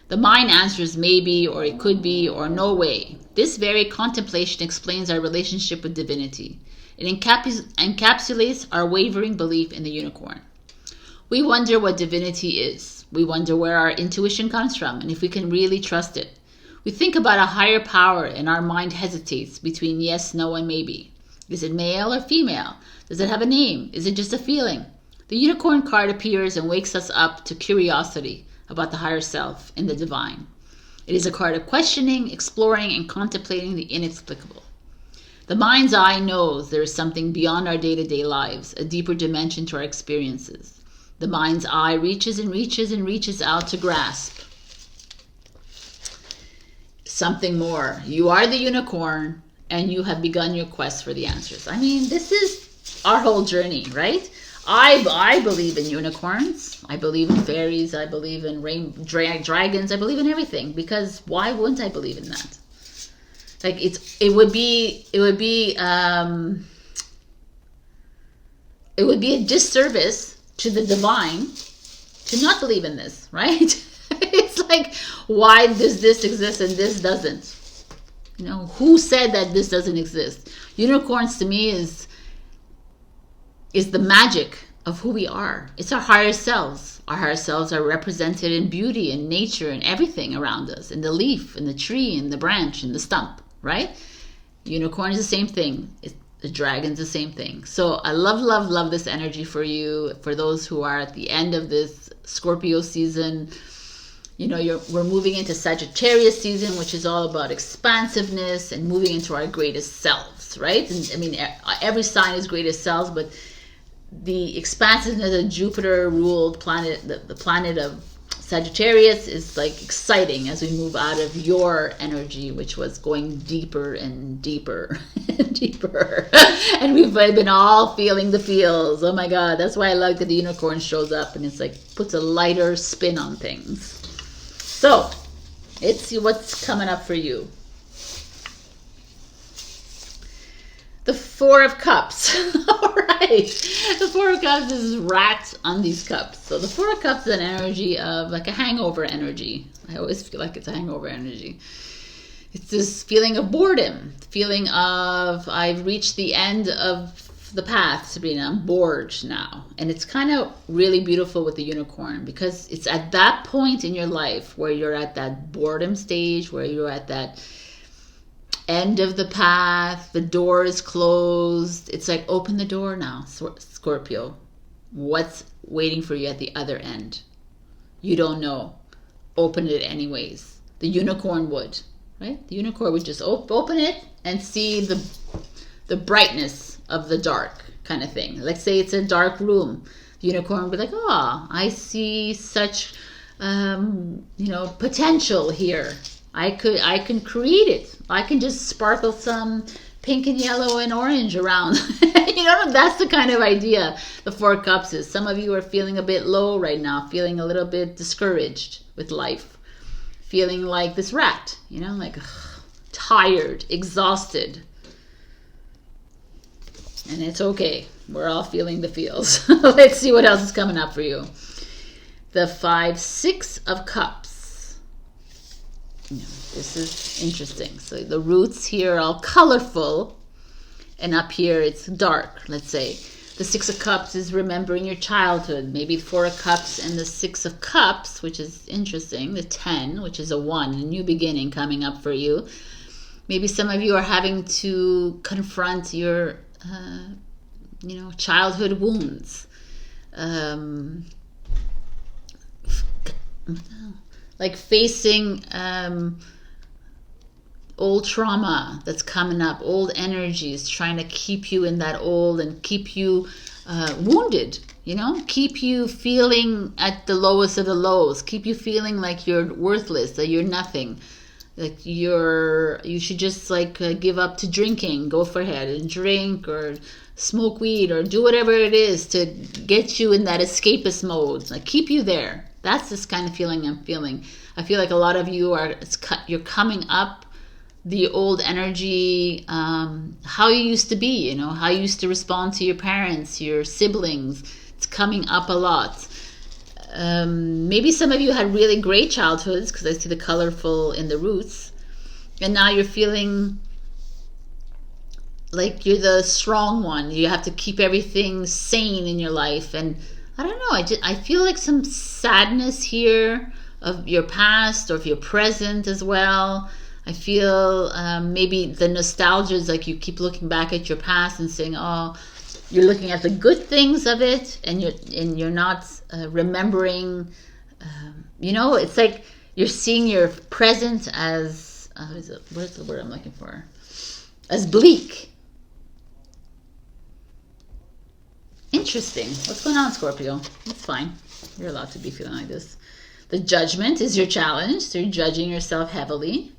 The mind answers maybe, or it could be, or no way. This very contemplation explains our relationship with divinity. It encapsulates our wavering belief in the unicorn. We wonder what divinity is. We wonder where our intuition comes from and if we can really trust it. We think about a higher power and our mind hesitates between yes, no, and maybe. Is it male or female? Does it have a name? Is it just a feeling? The unicorn card appears and wakes us up to curiosity about the higher self and the divine. It is a card of questioning, exploring, and contemplating the inexplicable. The mind's eye knows there is something beyond our day-to-day lives, a deeper dimension to our experiences. The mind's eye reaches and reaches and reaches out to grasp something more. You are the unicorn, and you have begun your quest for the answers. I mean, this is our whole journey, right? I believe in unicorns. I believe in fairies. I believe in dragons. I believe in everything, because why wouldn't I believe in that? Like it would be a disservice to the divine to not believe in this, right? It's like, why does this exist and this doesn't? You know, who said that this doesn't exist? Unicorns to me is the magic of who we are. It's our higher selves. Our higher selves are represented in beauty and nature and everything around us, in the leaf, in the tree, in the branch, in the stump, right? Unicorn is the same thing. The dragon's the same thing. So I love this energy for you, for those who are at the end of this Scorpio season. You know, we're moving into Sagittarius season, which is all about expansiveness and moving into our greatest selves, right? And I mean, every sign is greatest selves, but the expansiveness of Jupiter-ruled planet, the planet of Sagittarius, is like exciting as we move out of your energy, which was going deeper and deeper and deeper. And we've been all feeling the feels. Oh my God, that's why I like that the unicorn shows up and it's like puts a lighter spin on things. So let's see what's coming up for you. The Four of Cups. All right. The Four of Cups is rat on these cups. So the Four of Cups is an energy of like a hangover energy. I always feel like it's a hangover energy. It's this feeling of boredom, feeling of I've reached the end of the path, Sabrina. I'm bored now. And it's kind of really beautiful with the unicorn, because it's at that point in your life where you're at that boredom stage, where you're at that end of the path, the door is closed. It's like, open the door now, Scorpio. What's waiting for you at the other end? You don't know. Open it anyways. The unicorn would, right? The unicorn would just open it and see the brightness of the dark kind of thing. Let's say it's a dark room. The unicorn would be like, oh, I see such, potential here. I can create it. I can just sparkle some pink and yellow and orange around. That's the kind of idea the Four of Cups is. Some of you are feeling a bit low right now, feeling a little bit discouraged with life, feeling like this rat, like tired, exhausted. And it's okay. We're all feeling the feels. Let's see what else is coming up for you. The 6 of Cups. This is interesting. So the roots here are all colorful, and up here it's dark, let's say. The 6 of Cups is remembering your childhood. Maybe the 4 of Cups and the 6 of Cups, which is interesting. The 10, which is a 1, a new beginning coming up for you. Maybe some of you are having to confront your childhood wounds. Like facing old trauma that's coming up, old energies trying to keep you in that old and keep you wounded, you know, keep you feeling at the lowest of the lows, keep you feeling like you're worthless, that you're nothing, like you should just like give up to drinking, go for ahead and drink or smoke weed or do whatever it is to get you in that escapist mode, like keep you there. That's this kind of feeling I'm feeling. I feel like a lot of you you're coming up the old energy, how you used to be, you know, how you used to respond to your parents, your siblings. It's coming up a lot. Maybe some of you had really great childhoods, because I see the colorful in the roots, and now you're feeling like you're the strong one. You have to keep everything sane in your life, and I don't know, I feel like some sadness here of your past or of your present as well. I feel maybe the nostalgia is like you keep looking back at your past and saying, oh, you're looking at the good things of it, and you're not remembering. You know, it's like you're seeing your present as what is the word I'm looking for? As bleak. Interesting. What's going on, Scorpio? It's fine. You're allowed to be feeling like this. The Judgment is your challenge. So you're judging yourself heavily.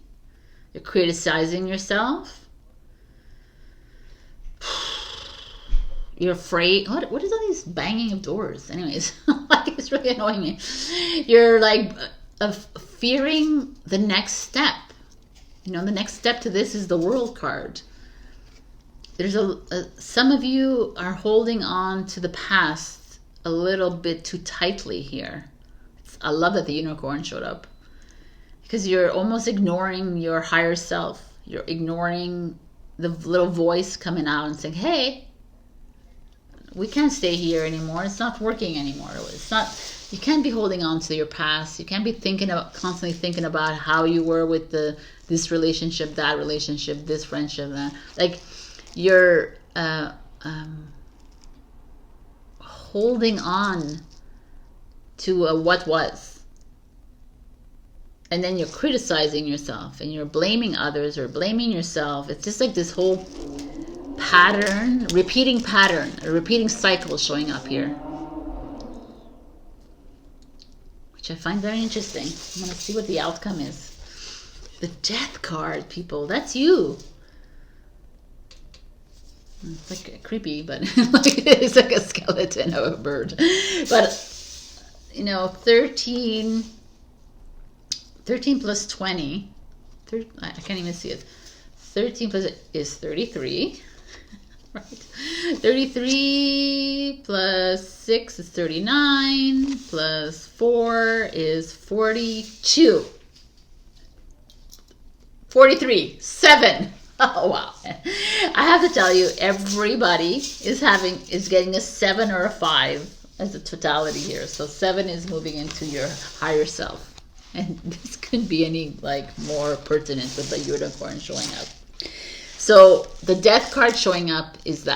You're criticizing yourself. You're afraid. What is all these banging of doors? Anyways, like, it's really annoying me. You're like fearing the next step. You know, the next step to this is the World card. There's some of you are holding on to the past a little bit too tightly here. I love that the unicorn showed up, because you're almost ignoring your higher self. You're ignoring the little voice coming out and saying, hey, we can't stay here anymore. It's not working anymore. It's not, you can't be holding on to your past. You can't be constantly thinking about how you were with this relationship, that relationship, this friendship, that. Like, you're holding on to what was. And then you're criticizing yourself and you're blaming others or blaming yourself. It's just like this whole pattern, a repeating cycle showing up here, which I find very interesting. I'm going to see what the outcome is. The Death card, people, that's you. It's like creepy, but it's like a skeleton of a bird. But, you know, 13 plus 20, I can't even see it. 13 plus is 33, right? 33 plus 6 is 39, plus 4 is 42. 43, 7. Oh, wow. I have to tell you, everybody is getting a 7 or a 5 as a totality here. So 7 is moving into your higher self. And this couldn't be any like more pertinent with the unicorn showing up. So the Death card showing up is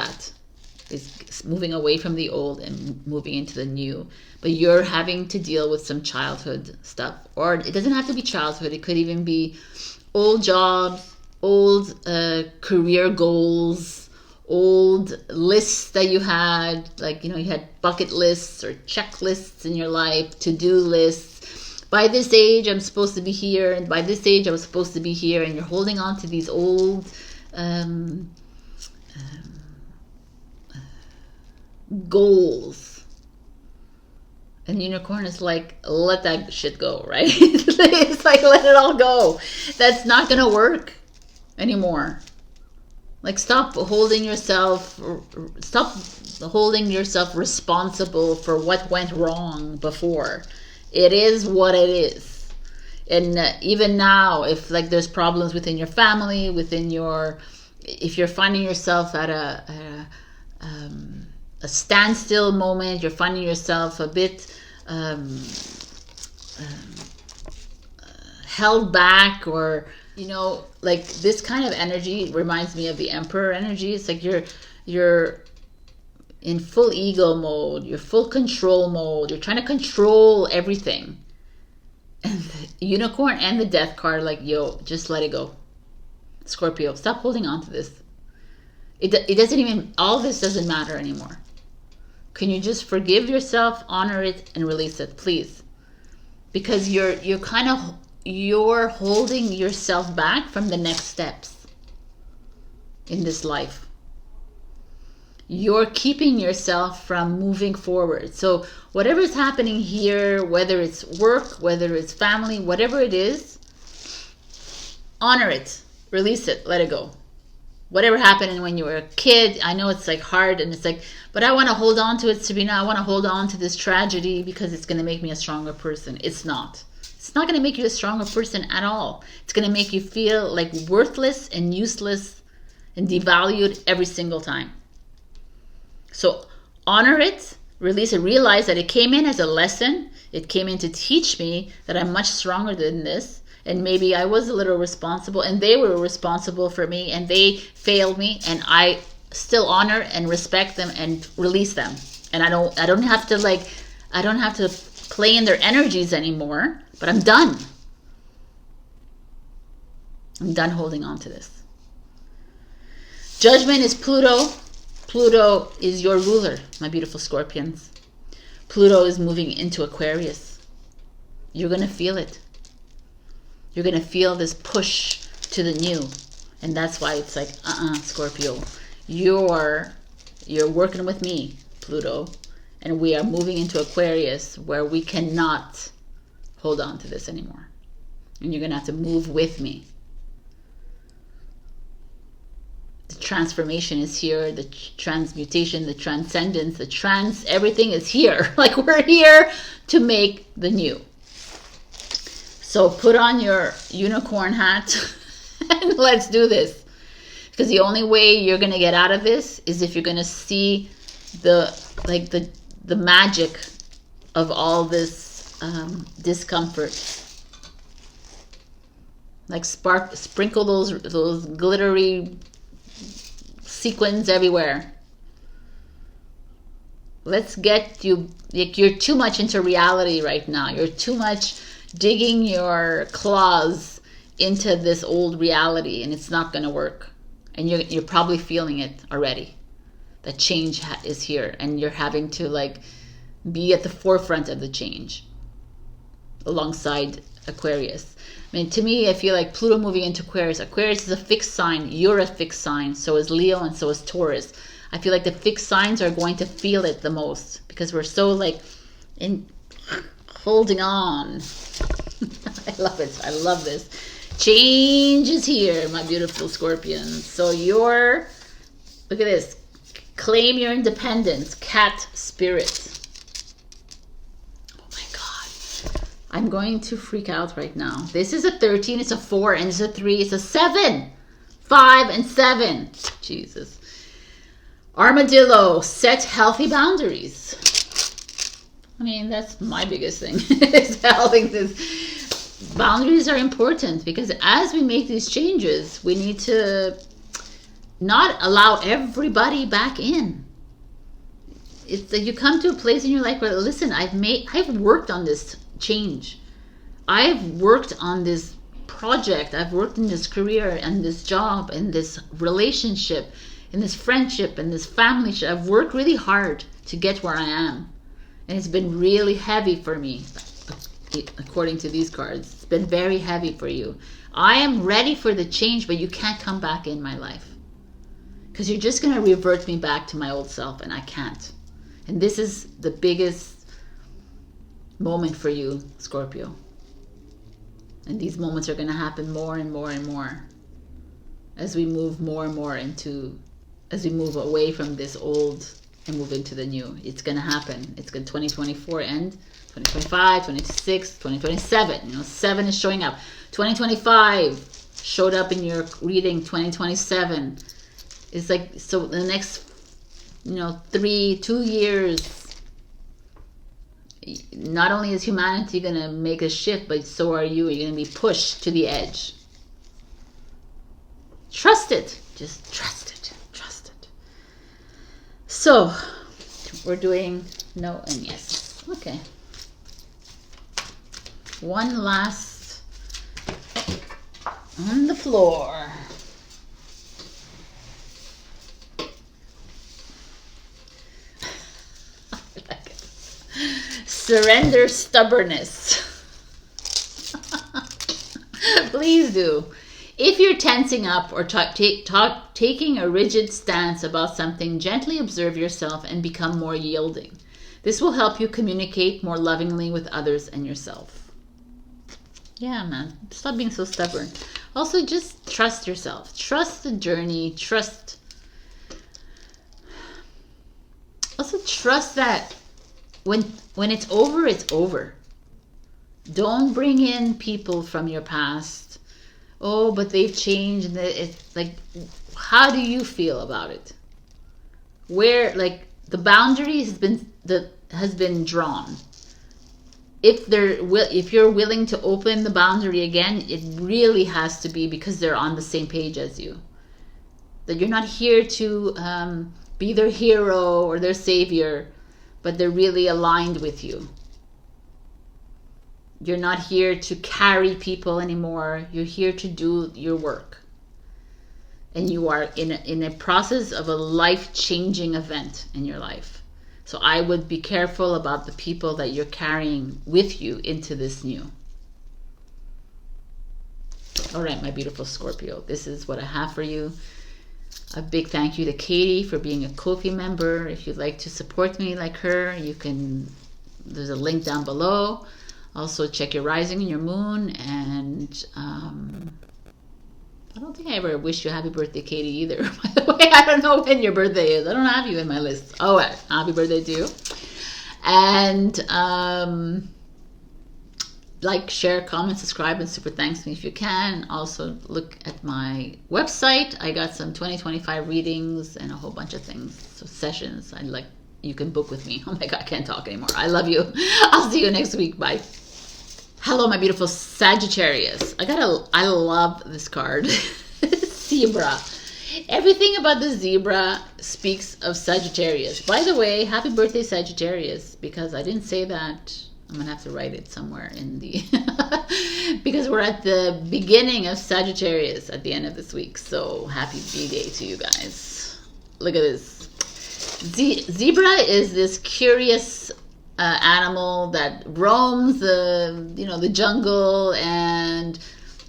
moving away from the old and moving into the new. But you're having to deal with some childhood stuff. Or it doesn't have to be childhood. It could even be old jobs, old career goals, old lists that you had. Like, you know, you had bucket lists or checklists in your life, to-do lists. By this age, I'm supposed to be here, and by this age, I was supposed to be here, and you're holding on to these old goals. And unicorn is like, let that shit go, right? It's like, let it all go. That's not going to work anymore. Like, stop holding yourself responsible for what went wrong before. It is what it is. And even now, if like there's problems within your family, if you're finding yourself at a standstill moment, you're finding yourself a bit held back, or, you know, like this kind of energy reminds me of the Emperor energy. It's like you're in full ego mode, you're full control mode, you're trying to control everything. And the unicorn and the Death card, like, yo, just let it go. Scorpio, stop holding on to this. It doesn't even, all this doesn't matter anymore. Can you just forgive yourself, honor it, and release it, please? Because you're holding yourself back from the next steps in this life. You're keeping yourself from moving forward. So whatever is happening here, whether it's work, whether it's family, whatever it is, honor it, release it, let it go. Whatever happened when you were a kid, I know it's like hard, and it's like, but I want to hold on to it, Sabrina. I want to hold on to this tragedy because it's going to make me a stronger person. It's not. It's not going to make you a stronger person at all. It's going to make you feel like worthless and useless and devalued every single time. So honor it, release it, realize that it came in as a lesson. It came in to teach me that I'm much stronger than this. And maybe I was a little responsible, and they were responsible for me, and they failed me, and I still honor and respect them and release them. And I don't have to play in their energies anymore, but I'm done. I'm done holding on to this. Judgment is Pluto. Pluto is your ruler, my beautiful Scorpions. Pluto is moving into Aquarius. You're going to feel it. You're going to feel this push to the new. And that's why it's like, Scorpio, you're working with me, Pluto. And we are moving into Aquarius where we cannot hold on to this anymore. And you're going to have to move with me. The transformation is here. The transmutation, the transcendence, everything is here. Like, we're here to make the new. So put on your unicorn hat and let's do this. Because the only way you're going to get out of this is if you're going to see the magic of all this discomfort. Like sprinkle those glittery sequins everywhere. Let's get you, like, you're too much into reality right now. You're too much digging your claws into this old reality, and it's not going to work. And you're probably feeling it already. That change is here, and you're having to be at the forefront of the change alongside Aquarius. I mean, to me, I feel like Pluto moving into Aquarius. Aquarius is a fixed sign. You're a fixed sign. So is Leo, and so is Taurus. I feel like the fixed signs are going to feel it the most because we're so holding on. I love it. I love this. Change is here, my beautiful Scorpions. So look at this. Claim your independence. Cat spirit. Oh my God. I'm going to freak out right now. This is a 13, it's a 4, and it's a 3, it's a 7. 5 and 7. Jesus. Armadillo. Set healthy boundaries. I mean, that's my biggest thing. Is having this. Boundaries are important because as we make these changes, we need to not allow everybody back in. It's like you come to a place in your life where, listen, I've worked on this change. I've worked on this project. I've worked in this career and this job and this relationship and this friendship and this family. I've worked really hard to get where I am. And it's been really heavy for me, according to these cards. It's been very heavy for you. I am ready for the change, but you can't come back in my life. Because you're just going to revert me back to my old self, and I can't. And this is the biggest moment for you, Scorpio. And these moments are going to happen more and more and more. As we move more and more as we move away from this old and move into the new. It's going to happen. It's going to 2024 end, 2025, 2026, 2027. 7 is showing up. 2025 showed up in your reading. 2027 is so the next 2 years. Not only is humanity going to make a shift, but so are you. You're going to be pushed to the edge. Trust it. Just trust it. Trust it. So, we're doing no and yes. Okay. One last on the floor. Surrender stubbornness. Please do. If you're tensing up or taking a rigid stance about something, gently observe yourself and become more yielding. This will help you communicate more lovingly with others and yourself. Yeah, man. Stop being so stubborn. Also, just trust yourself. Trust the journey. Also, trust that when it's over, it's over. Don't bring in people from your past. Oh, but they've changed. It's like, how do you feel about it? Where, like, the boundary has been drawn. If you're willing to open the boundary again, it really has to be because they're on the same page as you. That you're not here to be their hero or their savior, but they're really aligned with you. You're not here to carry people anymore. You're here to do your work. And you are in a process of a life-changing event in your life. So I would be careful about the people that you're carrying with you into this new. All right, my beautiful Scorpio, this is what I have for you. A big thank you to Katie for being a Ko-fi member. If you'd like to support me like her, you can, there's a link down below. Also check your rising and your moon, and I don't think I ever wish you a happy birthday, Katie, either. By the way, I don't know when your birthday is. I don't have you in my list. Oh, well, happy birthday to you. And like, share, comment, subscribe, and super thanks me if you can. Also look at my website. I got some 2025 readings and a whole bunch of things. So sessions you can book with me. Oh my God, I can't talk anymore. I love you. I'll see you next week. Bye. Hello, my beautiful Sagittarius. I love this card. Zebra. Everything about the zebra speaks of Sagittarius. By the way, happy birthday, Sagittarius, because I didn't say that. I'm going to have to write it somewhere in the... because we're at the beginning of Sagittarius at the end of this week. So happy B-Day to you guys. Look at this. Zebra is this curious animal that roams the jungle and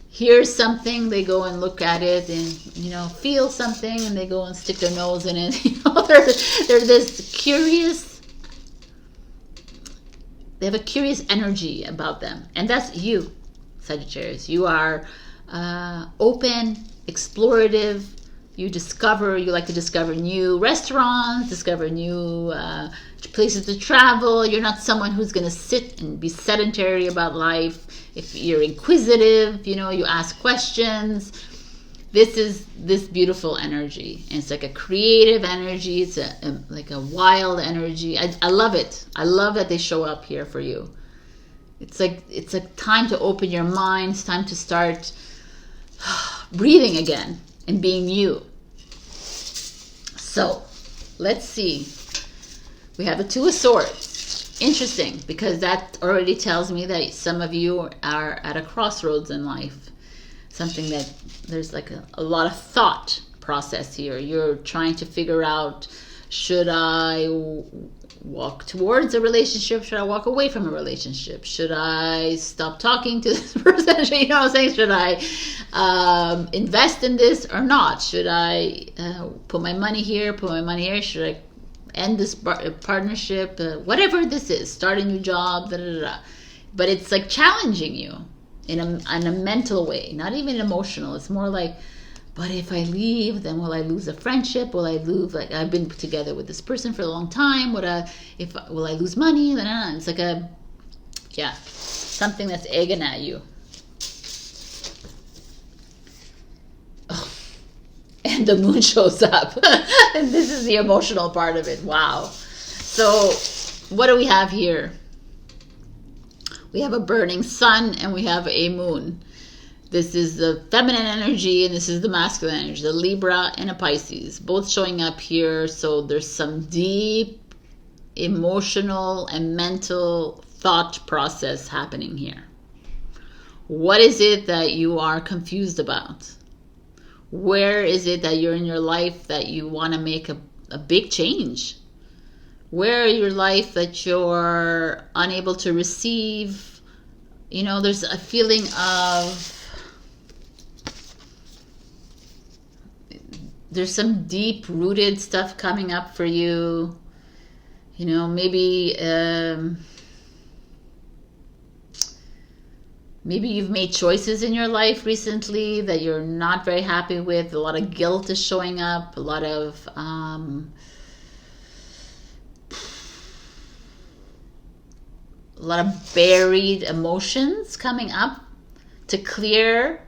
hears something, they go and look at it, and feel something, and they go and stick their nose in it. They're this curious. They have a curious energy about them, and that's you, Sagittarius. You are open, explorative. You like to discover new restaurants, discover new places to travel. You're not someone who's going to sit and be sedentary about life. If you're inquisitive, you ask questions. This is this beautiful energy. And it's like a creative energy. It's like a wild energy. I love it. I love that they show up here for you. It's a time to open your mind. It's time to start breathing again and being you. So, let's see. We have the Two of Swords. Interesting, because that already tells me that some of you are at a crossroads in life. Something that there's like a lot of thought process here. You're trying to figure out, should I walk towards a relationship? Should I walk away from a relationship? Should I stop talking to this person? You know what I'm saying? Should I invest in this or not? Should I put my money here, put my money here? Should I end this partnership? Whatever this is, start a new job, But it's like challenging you in a mental way, not even emotional. It's more like, but if I leave, then will I lose a friendship? Will I lose, like, I've been together with this person for a long time. Will I lose money? It's like something that's egging at you. Oh. And the moon shows up. And this is the emotional part of it. Wow. So what do we have here? We have a burning sun and we have a moon. This is the feminine energy and this is the masculine energy, the Libra and a Pisces, both showing up here. So there's some deep emotional and mental thought process happening here. What is it that you are confused about? Where is it that you're in your life that you want to make a big change? Where in your life that you're unable to receive, you know, there's a feeling of, there's some deep-rooted stuff coming up for you. You know, maybe maybe you've made choices in your life recently that you're not very happy with. A lot of guilt is showing up. A lot of buried emotions coming up to clear.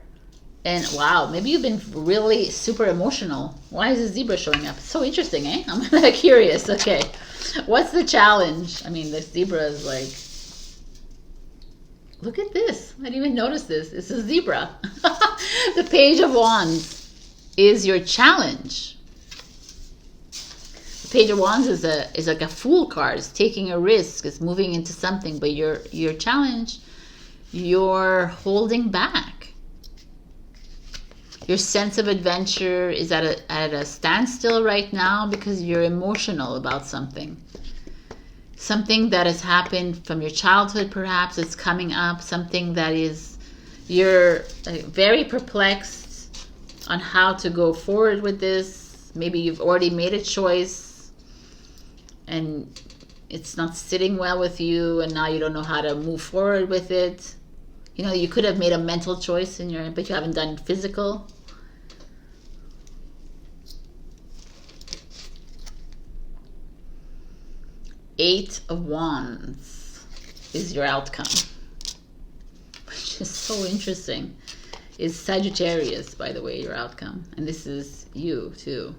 And wow, maybe you've been really super emotional. Why is the zebra showing up? It's so interesting, eh? I'm kind of curious. Okay, what's the challenge? I mean, the zebra is like, look at this. I didn't even notice this. It's a zebra. The Page of Wands is your challenge. The Page of Wands is like a fool card. It's taking a risk. It's moving into something. But your challenge, you're holding back. Your sense of adventure is at a standstill right now because you're emotional about something. Something that has happened from your childhood, perhaps, it's coming up. Something that is, you're very perplexed on how to go forward with this. Maybe you've already made a choice and it's not sitting well with you, and now you don't know how to move forward with it. You know, you could have made a mental choice but you haven't done physical. Eight of Wands is your outcome, which is so interesting. Is Sagittarius, by the way, your outcome. And this is you too,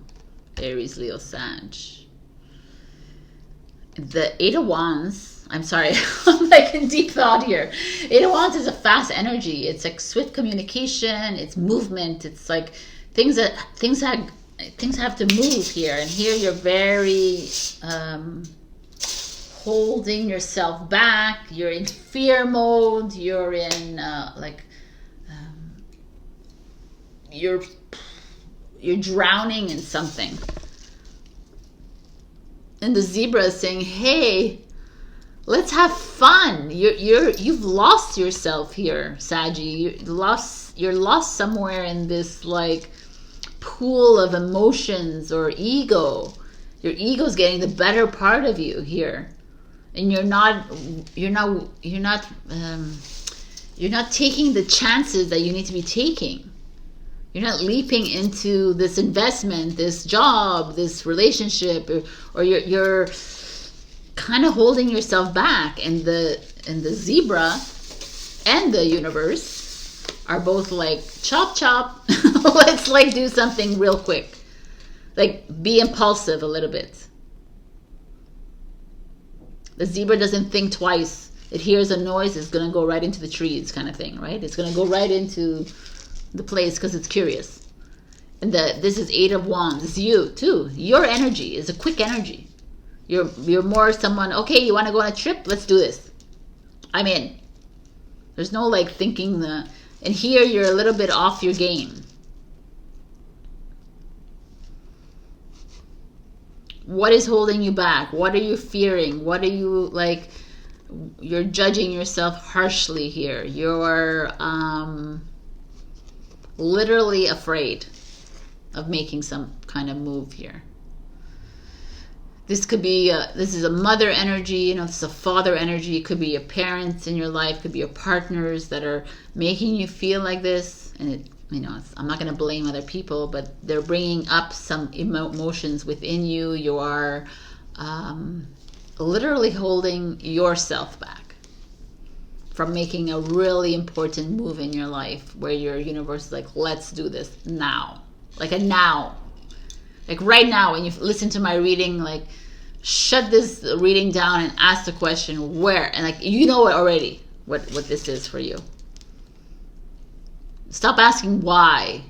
Aries, Leo, Sag. The Eight of Wands, I'm sorry, I'm like in deep thought here. Eight of Wands is a fast energy. It's like swift communication, it's movement, it's like things have to move here. And here you're very holding yourself back. You're in fear mode. You're in you're drowning in something. And the zebra is saying, "Hey, let's have fun. You've lost yourself here, Saggy. You're lost somewhere in this like pool of emotions or ego. Your ego's getting the better part of you here." And you're not taking the chances that you need to be taking. You're not leaping into this investment, this job, this relationship, or you're kind of holding yourself back. And the zebra and the universe are both like, chop chop, let's like do something real quick. Like be impulsive a little bit. The zebra doesn't think twice. It hears a noise, it's going to go right into the trees kind of thing, right? It's going to go right into the place because it's curious. And this is Eight of Wands. It's you too. Your energy is a quick energy. You're more someone, okay, you want to go on a trip? Let's do this. I'm in. There's no like thinking and here you're a little bit off your game. What is holding you back? What are you fearing? What are you like? You're judging yourself harshly here. You're literally afraid of making some kind of move here. This could be this is a mother energy, you know, this is a father energy. It could be your parents in your life, it could be your partners that are making you feel like this. And I'm not going to blame other people, but they're bringing up some emotions within you. You are literally holding yourself back from making a really important move in your life where your universe is like, let's do this now. Like Like right now, when you listen to my reading, like shut this reading down and ask the question, where? And like, you know it already, what this is for you. Stop asking why.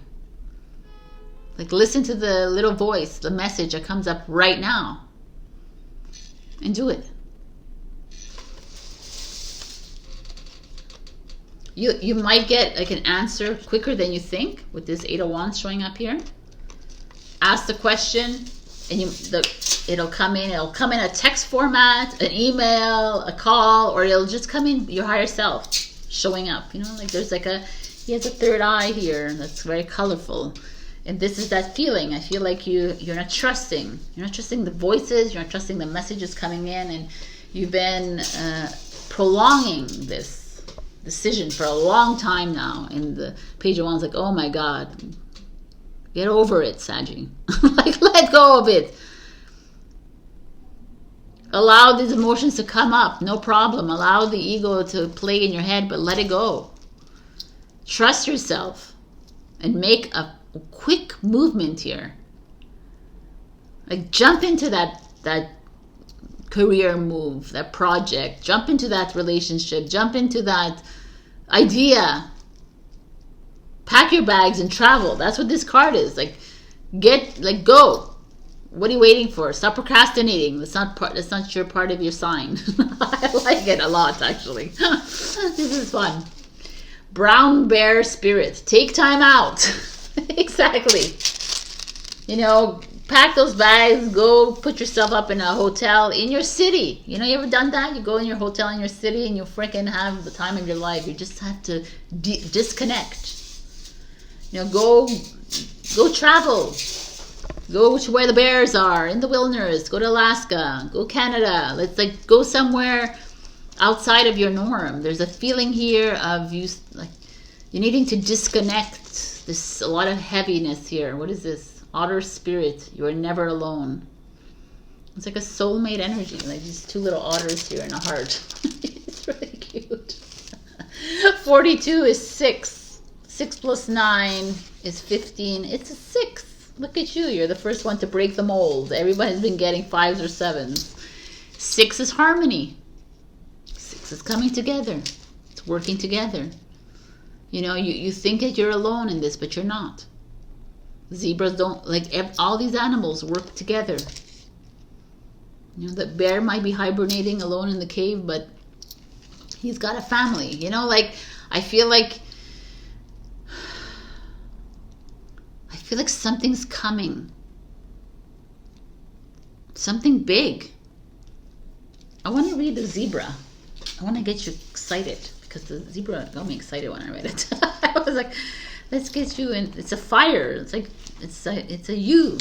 Like listen to the little voice, the message that comes up right now. And do it. You might get like an answer quicker than you think with this Eight of Wands showing up here. Ask the question and it'll come in a text format, an email, a call, or it'll just come in your higher self showing up. You know, like there's like he has a third eye here that's very colorful. And this is that feeling. I feel like you're not trusting. You're not trusting the voices. You're not trusting the messages coming in, and you've been prolonging this decision for a long time now. And the Page of Wands, like, oh my God, get over it, Saggy. Like, let go of it. Allow these emotions to come up, no problem. Allow the ego to play in your head, but let it go. Trust yourself and make a quick movement here. Like, jump into that career move, that project, jump into that relationship, jump into that idea. Pack your bags and travel. That's what this card is. Like, go. What are you waiting for? Stop procrastinating. That's not your part of your sign. I like it a lot, actually. This is fun. Brown bear spirit. Take time out. Exactly. You know, pack those bags, go put yourself up in a hotel in your city. You know, you ever done that? You go in your hotel in your city and you freaking have the time of your life. You just have to disconnect. You know, go travel. Go to where the bears are, in the wilderness. Go to Alaska. Go Canada. Let's like go somewhere outside of your norm. There's a feeling here of you needing to disconnect. There's a lot of heaviness here. What is this? Otter spirit. You are never alone. It's like a soulmate energy. Like these two little otters here in a heart. It's really cute. 42 is 6. 6 plus 9 is 15. It's a 6. Look at you. You're the first one to break the mold. Everybody's been getting 5s or 7s. 6 is harmony. 6 is coming together. It's working together. You know, you think that you're alone in this, but you're not. Zebras don't, like, all these animals work together. You know, the bear might be hibernating alone in the cave, but he's got a family. You know, like, I feel like something's coming. Something big. I want to read the zebra. I want to get you excited, because the zebra got me excited when I read it. I was like, let's get you in. It's a fire. It's like, it's a you.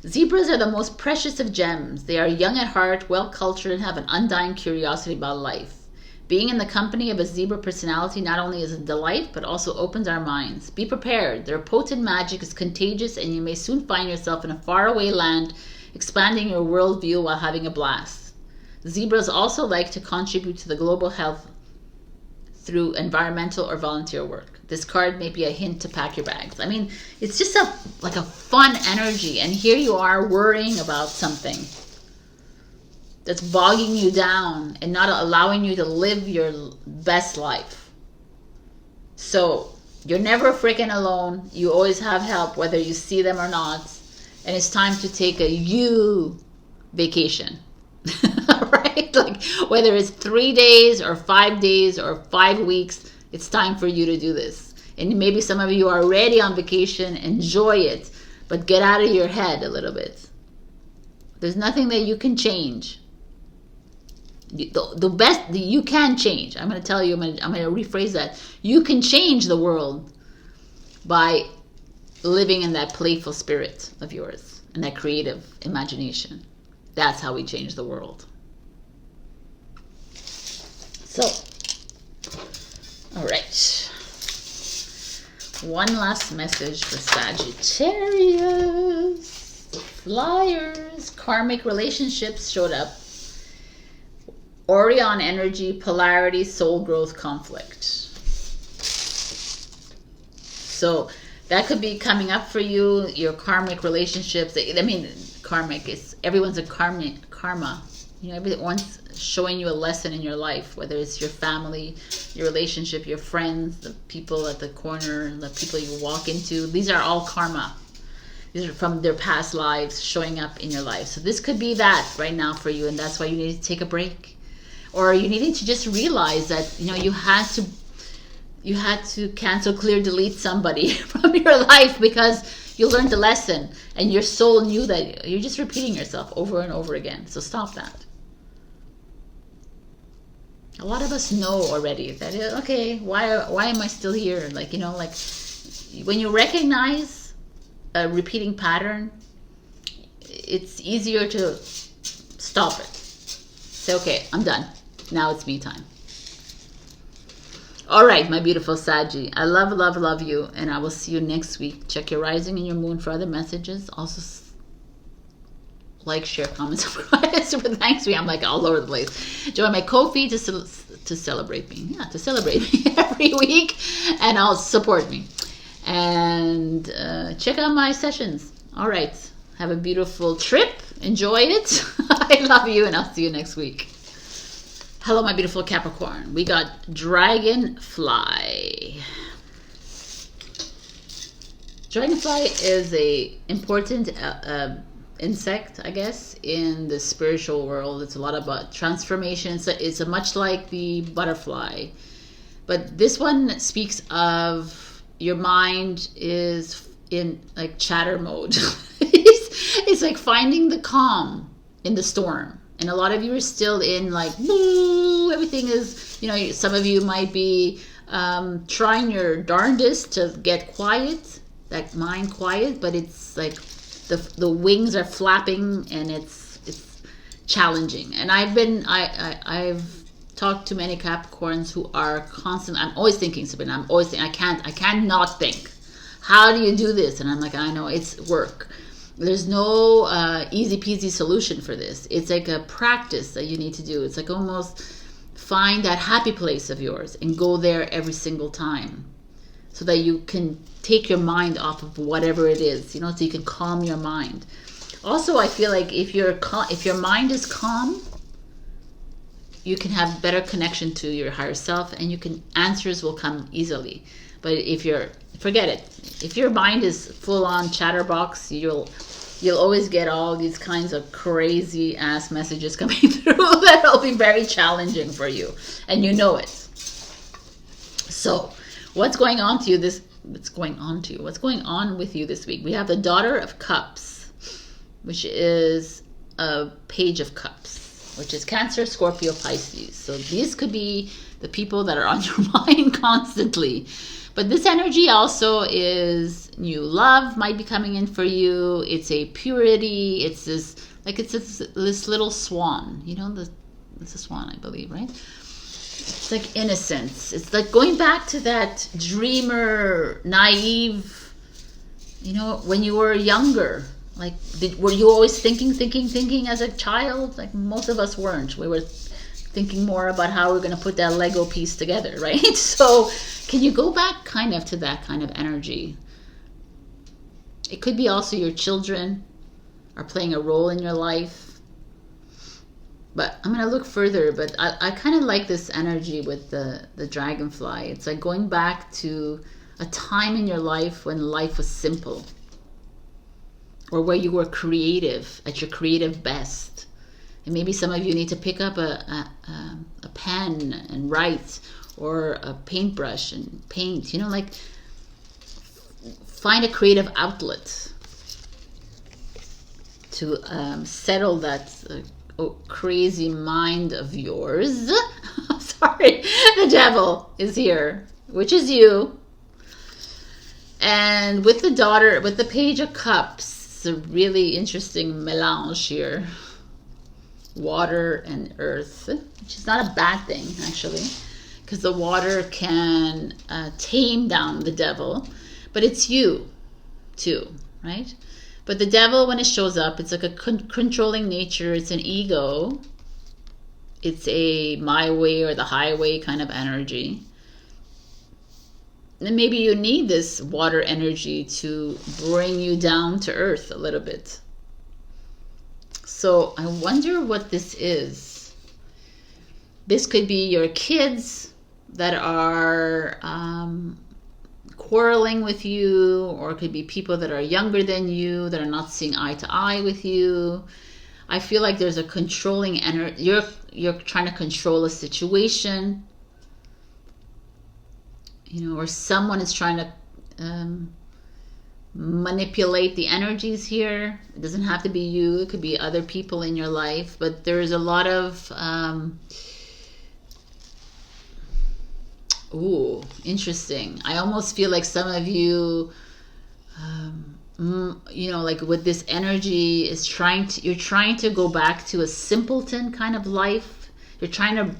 Zebras are the most precious of gems. They are young at heart, well-cultured, and have an undying curiosity about life. Being in the company of a zebra personality not only is a delight, but also opens our minds. Be prepared. Their potent magic is contagious, and you may soon find yourself in a faraway land, expanding your worldview while having a blast. Zebras also like to contribute to the global health through environmental or volunteer work. This card may be a hint to pack your bags. I mean, it's just like a fun energy, and here you are worrying about something that's bogging you down and not allowing you to live your best life. So you're never freaking alone. You always have help, whether you see them or not. And it's time to take a you vacation. Right? Like, whether it's 3 days or 5 days or 5 weeks, it's time for you to do this. And maybe some of you are already on vacation. Enjoy it, but get out of your head a little bit. There's nothing that you can change. The best that you can change, I'm going to tell you, I'm going to rephrase that. You can change the world by living in that playful spirit of yours and that creative imagination. That's how we change the world. So, all right. One last message for Sagittarius. The Flyers. Karmic relationships showed up. Orion energy, polarity, soul growth, conflict. So that could be coming up for you, your karmic relationships. I mean, karmic is, everyone's a karma. You know, everyone's showing you a lesson in your life, whether it's your family, your relationship, your friends, the people at the corner, the people you walk into. These are all karma. These are from their past lives showing up in your life. So this could be that right now for you, and that's why you need to take a break. Or you needed to just realize that, you know, you had to cancel, clear, delete somebody from your life because You learned the lesson, and your soul knew that. You're just repeating yourself over and over again. So stop that. A lot of us know already that, okay, why am I still here? Like, you know, like when you recognize a repeating pattern, it's easier to stop it. Say, okay, I'm done. Now it's me time. All right, my beautiful Saggy. I love, love, love you. And I will see you next week. Check your rising and your moon for other messages. Also, like, share, comment, subscribe. Super thanks me. I'm like all over the place. Join my Ko-fi to celebrate me. Yeah, to celebrate me every week. And I'll support me. And check out my sessions. All right. Have a beautiful trip. Enjoy it. I love you, and I'll see you next week. Hello, my beautiful Capricorn. We got Dragonfly. Dragonfly is a important insect, I guess, in the spiritual world. It's a lot about transformation. It's a much like the butterfly, but this one speaks of your mind is in like chatter mode. It's like finding the calm in the storm. And a lot of you are still in like, woo, everything is, you know, some of you might be trying your darndest to get quiet, that mind quiet, but it's like the wings are flapping and it's challenging. And I've talked to many Capricorns who are constantly, I'm always thinking, Sabrina, I'm always thinking, I can't not think. How do you do this? And I'm like, I know, it's work. There's no easy peasy solution for this. It's like a practice that you need to do. It's like almost find that happy place of yours and go there every single time so that you can take your mind off of whatever it is, you know, so you can calm your mind. Also, I feel like if your mind is calm, you can have better connection to your higher self, and answers will come easily. But forget it. If your mind is full on chatterbox, you'll always get all these kinds of crazy ass messages coming through that'll be very challenging for you, and you know it. So, what's going on with you this week? We have the Daughter of Cups, which is a Page of Cups, which is Cancer, Scorpio, Pisces. So these could be the people that are on your mind constantly. But this energy also is new love might be coming in for you. It's a purity. It's this little swan. You know, it's a swan, I believe, right? It's like innocence. It's like going back to that dreamer, naive, you know, when you were younger. Like, were you always thinking as a child? Like, most of us weren't. We were thinking more about how we're going to put that Lego piece together, right? So can you go back kind of to that kind of energy? It could be also your children are playing a role in your life. But I'm going to look further, but I kind of like this energy with the dragonfly. It's like going back to a time in your life when life was simple, or where you were creative, at your creative best. And maybe some of you need to pick up a pen and write, or a paintbrush and paint, you know, like find a creative outlet to settle that crazy mind of yours. Sorry, the devil is here, which is you. And with the Page of Cups, it's a really interesting melange here. Water and earth, which is not a bad thing, actually, because the water can tame down the devil, but it's you too, right? But the devil, when it shows up, it's like a controlling nature. It's an ego. It's a my way or the highway kind of energy. And maybe you need this water energy to bring you down to earth a little bit. So I wonder what this is. This could be your kids that are quarreling with you, or it could be people that are younger than you that are not seeing eye to eye with you. I feel like there's a controlling energy. You're trying to control a situation, you know, or someone is trying to manipulate the energies here. It doesn't have to be you. It could be other people in your life. But there's a lot of... ooh, interesting. I almost feel like some of you... you know, like with this energy is you're trying to go back to a simpleton kind of life. You're trying to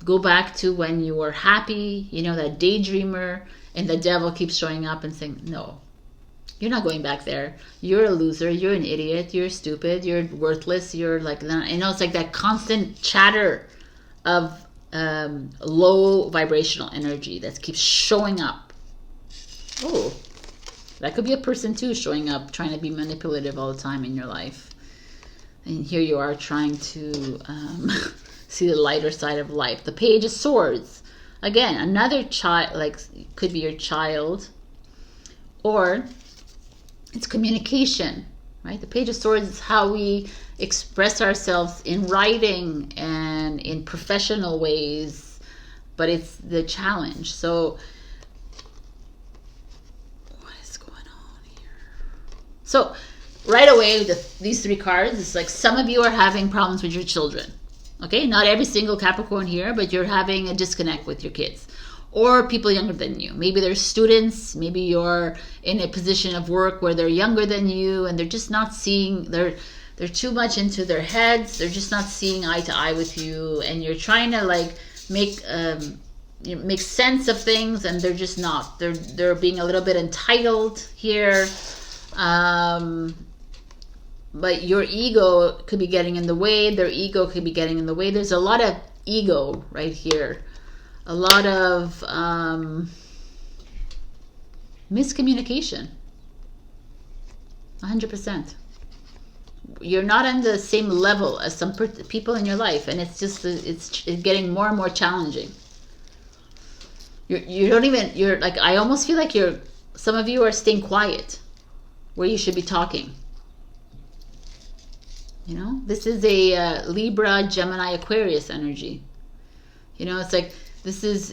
go back to when you were happy, you know, that daydreamer, and the devil keeps showing up and saying, no, you're not going back there. You're a loser. You're an idiot. You're stupid. You're worthless. You're like, you know, it's like that constant chatter of low vibrational energy that keeps showing up. Oh, that could be a person too, showing up, trying to be manipulative all the time in your life. And here you are trying to see the lighter side of life. The Page of Swords. Again, another child, like could be your child, or it's communication, right? The Page of Swords is how we express ourselves in writing and in professional ways, but it's the challenge. So So right away, these three cards, it's like some of you are having problems with your children. Okay, not every single Capricorn here, but you're having a disconnect with your kids or people younger than you. Maybe they're students, maybe you're in a position of work where they're younger than you and they're just not seeing, they're too much into their heads, they're just not seeing eye to eye with you, and you're trying to like make sense of things, and they're just not. They're being a little bit entitled here. But your ego could be getting in the way. Their ego could be getting in the way. There's a lot of ego right here. A lot of miscommunication. 100%. You're not on the same level as some people in your life, and it's just it's getting more and more challenging. You're like, I almost feel like some of you are staying quiet where you should be talking. You know, this is a Libra, Gemini, Aquarius energy. You know, it's like this is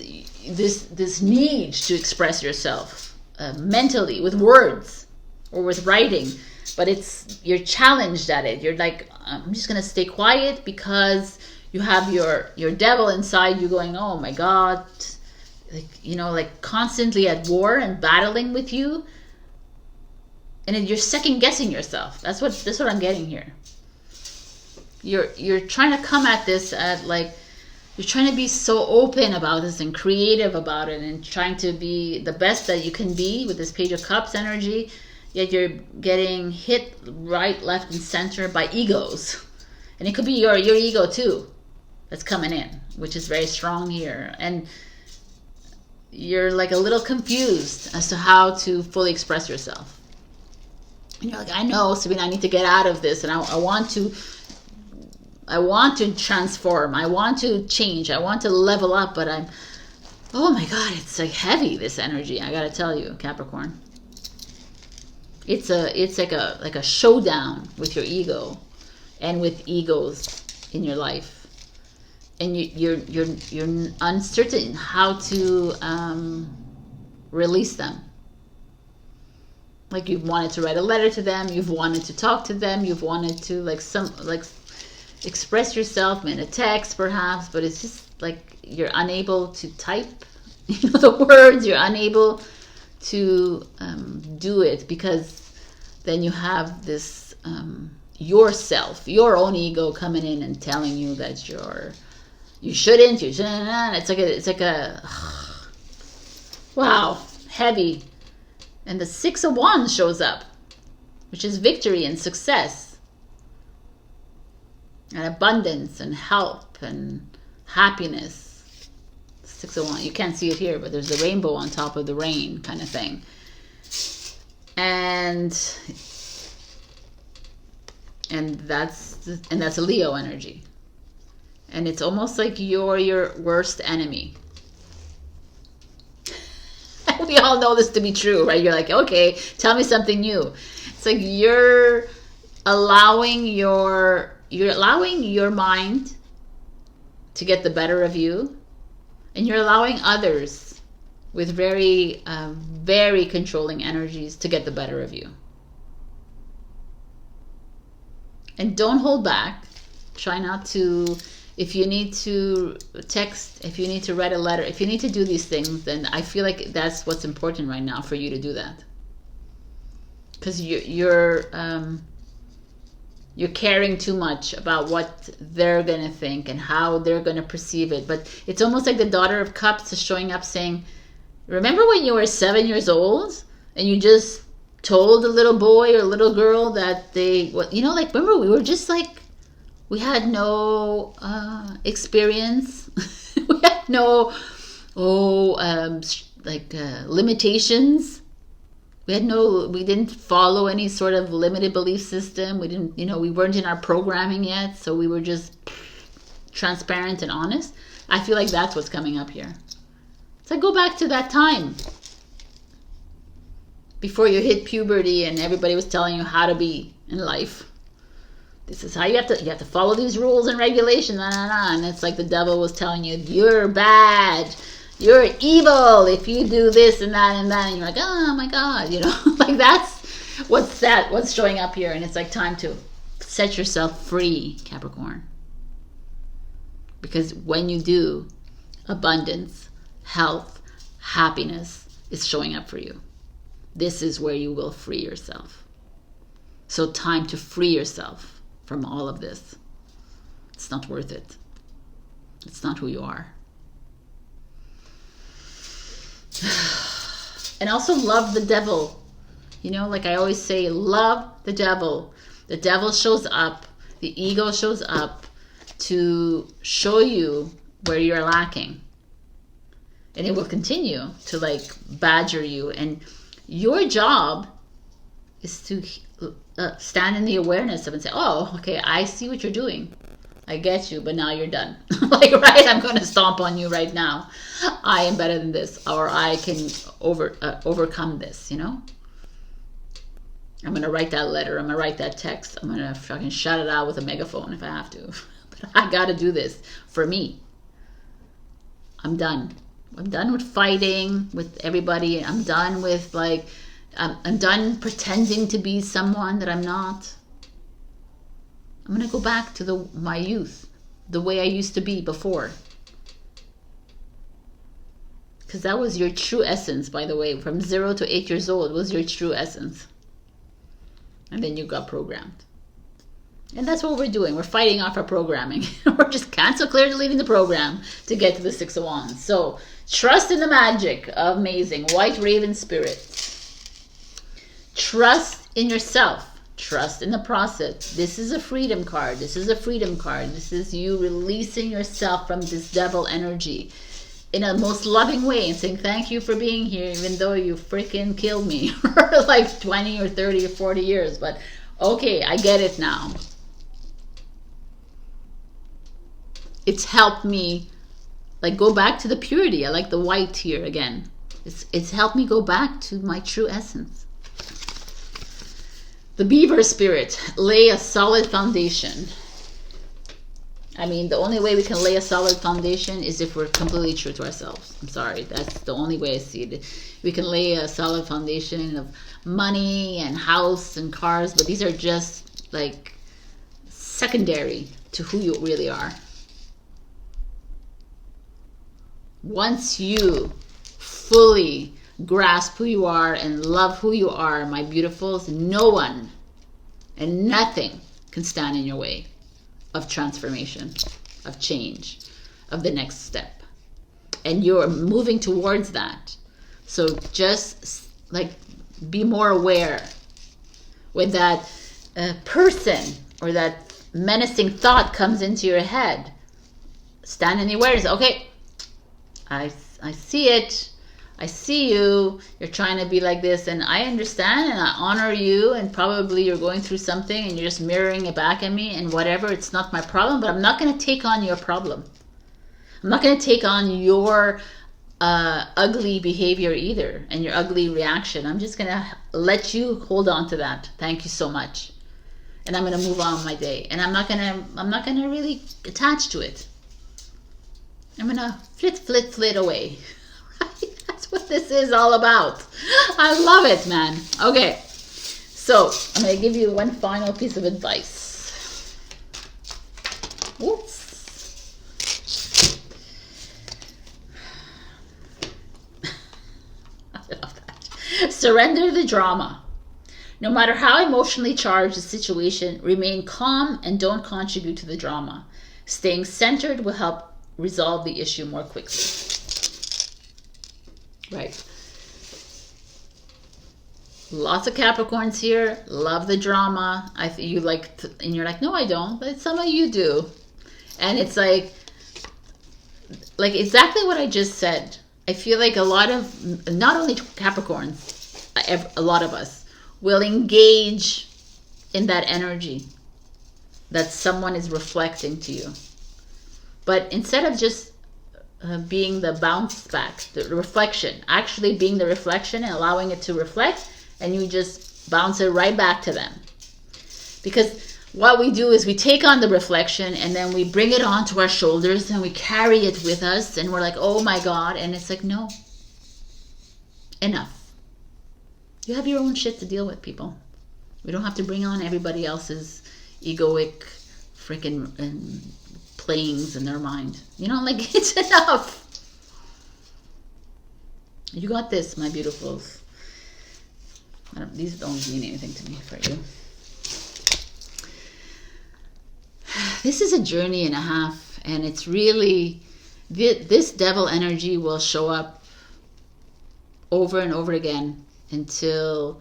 this need to express yourself mentally with words or with writing, but you're challenged at it. You're like, I'm just gonna stay quiet because you have your devil inside you going, oh my God, like, you know, like constantly at war and battling with you, and then you're second guessing yourself. That's what I'm getting here. You're trying to come at this at like, you're trying to be so open about this and creative about it and trying to be the best that you can be with this Page of Cups energy, yet you're getting hit right, left, and center by egos. And it could be your ego too that's coming in, which is very strong here. And you're like a little confused as to how to fully express yourself. And you're like, I know, Sabrina, I need to get out of this, and I want to transform. I want to change. I want to level up, but oh my God, it's like heavy, this energy. I gotta tell you, Capricorn. It's like a showdown with your ego and with egos in your life. And you're uncertain how to release them. Like, you've wanted to write a letter to them, you've wanted to talk to them, you've wanted to express yourself in a text perhaps, but it's just like you're unable to type the words. You're unable to do it because then you have this yourself, your own ego coming in and telling you that you shouldn't. It's like a wow, heavy. And the Six of Wands shows up, which is victory and success and abundance and help and happiness. Six of Wands. You can't see it here, but there's the rainbow on top of the rain kind of thing. And that's a Leo energy. And it's almost like you're your worst enemy. We all know this to be true, right? You're like, okay, tell me something new. It's like you're allowing your mind to get the better of you, and you're allowing others with very, very controlling energies to get the better of you. And don't hold back. Try not to, if you need to text, if you need to write a letter, if you need to do these things, then I feel like that's what's important right now for you to do that. Because you're caring too much about what they're going to think and how they're going to perceive it. But it's almost like the Daughter of Cups is showing up saying, remember when you were 7 years old and you just told a little boy or little girl that they, you know, like, remember we were just like, we had no experience. We had no, limitations. We didn't follow any sort of limited belief system. We didn't, you know, we weren't in our programming yet. So we were just transparent and honest. I feel like that's what's coming up here. So go back to that time before you hit puberty and everybody was telling you how to be in life. This is how you have to follow these rules and regulations, and it's like the devil was telling you, you're bad, you're evil if you do this and that, and you're like, oh my God, you know, like that's what's showing up here. And it's like time to set yourself free, Capricorn, because when you do, abundance, health, happiness is showing up for you. This is where you will free yourself. So time to free yourself from all of this. It's not worth it. It's not who you are. And also love the devil. You know, like I always say, love the devil. The devil shows up, the ego shows up to show you where you're lacking. And it will continue to like badger you. And your job is to stand in the awareness of and say, oh, okay, I see what you're doing. I get you, but now you're done. Like, right, I'm going to stomp on you right now. I am better than this, or I can overcome this, you know? I'm going to write that letter. I'm going to write that text. I'm going to fucking shout it out with a megaphone if I have to. But I got to do this for me. I'm done. I'm done with fighting with everybody. I'm done with like, I'm done pretending to be someone that I'm not. I'm going to go back to my youth, the way I used to be before. Because that was your true essence, by the way. From 0 to 8 years old was your true essence. And then you got programmed. And that's what we're doing. We're fighting off our programming. We're just cancel, clear, deleting the program to get to the 6 of Wands. So trust in the magic of amazing white raven spirit. Trust in yourself. Trust in the process. This is a freedom card. This is a freedom card. This is you releasing yourself from this devil energy in a most loving way and saying thank you for being here, even though you freaking killed me for like 20 or 30 or 40 years. But okay, I get it now. It's helped me like go back to the purity. I like the white here again. It's helped me go back to my true essence. The beaver spirit, lay a solid foundation. I mean, the only way we can lay a solid foundation is if we're completely true to ourselves. I'm sorry, that's the only way I see it. We can lay a solid foundation of money and house and cars, but these are just like secondary to who you really are. Once you fully grasp who you are and love who you are, my beautifuls, no one and nothing can stand in your way of transformation, of change, of the next step. And you're moving towards that. So just like be more aware when that person or that menacing thought comes into your head. Stand in the awareness. Okay, I see it. I see you, you're trying to be like this, and I understand and I honor you, and probably you're going through something and you're just mirroring it back at me and whatever. It's not my problem, but I'm not going to take on your problem. I'm not going to take on your ugly behavior either and your ugly reaction. I'm just going to let you hold on to that. Thank you so much. And I'm going to move on with my day. And I'm not going to really attach to it. I'm going to flit away. That's That's what this is all about. I love it, man. Okay, so I'm going to give you one final piece of advice. Whoops. I love that. Surrender the drama. No matter how emotionally charged the situation, remain calm and don't contribute to the drama. Staying centered will help resolve the issue more quickly. Right. Lots of Capricorns here. Love the drama. You like, and you're like, no, I don't. But some of you do. And it's like exactly what I just said. I feel like a lot of, not only Capricorns, a lot of us will engage in that energy that someone is reflecting to you. But instead of just being the bounce back, the reflection, actually being the reflection and allowing it to reflect, and you just bounce it right back to them. Because what we do is we take on the reflection and then we bring it onto our shoulders and we carry it with us and we're like, oh my God. And it's like, no, enough. You have your own shit to deal with, people. We don't have to bring on everybody else's egoic freaking playings in their mind. You know, like, it's enough. You got this, my beautifuls. These don't mean anything to me for you. This is a journey and a half, and it's really, this devil energy will show up over and over again until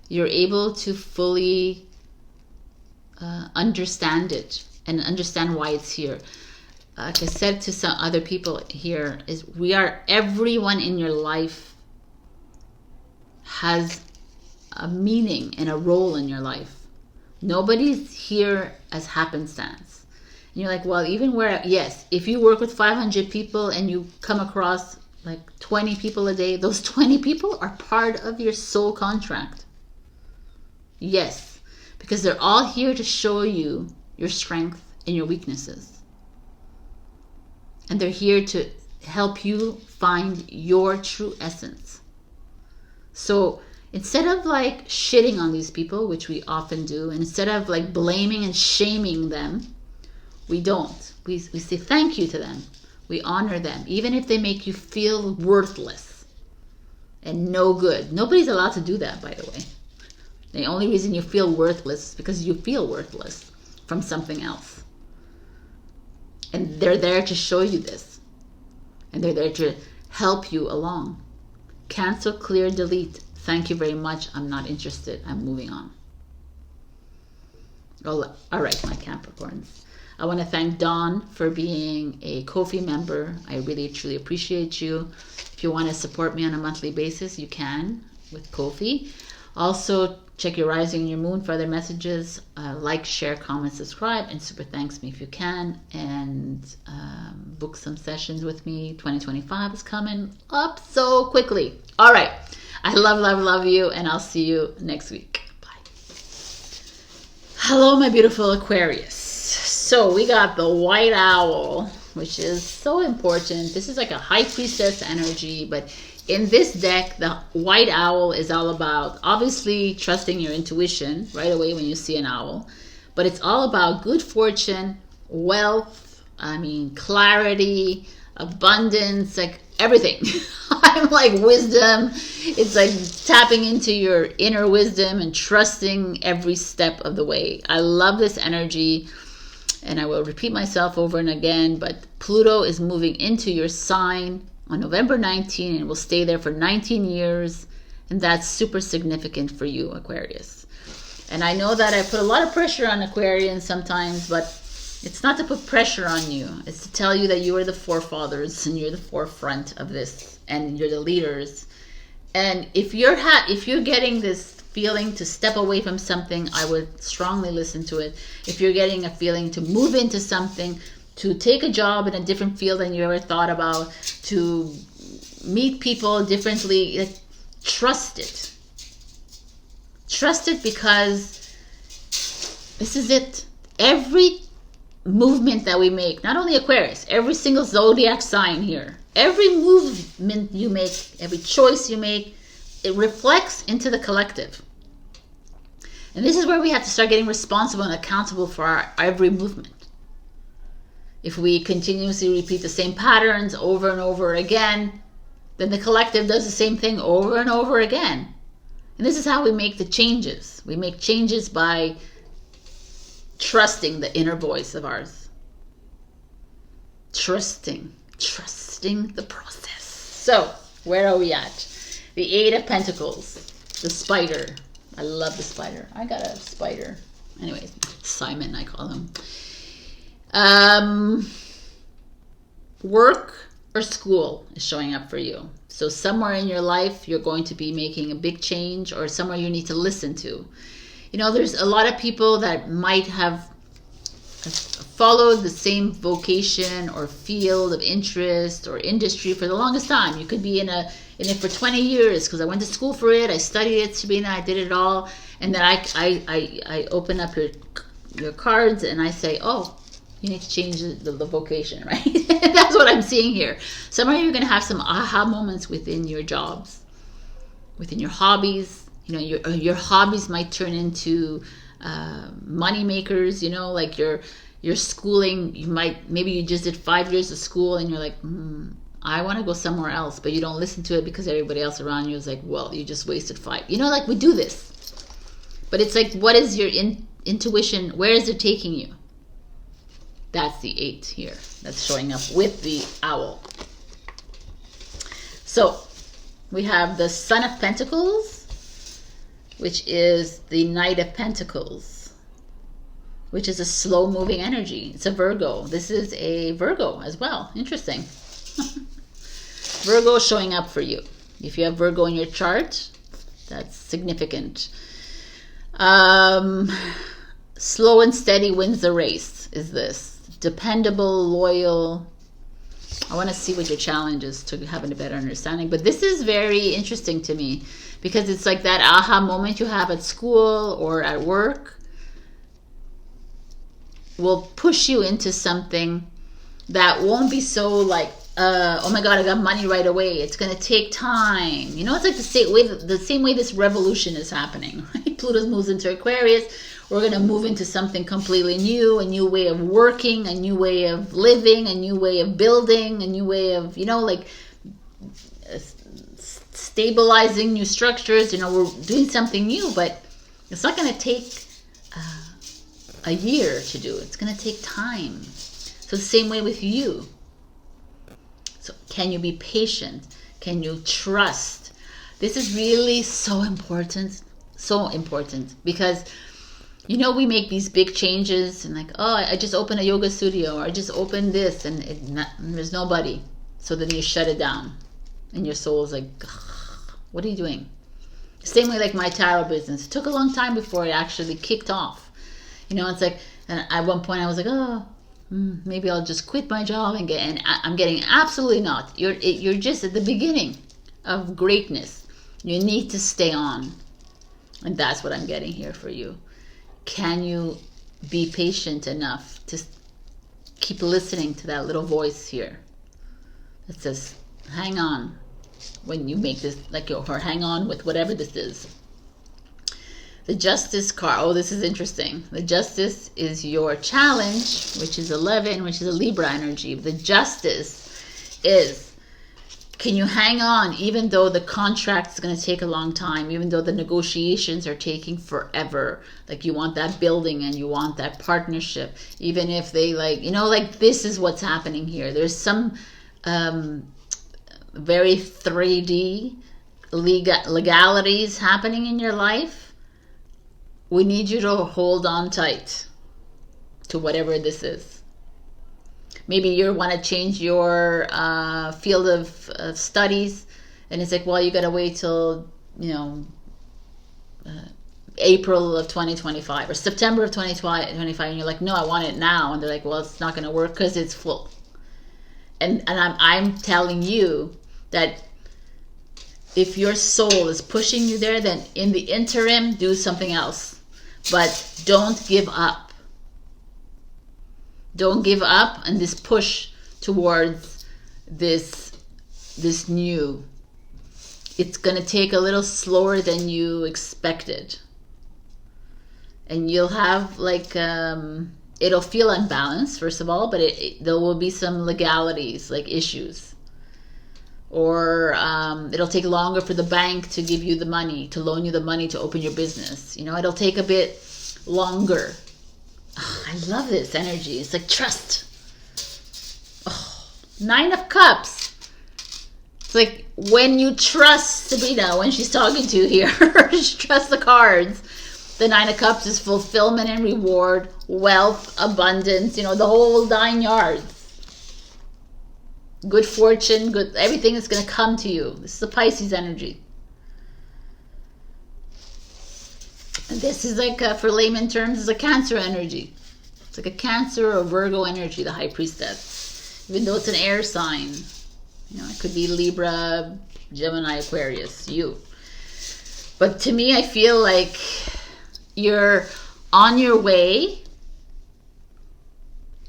you're able to fully understand it and understand why it's here. Like I said to some other people here, is everyone in your life has a meaning and a role in your life. Nobody's here as happenstance. And you're like, well, even yes, if you work with 500 people and you come across like 20 people a day, those 20 people are part of your soul contract. Yes, because they're all here to show you your strength and your weaknesses. And they're here to help you find your true essence. So instead of like shitting on these people, which we often do, and instead of like blaming and shaming them, we don't. We say thank you to them. We honor them, even if they make you feel worthless and no good. Nobody's allowed to do that, by the way. The only reason you feel worthless is because you feel worthless from something else. And they're there to show you this. And they're there to help you along. Cancel, clear, delete. Thank you very much. I'm not interested. I'm moving on. All right, my Capricorns. I want to thank Dawn for being a Ko-fi member. I really, truly appreciate you. If you want to support me on a monthly basis, you can with Ko-fi. Also, check your rising and your moon for other messages. Like, share, comment, subscribe, and super thanks me if you can. And book some sessions with me. 2025 is coming up so quickly. All right. I love, love, love you, and I'll see you next week. Bye. Hello, my beautiful Aquarius. So we got the white owl, which is so important. This is like a high priestess energy, but in this deck, the white owl is all about obviously trusting your intuition right away when you see an owl, but it's all about good fortune, wealth, clarity, abundance, like everything. I'm like wisdom. It's like tapping into your inner wisdom and trusting every step of the way. I love this energy. And I will repeat myself over and again, but Pluto is moving into your sign on November 19 and will stay there for 19 years. And that's super significant for you, Aquarius. And I know that I put a lot of pressure on Aquarians sometimes, but it's not to put pressure on you. It's to tell you that you are the forefathers and you're the forefront of this and you're the leaders. And if you're getting this feeling to step away from something, I would strongly listen to it. If you're getting a feeling to move into something, to take a job in a different field than you ever thought about, to meet people differently, trust it. Trust it, because this is it. Every movement that we make, not only Aquarius, every single zodiac sign here, every movement you make, every choice you make, it reflects into the collective. And this is where we have to start getting responsible and accountable for our every movement. If we continuously repeat the same patterns over and over again, then the collective does the same thing over and over again. And this is how we make the changes. We make changes by trusting the inner voice of ours. Trusting the process. So, where are we at? The Eight of Pentacles. The spider. I love the spider. I got a spider. Anyways, Simon, I call him. Work or school is showing up for you. So somewhere in your life, you're going to be making a big change, or somewhere you need to listen to. You know, there's a lot of people that might have followed the same vocation or field of interest or industry for the longest time. You could be in it for 20 years because I went to school for it. I studied it, Sabrina. I did it all. And then I open up your cards and I say, oh, you need to change the vocation, right? That's what I'm seeing here. Some of you are going to have some aha moments within your jobs, within your hobbies. You know, your hobbies might turn into money makers. You know, like your schooling. Maybe you just did 5 years of school and you're like, I want to go somewhere else, but you don't listen to it because everybody else around you is like, well, you just wasted 5. You know, like we do this, but it's like, what is your intuition? Where is it taking you? That's the 8 here. That's showing up with the owl. So we have the Son of Pentacles, which is the Knight of Pentacles, which is a slow moving energy. It's a Virgo. This is a Virgo as well. Interesting. Virgo showing up for you. If you have Virgo in your chart, that's significant. Slow and steady wins the race is this. Dependable, loyal. I want to see what your challenge is to having a better understanding. But this is very interesting to me because it's like that aha moment you have at school or at work will push you into something that won't be so like, oh my God, I got money right away. It's going to take time. You know, it's like the same way this revolution is happening, right? Pluto moves into Aquarius. We're going to move into something completely new, a new way of working, a new way of living, a new way of building, a new way of, you know, like stabilizing new structures. You know, we're doing something new, but it's not going to take a year to do. It's going to take time. So the same way with you. So can you be patient? Can you trust? This is really so important because, you know, we make these big changes and like, oh, I just opened a yoga studio or I just opened this and there's nobody. So then you shut it down and your soul is like, what are you doing? Same way like my tarot business. It took a long time before it actually kicked off. You know, it's like, and at one point I was like, oh, maybe I'll just quit my job and I'm getting absolutely not. You're just at the beginning of greatness. You need to stay on. And that's what I'm getting here for you. Can you be patient enough to keep listening to that little voice here that says, hang on when you make this, like, or hang on with whatever this is. The Justice card. Oh, this is interesting. The Justice is your challenge, which is 11, which is a Libra energy. The Justice is, can you hang on even though the contract is going to take a long time, even though the negotiations are taking forever? Like you want that building and you want that partnership, even if they like, you know, like this is what's happening here. There's some very 3D legalities happening in your life. We need you to hold on tight to whatever this is. Maybe you want to change your field of studies, and it's like, well, you got to wait till, you know, April of 2025 or September of 2025, and you're like, no, I want it now, and they're like, well, it's not going to work because it's full. And I'm telling you that if your soul is pushing you there, then in the interim, do something else. But don't give up. Don't give up on this push towards this this new. It's going to take a little slower than you expected. And you'll have like, it'll feel unbalanced, first of all, but there will be some legalities, like issues. Or it'll take longer for the bank to give you the money, to loan you the money to open your business. You know, it'll take a bit longer. Oh, I love this energy. It's like trust. Oh, 9 of Cups. It's like when you trust Sabrina, when she's talking to you here, just trust the cards. The 9 of Cups is fulfillment and reward, wealth, abundance, you know, the whole 9 yards. Good fortune, good, everything is going to come to you. This is a Pisces energy. And this is like, for layman terms, is a Cancer energy. It's like a Cancer or Virgo energy, the High Priestess. Even though it's an air sign. You know, it could be Libra, Gemini, Aquarius, you. But to me, I feel like you're on your way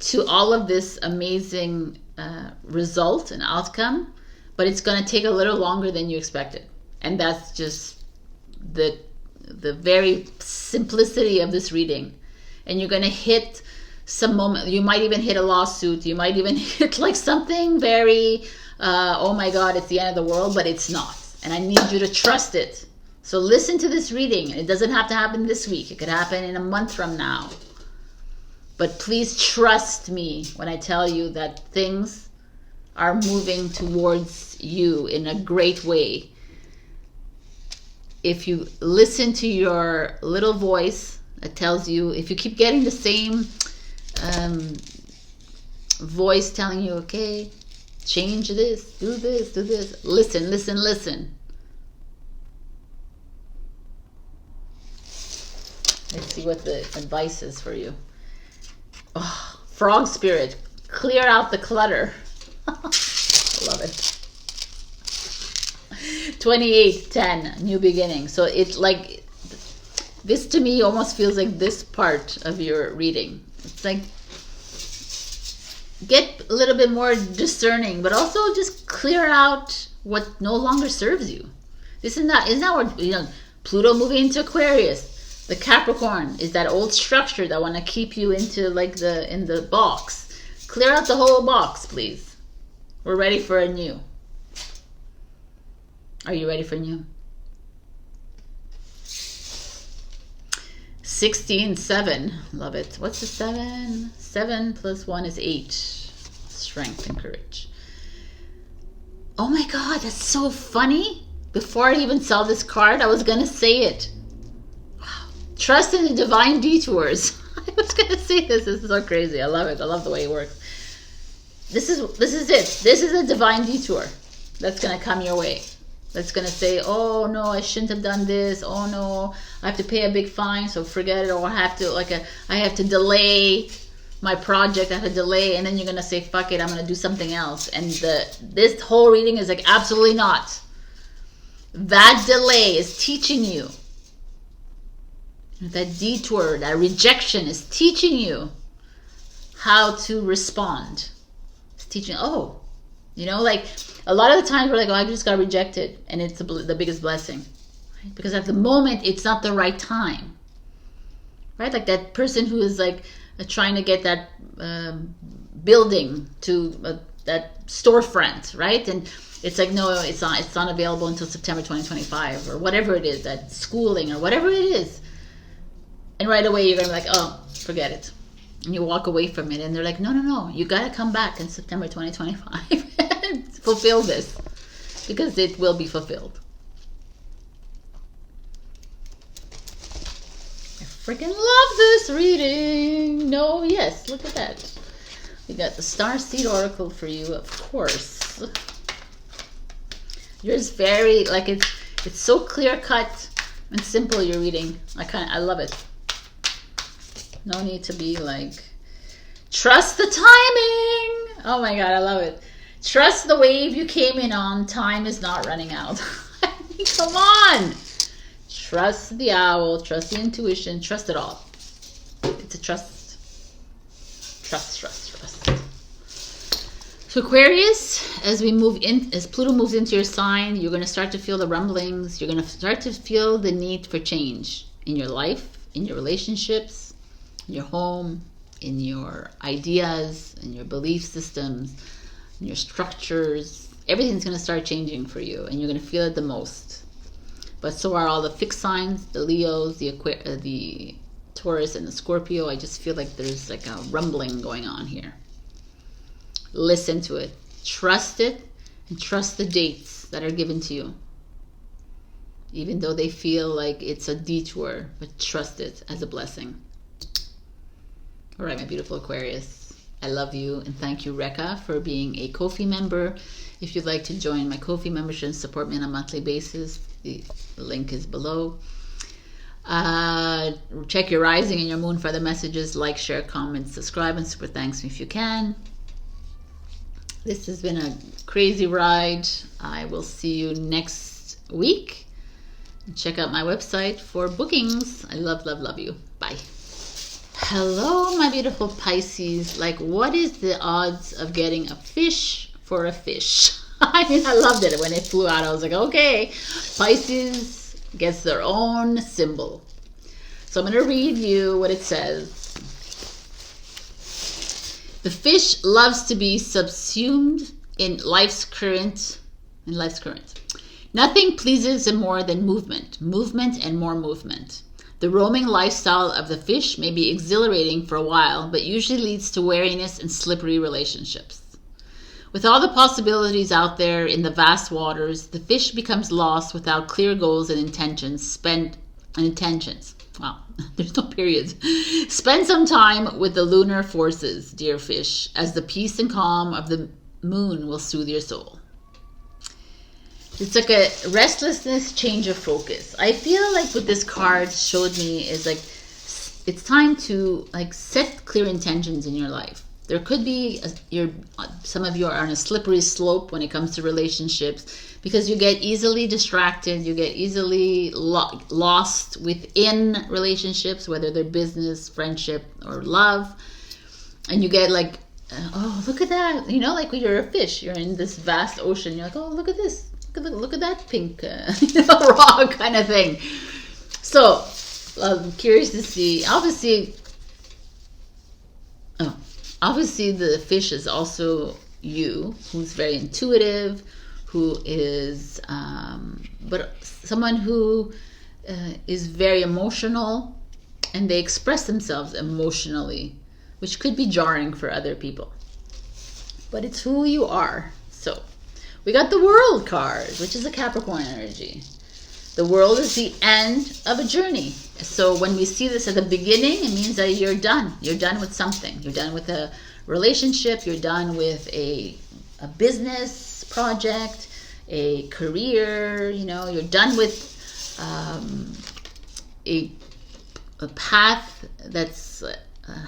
to all of this amazing result and outcome, but it's going to take a little longer than you expected. And that's just the very simplicity of this reading. And you're going to hit some moment. You might even hit a lawsuit. You might even hit like something very, oh my God, it's the end of the world, but it's not. And I need you to trust it. So listen to this reading. It doesn't have to happen this week. It could happen in a month from now. But please trust me when I tell you that things are moving towards you in a great way. If you listen to your little voice that tells you, if you keep getting the same voice telling you, okay, change this, do this, do this. Listen, listen, listen. Let's see what the advice is for you. Oh, frog spirit, clear out the clutter. Love it. 28:10, new beginning. So it's like, this to me almost feels like this part of your reading. It's like, get a little bit more discerning, but also just clear out what no longer serves you. This is not what, you know, Pluto moving into Aquarius. The Capricorn is that old structure that want to keep you into like in the box. Clear out the whole box, please. We're ready for a new. Are you ready for new? 16:7. Love it. What's the 7? 7 plus 1 is 8. Strength and courage. Oh my God, that's so funny. Before I even saw this card, I was going to say it. Trust in the divine detours. I was going to say this. This is so crazy. I love it. I love the way it works. This is it. This is a divine detour that's going to come your way. That's going to say, oh no, I shouldn't have done this. Oh no, I have to pay a big fine, so forget it. Or I have to delay my project. I have to delay. And then you're going to say, fuck it, I'm going to do something else. And this whole reading is like, absolutely not. That delay is teaching you. That detour, that rejection is teaching you how to respond. It's teaching, oh, you know, like a lot of the times we're like, oh, I just got rejected. And it's the biggest blessing. Right? Because at the moment, it's not the right time. Right? Like that person who is like trying to get that building to that storefront, right? And it's like, no, it's not available until September 2025 or whatever it is, that schooling or whatever it is. And right away, you're going to be like, oh, forget it. And you walk away from it. And they're like, no, you got to come back in September 2025 and fulfill this. Because it will be fulfilled. I freaking love this reading. No, yes, look at that. We got the Starseed Oracle for you, of course. Yours very, like, it's so clear-cut and simple, your reading. I love it. No need to be like, trust the timing. Oh my God, I love it. Trust the wave you came in on. Time is not running out. I mean, come on. Trust the owl. Trust the intuition. Trust it all. It's a trust. Trust. So Aquarius, as Pluto moves into your sign, you're going to start to feel the rumblings. You're going to start to feel the need for change in your life, in your relationships, in your home, in your ideas, in your belief systems, in your structures. Everything's going to start changing for you, and you're going to feel it the most. But so are all the fixed signs, the Leos, the Taurus, and the Scorpio. I just feel like there's like a rumbling going on here. Listen to it, trust it, and trust the dates that are given to you. Even though they feel like it's a detour, but trust it as a blessing. All right, my beautiful Aquarius, I love you, and thank you, Rekha, for being a Ko-fi member. If you'd like to join my Ko-fi membership and support me on a monthly basis, the link is below. Check your rising and your moon for other messages. Like, share, comment, subscribe, and super thanks me if you can. This has been a crazy ride. I will see you next week. Check out my website for bookings. I love, love, love you. Bye. Hello, my beautiful Pisces. Like, what is the odds of getting a fish for a fish? I mean, I loved it. When it flew out, I was like, okay, Pisces gets their own symbol. So I'm going to read you what it says. The fish loves to be subsumed in life's current. Nothing pleases him more than movement and more movement. The roaming lifestyle of the fish may be exhilarating for a while, but usually leads to wariness and slippery relationships. With all the possibilities out there in the vast waters, the fish becomes lost without clear goals and intentions. Wow, there's no periods. Spend some time with the lunar forces, dear fish, as the peace and calm of the moon will soothe your soul. It's like a restlessness, change of focus. I feel like what this card showed me is like, it's time to like set clear intentions in your life. There could be, some of you are on a slippery slope when it comes to relationships, because you get easily distracted, you get easily lost within relationships, whether they're business, friendship, or love. And you get like, oh, look at that. You know, like when you're a fish, you're in this vast ocean. You're like, oh, look at this. Look at that pink rock kind of thing. So I'm curious to see. Obviously the fish is also you, who's very intuitive, who is, but someone who is very emotional, and they express themselves emotionally, which could be jarring for other people. But it's who you are. So we got the World card, which is a Capricorn energy. The world is the end of a journey. So when we see this at the beginning, it means that you're done. You're done with something. You're done with a relationship. You're done with a business project, a career. You know, you're done with a path that's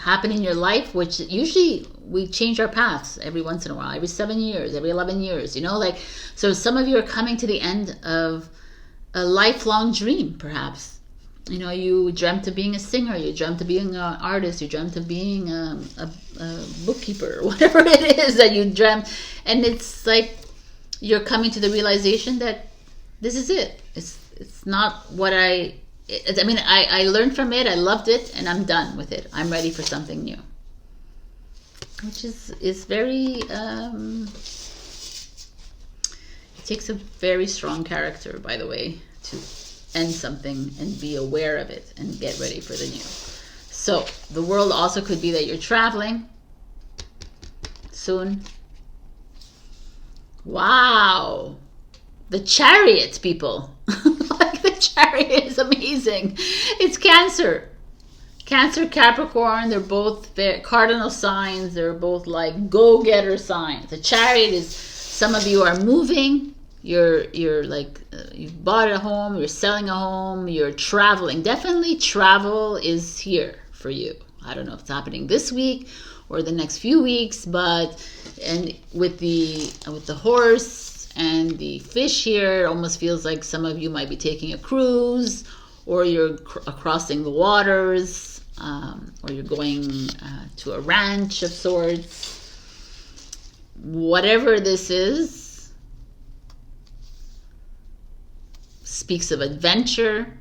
happened in your life, which usually we change our paths every once in a while, every 7 years, every 11 years, you know, like, so some of you are coming to the end of a lifelong dream, perhaps. You know, you dreamt of being a singer, you dreamt of being an artist, you dreamt of being a bookkeeper, whatever it is that you dreamt. And it's like you're coming to the realization that this is it. It's not what I learned from it, I loved it, and I'm done with it. I'm ready for something new. Which is very, it takes a very strong character, by the way, to end something and be aware of it and get ready for the new. So the world also could be that you're traveling soon. Wow. The Chariot, people. Like the Chariot is amazing. It's Cancer. Cancer, Capricorn, they're both cardinal signs. They're both like go-getter signs. The Chariot is, some of you are moving. You're like, you've bought a home, you're selling a home, you're traveling. Definitely travel is here for you. I don't know if it's happening this week or the next few weeks, but, and with the horse and the fish here, it almost feels like some of you might be taking a cruise, or you're crossing the waters, or you're going to a ranch of sorts. whatever this is, speaks of adventure,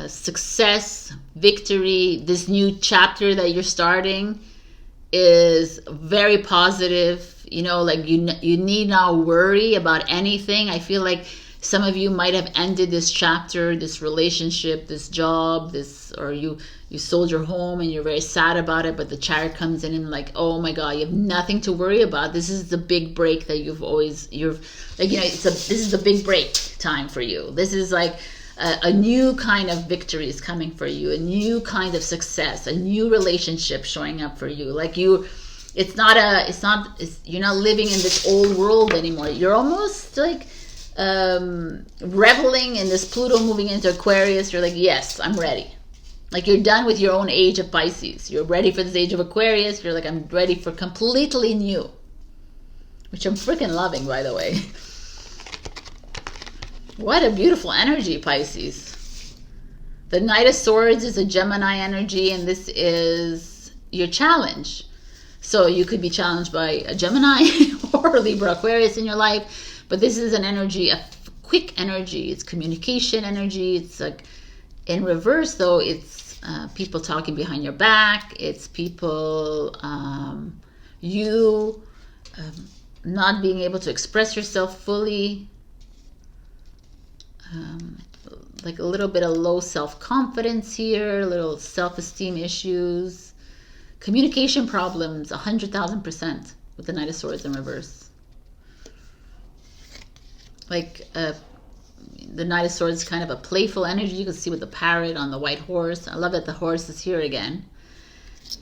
success, victory. This new chapter that you're starting is very positive. You know, like you need not worry about anything. I feel like some of you might have ended this chapter, this relationship, this job, this, or you sold your home and you're very sad about it, but the Chariot comes in and like, oh my God, you have nothing to worry about. This is the big break that you're like, you know, this is the big break time for you. This is like a new kind of victory is coming for you, a new kind of success, a new relationship showing up for you. Like you're not living in this old world anymore. You're almost like reveling in this Pluto moving into Aquarius. You're like, yes, I'm ready. Like you're done with your own age of Pisces. You're ready for this age of Aquarius. You're like, I'm ready for completely new, which I'm freaking loving, by the way. What a beautiful energy, Pisces. The Knight of Swords is a Gemini energy, and this is your challenge. So you could be challenged by a Gemini or Libra, Aquarius in your life, but this is an energy, a quick energy. It's communication energy. It's like in reverse, though. It's people talking behind your back. It's people, not being able to express yourself fully. Like a little bit of low self-confidence here, little self-esteem issues, communication problems, 100,000% with the Knight of Swords in reverse. Like the Knight of Swords is kind of a playful energy. You can see with the parrot on the white horse. I love that the horse is here again,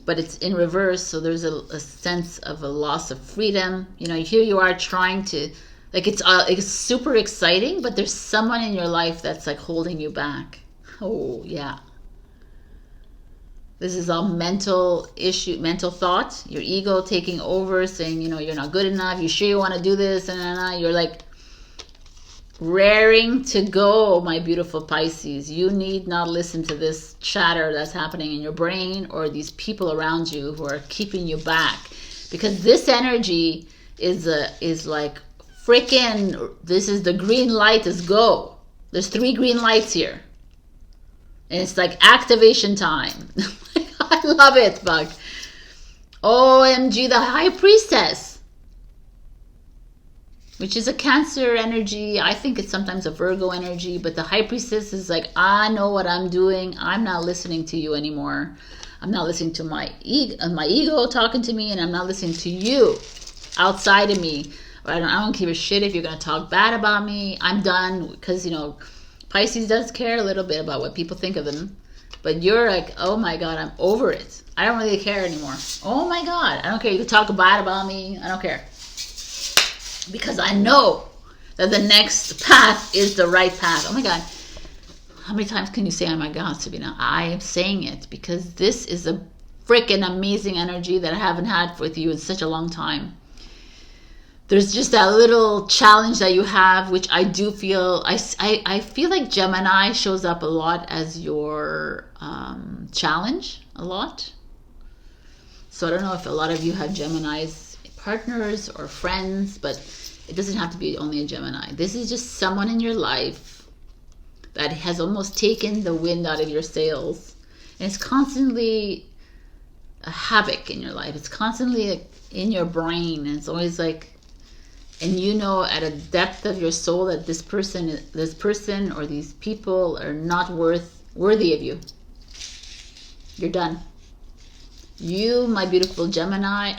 but it's in reverse, so there's a sense of a loss of freedom. You know, here you are trying to, like it's super exciting, but there's someone in your life that's like holding you back. Oh yeah. This is all mental issue, mental thought, your ego taking over, saying, you know, you're not good enough. You sure you want to do this? And you're like raring to go, my beautiful Pisces. You need not listen to this chatter that's happening in your brain or these people around you who are keeping you back, because this energy is like freaking, this is the green light is go. There's 3 green lights here. And it's like activation time. I love it, Bug. OMG, the High Priestess. Which is a Cancer energy. I think it's sometimes a Virgo energy. But the High Priestess is like, I know what I'm doing. I'm not listening to you anymore. I'm not listening to my ego talking to me. And I'm not listening to you outside of me. I don't give a shit if you're going to talk bad about me. I'm done. Because, you know, Pisces does care a little bit about what people think of them. But you're like, oh my God, I'm over it. I don't really care anymore. Oh my God, I don't care. You can talk bad about me. I don't care. Because I know that the next path is the right path. Oh my God. How many times can you say, oh my God, Sabrina? I am saying it because this is a freaking amazing energy that I haven't had with you in such a long time. There's just that little challenge that you have, which I do feel, I feel like Gemini shows up a lot as your challenge, a lot. So I don't know if a lot of you have Gemini's partners or friends, but it doesn't have to be only a Gemini. This is just someone in your life that has almost taken the wind out of your sails. And it's constantly a havoc in your life. It's constantly in your brain. And it's always like, and you know at a depth of your soul that this person or these people are not worthy of you. You're done. You, my beautiful Gemini,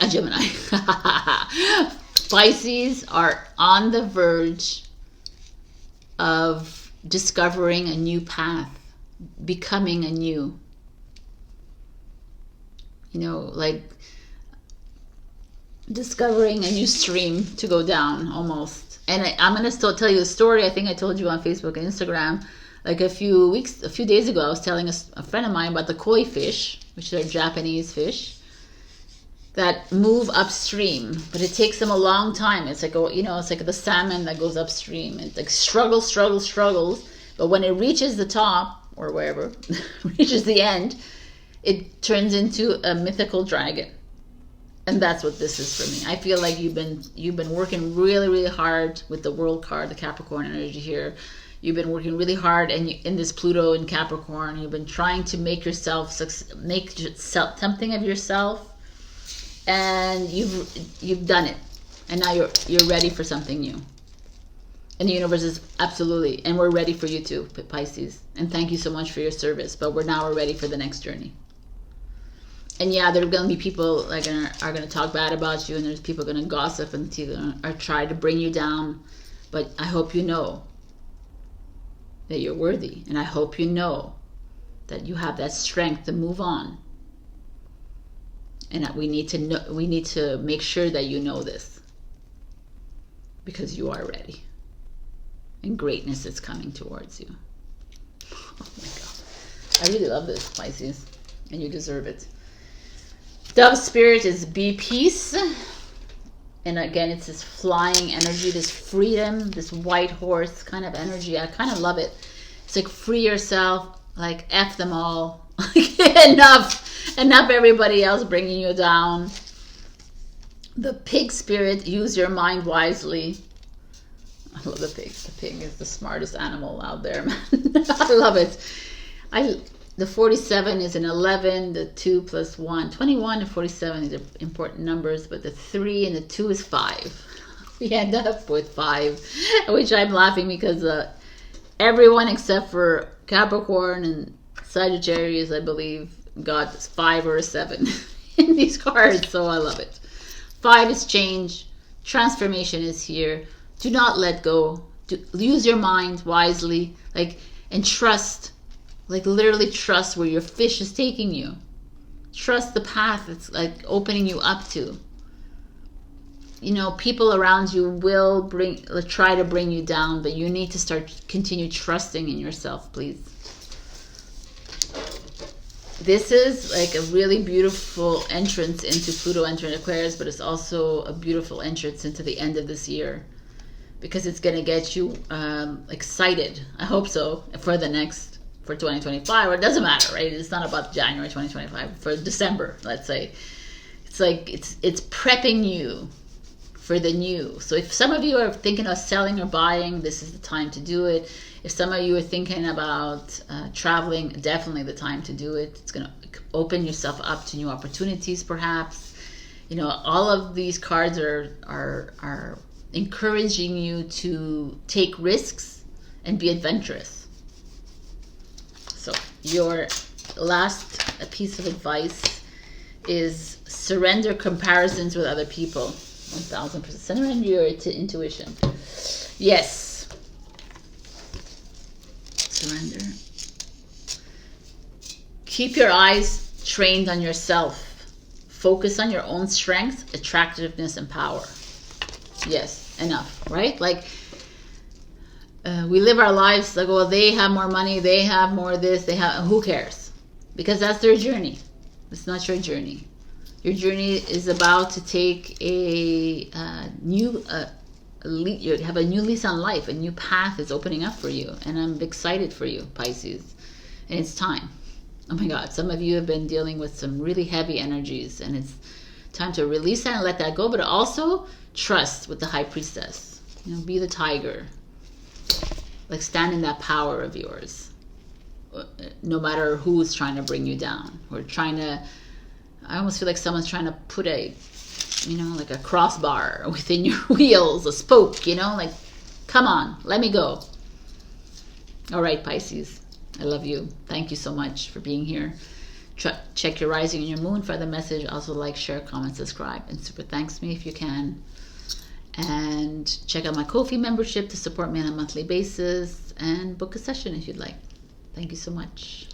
Pisces, are on the verge of discovering a new path, becoming anew. You know, like discovering a new stream to go down almost. And I'm going to still tell you a story. I think I told you on Facebook and Instagram. Like a few days ago, I was telling a friend of mine about the koi fish, which are Japanese fish, that move upstream. But it takes them a long time. It's like, it's like the salmon that goes upstream. It like struggles. But when it reaches the top, or wherever, reaches the end, it turns into a mythical dragon. And that's what this is for me. I feel like you've been working really, really hard with the World card, the Capricorn energy here. You've been working really hard, and in this Pluto in Capricorn, you've been trying to make something of yourself, and you've done it, and now you're ready for something new. And the universe is absolutely, and we're ready for you too, Pisces. And thank you so much for your service. But we're ready for the next journey. And yeah, there are going to be people like are going to talk bad about you, and there's people going to gossip and or try to bring you down. But I hope you know that you're worthy, and I hope you know that you have that strength to move on. And that we need to make sure that you know this, because you are ready, and greatness is coming towards you. Oh my God, I really love this, Pisces, and you deserve it. Dove spirit is be peace. And again, it's this flying energy, this freedom, this white horse kind of energy. I kind of love it. It's like free yourself, like F them all. enough everybody else bringing you down. The pig spirit, use your mind wisely. I love the pig. The pig is the smartest animal out there, man. I love it. The 47 is an 11, the 2 plus 1. 21 and 47, these are important numbers, but the 3 and the 2 is 5. We end up with 5, which I'm laughing because everyone except for Capricorn and Sagittarius, I believe, got 5 or a 7 in these cards, so I love it. 5 is change. Transformation is here. Do not let go. Use your mind wisely, and trust. Like literally trust where your fish is taking you. Trust the path it's like opening you up to. You know, people around you will try to bring you down, but you need to continue trusting in yourself, please. This is like a really beautiful entrance into Pluto entering Aquarius, but it's also a beautiful entrance into the end of this year, because it's going to get you excited. I hope so, for 2025, or it doesn't matter, right? It's not about January 2025, for December, let's say. It's like it's prepping you for the new. So if some of you are thinking of selling or buying, this is the time to do it. If some of you are thinking about traveling, definitely the time to do it. It's going to open yourself up to new opportunities, perhaps. You know, all of these cards are encouraging you to take risks and be adventurous. So your last piece of advice is surrender comparisons with other people. 1000%. Surrender your intuition. Yes. Surrender. Keep your eyes trained on yourself. Focus on your own strength, attractiveness, and power. Yes, enough, right? We live our lives like, well, they have more money, they have more of this, who cares? Because that's their journey. It's not your journey. Your journey is about to take you have a new lease on life. A new path is opening up for you, and I'm excited for you, Pisces. And it's time. Oh my God, some of you have been dealing with some really heavy energies, and it's time to release that and let that go, but also trust with the High Priestess. You know, be the tiger. Like, stand in that power of yours, no matter who's trying to bring you down or I almost feel like someone's trying to put like a crossbar within your wheels, a spoke, like, come on, let me go. All right, Pisces, I love you. Thank you so much for being here. Check your rising and your moon for the message. Also, like, share, comment, subscribe, and super thanks me if you can. And check out my Ko-fi membership to support me on a monthly basis, and book a session if you'd like. Thank you so much.